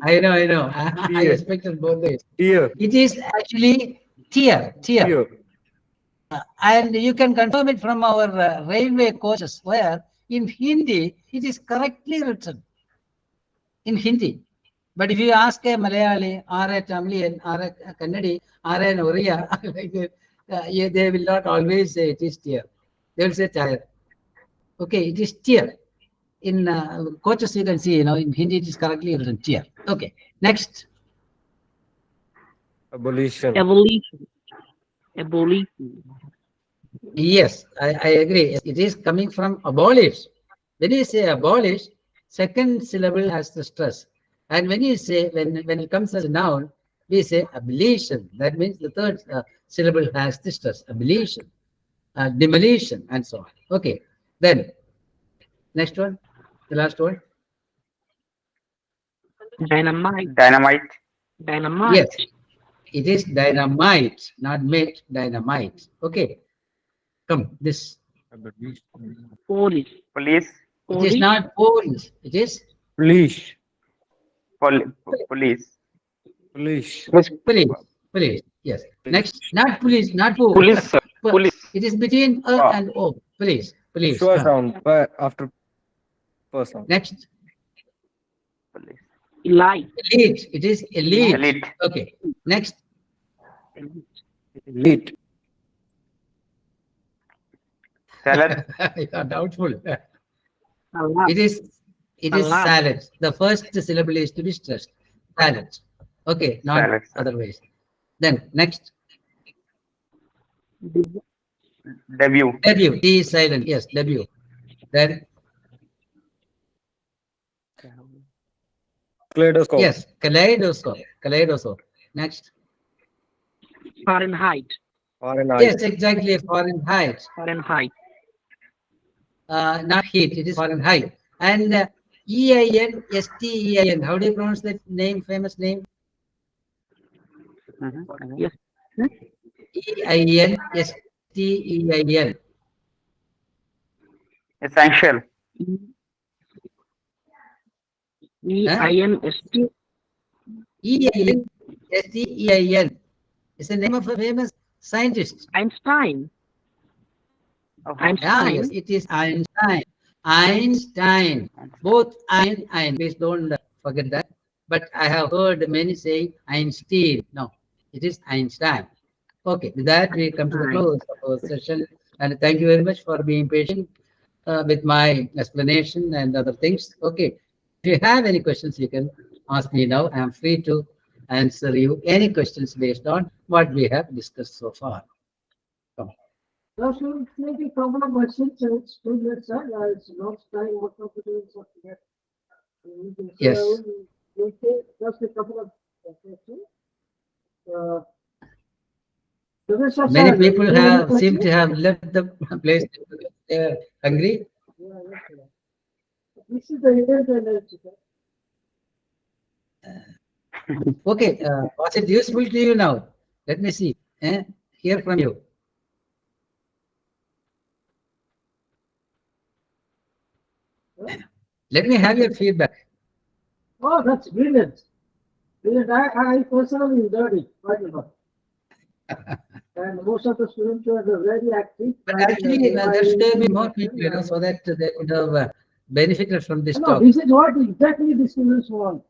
I know. I expected both ways. Tear. It is actually tear. And you can confirm it from our railway coaches, where in Hindi it is correctly written in Hindi. But if you ask a Malayali or a Tamilian or a Kannadi or an Oriya, they will not always say it is tear. They will say tire. Okay, it is tear. In coaches, you can see, in Hindi it is correctly written tear. Okay, next. Abolition. Evolution. Yes, I agree. It is coming from abolish. When you say abolish, second syllable has the stress. And when you say, when it comes as a noun, we say abolition. That means the third syllable has the stress. Abolition, demolition, and so on. Okay. Then, next one, the last one. Dynamite. Yes, it is dynamite, not mate, dynamite. Okay. Come, this. Police. Police. It is not police. It is Police. Police. police. Yes. Next, not police, not Police, sir. Police. It is between and O. Police. Sure sound after first sound. Next. Police. Elite. Elite. It is elite. Elite. Okay. Next. Elite. Salad. You are doubtful. Salad. It is Salad. salad. The first syllable is to be stressed. Salad. Okay, not Salad. otherwise. Then next. Debut. Debut. D is silent. Yes, debut. Then Kaleidoscope. Yes, kaleidoscope. Kaleidoscope. Next. Fahrenheit. Fahrenheit. Yes, exactly. Fahrenheit. Fahrenheit. Not heat. It is Fahrenheit. And EINSTEIN. How do you pronounce that name? Famous name? Yes. EINSTEIN. Essential. EINST. EINSTEIN. It's the name of a famous scientist. Einstein. Oh, Ah, Einstein. yes, it is Einstein. Einstein. Both Ein. Please don't forget that. But I have heard many saying Einstein. No, it is Einstein. Okay, with that we come to the close of our session. And thank you very much for being patient with my explanation and other things. Okay, if you have any questions, you can ask me now. I am free to answer you any questions based on what we have discussed so far. Come on. So maybe a couple of questions. It's 2 minutes, sir. It's not time. What of it is what we have. Yes. We'll take just a couple of questions. Many people seem to have left the place. They are hungry. This is the event and Okay, was it useful to you now? Let me see. Hear from you. Let me have your feedback. Oh, that's brilliant. Brilliant. I personally enjoyed it quite a lot. And most of the students were very active. But actually, there should have been more people, you know, so that they could have benefited from this No, talk. this is what exactly the students want.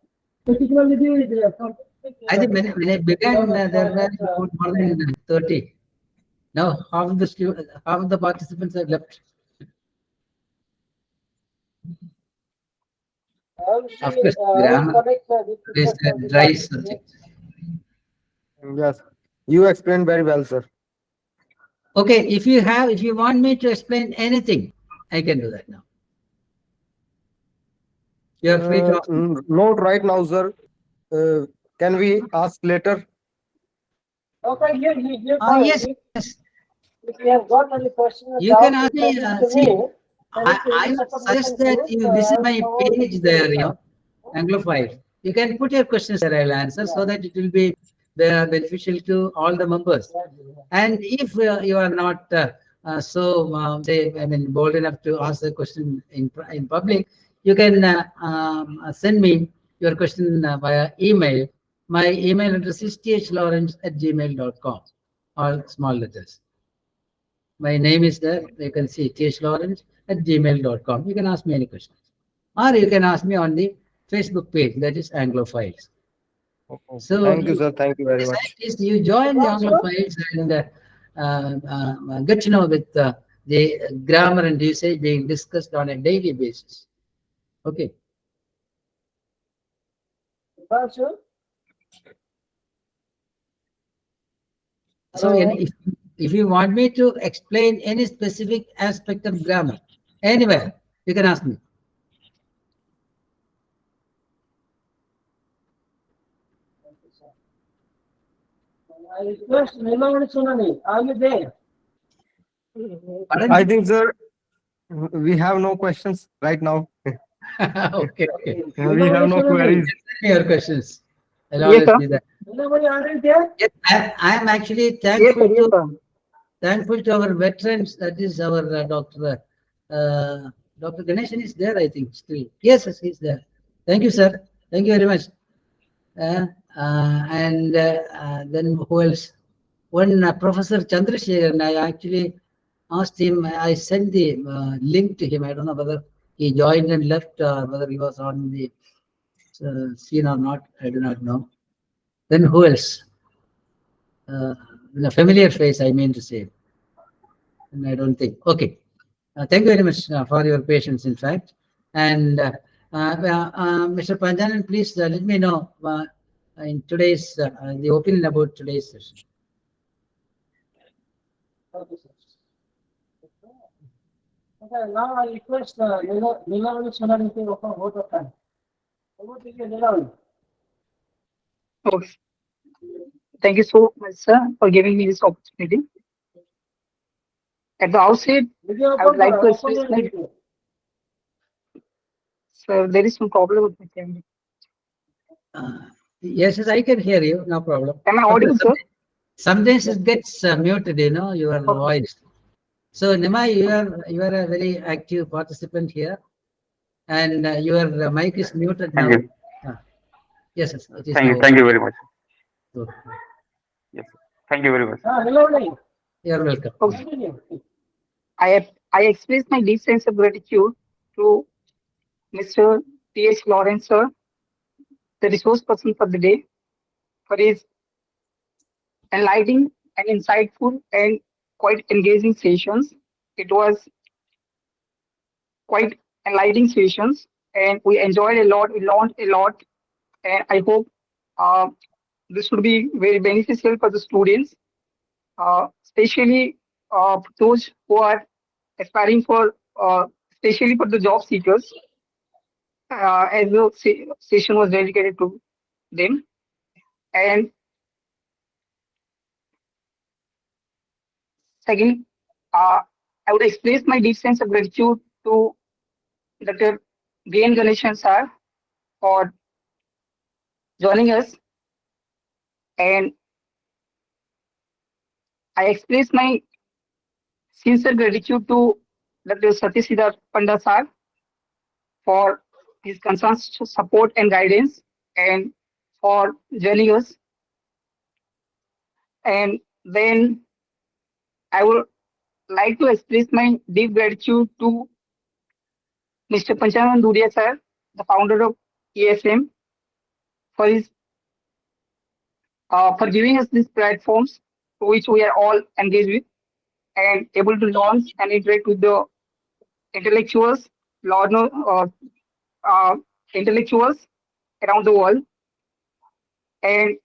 Particularly the I think when I began, there were about more than 30. Now, half of the participants have left. Of course, grammar is a dry subject. Yes, you explained very well, sir. Okay, if you want me to explain anything, I can do that now. You are free to ask. Not right now, sir. Can we ask later? Okay, Yes, yes. If you have got any questions, You can ask me. See, I would suggest that you visit my page there, you know, Anglophile. You can put your questions there, I'll answer, so that it will be beneficial to all the members. And if you are not bold enough to ask the question in public, you can send me your question via email. My email address is thlawrence@gmail.com, all small letters. My name is there. You can see thlawrence@gmail.com. You can ask me any questions. Or you can ask me on the Facebook page, that is Anglophiles. So Thank you, sir. Thank you very much. You join the Anglophiles and get to know with the grammar and usage being discussed on a daily basis. Okay. So if you want me to explain any specific aspect of grammar, anywhere, you can ask me. I request Nilamani Sunani, are you there? I think, sir, we have no questions right now. Okay. We have no queries. Send me your questions. I'll always be there. Nilamani, are you there? Yes, I am actually thankful to our veterans. That is our Dr. Ganeshan is there, I think, still. Yes, he's there. Thank you, sir. Thank you very much. And then who else? One Professor Chandrasekharan, I actually asked him, I sent the link to him. I don't know whether he joined and left or whether he was on the scene or not. I do not know. Then who else? The familiar face, I mean to say. And I don't think. Okay. Thank you very much for your patience, in fact. And Mr. Panjanan, please let me know in today's the opinion about today's session. Okay, now I request Nilamani Sunani to open vote of time. Okay. Thank you so much, sir, for giving me this opportunity. At the outset, I would like to express my. So there is some problem with my camera. Yes, yes, I can hear you. No problem. Am I audible, sir? Sometimes it gets muted, your voice. So Nima, you are a very active participant here, and your mic is muted now. Thank you. Yes, yes, it is Thank you. now. Thank you very much. Okay. Yes. Thank you very much. You're welcome. Okay. I express my deep sense of gratitude to Mr. T.H. Lawrence, sir, the resource person for the day, for his enlightening and insightful and quite engaging sessions. It was quite enlightening sessions, and we enjoyed a lot. We learned a lot, and I hope uh, this would be very beneficial for the students, especially those who are aspiring for, especially for the job seekers, as the session was dedicated to them. And second, I would express my deep sense of gratitude to Dr. B.N. Ganeshan sir for joining us, and I express my sincere gratitude to Dr. Satyasiddha Panda sir for his constant support and guidance, and for joining us. And then I would like to express my deep gratitude to Mr. Panchanan Duria sir, the founder of ESM, for his for giving us these platforms to which we are all engaged with and able to launch and interact with the intellectuals, uh, intellectuals around the world. And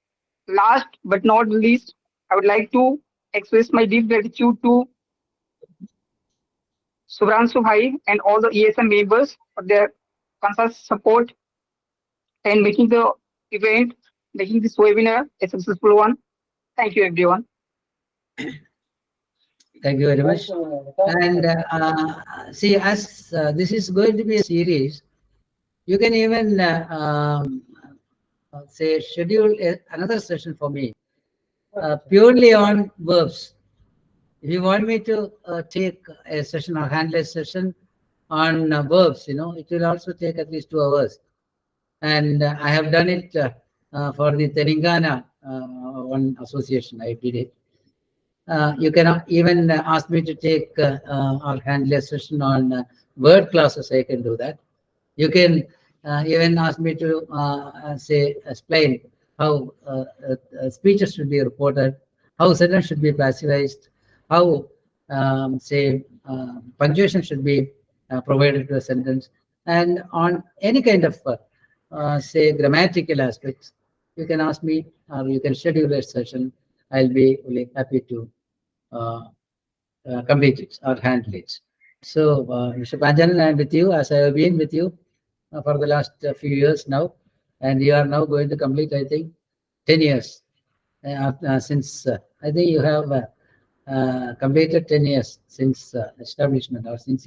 last but not least, I would like to express my deep gratitude to Subhranshu Bhai and all the ESM members for their constant support and making the event, making this webinar a successful one. Thank you, everyone. Thank you very much. And see, as this is going to be a series, you can even say schedule another session for me purely on verbs. If you want me to take a session or handle a session on verbs, it will also take at least 2 hours. And I have done it for the Telangana one association. I did it. You can even ask me to take or handle a session on word classes. I can do that. You can even ask me to say explain how speeches should be reported, how sentence should be classified, how say punctuation should be provided to a sentence, and on any kind of say grammatical aspects. You can ask me, or you can schedule a session. I'll be really happy to complete it or handle it. So, Mr. Panjanan, I'm with you as I have been with you for the last few years now, and you are now going to complete, I think, 10 years since I think you have completed 10 years since establishment or since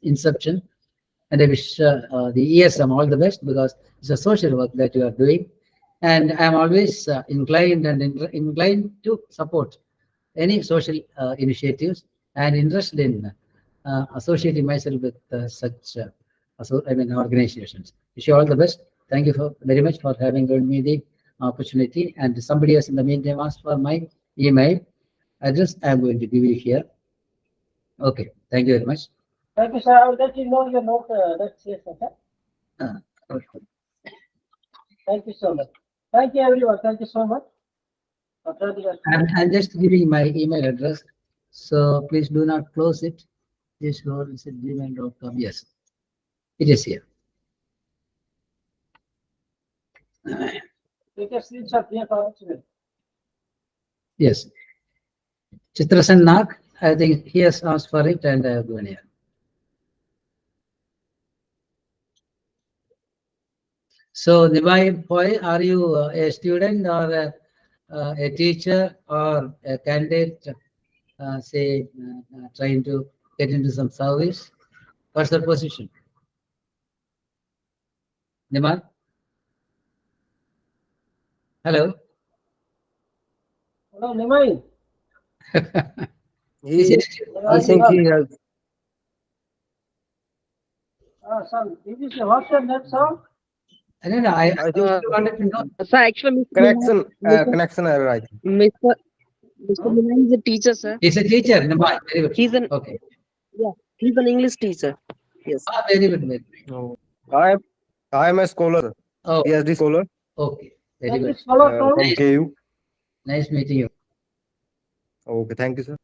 inception. And I wish the ESM all the best because it's a social work that you are doing. And I'm always inclined to support any social initiatives and interested in associating myself with such organizations. Wish you all the best. Thank you very much for having given me the opportunity. And somebody else in the meantime asked for my email address. I'm going to give you here. Okay. Thank you very much. Thank you, sir. I will let you know your note. That's yes, sir. Okay. Thank you so much. Thank you, everyone. Thank you so much. I'm just giving my email address, so please do not close it. This road is at gmail.com. Yes, it is here. Yes. Chitrasen Nag, I think he has asked for it and I have given here. So, Nimai Poi, are you a student or a teacher or a candidate, say, trying to get into some service? What's the position? Nimai? Hello? Hello, Nimai. I think he has. Son, what's your net sound? I don't know. I I think wanted to know. Sir, actually, connection error. I think. Mr. Milan is a teacher, sir. He's a teacher. Nimai. Very good. He's an Okay. he's an English teacher. Yes. Ah, very good. Very good. No. I am a scholar. Oh, PhD scholar okay. Very good. from Nice. KU. Nice meeting you. Okay, thank you, sir.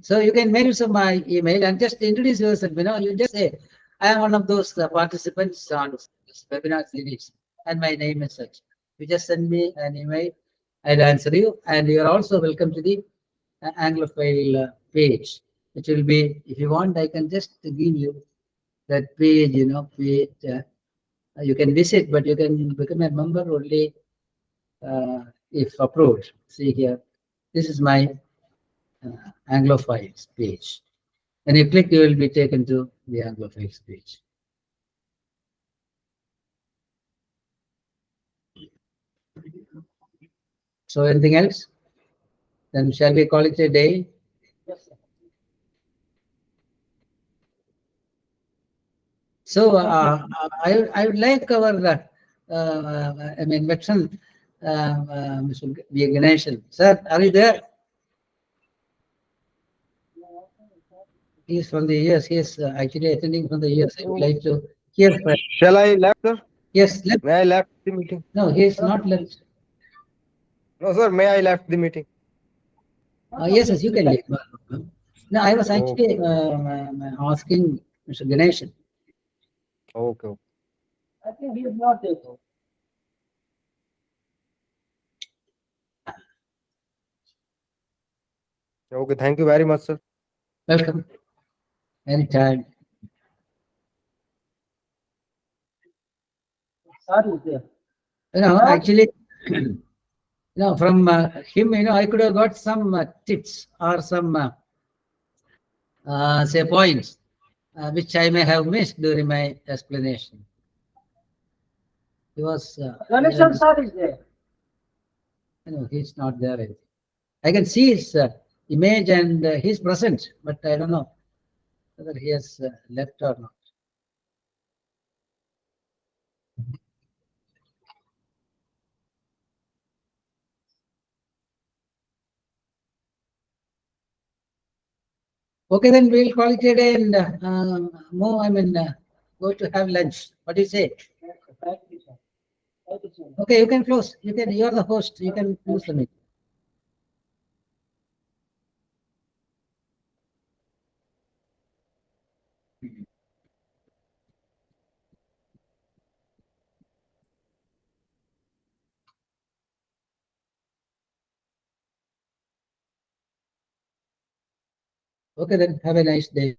So you can mail some my email and just introduce yourself. You just say, I am one of those participants on this webinar series, and my name is such. You just send me an email, I'll answer you, and you are also welcome to the Anglophile page, which will be, if you want, I can just give you that page. Page. You can visit, but you can become a member only if approved. See here, this is my Anglophiles page. When you click, you will be taken to the Anglophiles page. So anything else? Then shall we call it a day? Yes, sir. So I would like our veteran Mr. V. Ganeshan. Sir, are you there? He is from the US. He is actually attending from the US. I would like to hear. Shall I left, sir? Yes, left. May I left the meeting? No, he is not left. No, sir. May I left the meeting? Yes, you can leave. No, I was actually asking Mr. Ganeshan. Okay. I think he is not there. Okay, thank you very much, sir. Welcome. Anytime. Sir is there. Actually, from him, I could have got some tips or some, say, points, which I may have missed during my explanation. He was. Ganeshan sir is there. No, he's not there. I can see his image and he's present, but I don't know whether he has left or not. Okay, then we'll call it a day and go to have lunch. What do you say? Thank you, sir. Thank you, sir. Okay, you can close. You're the host. You can close the meeting. Okay, then have a nice day.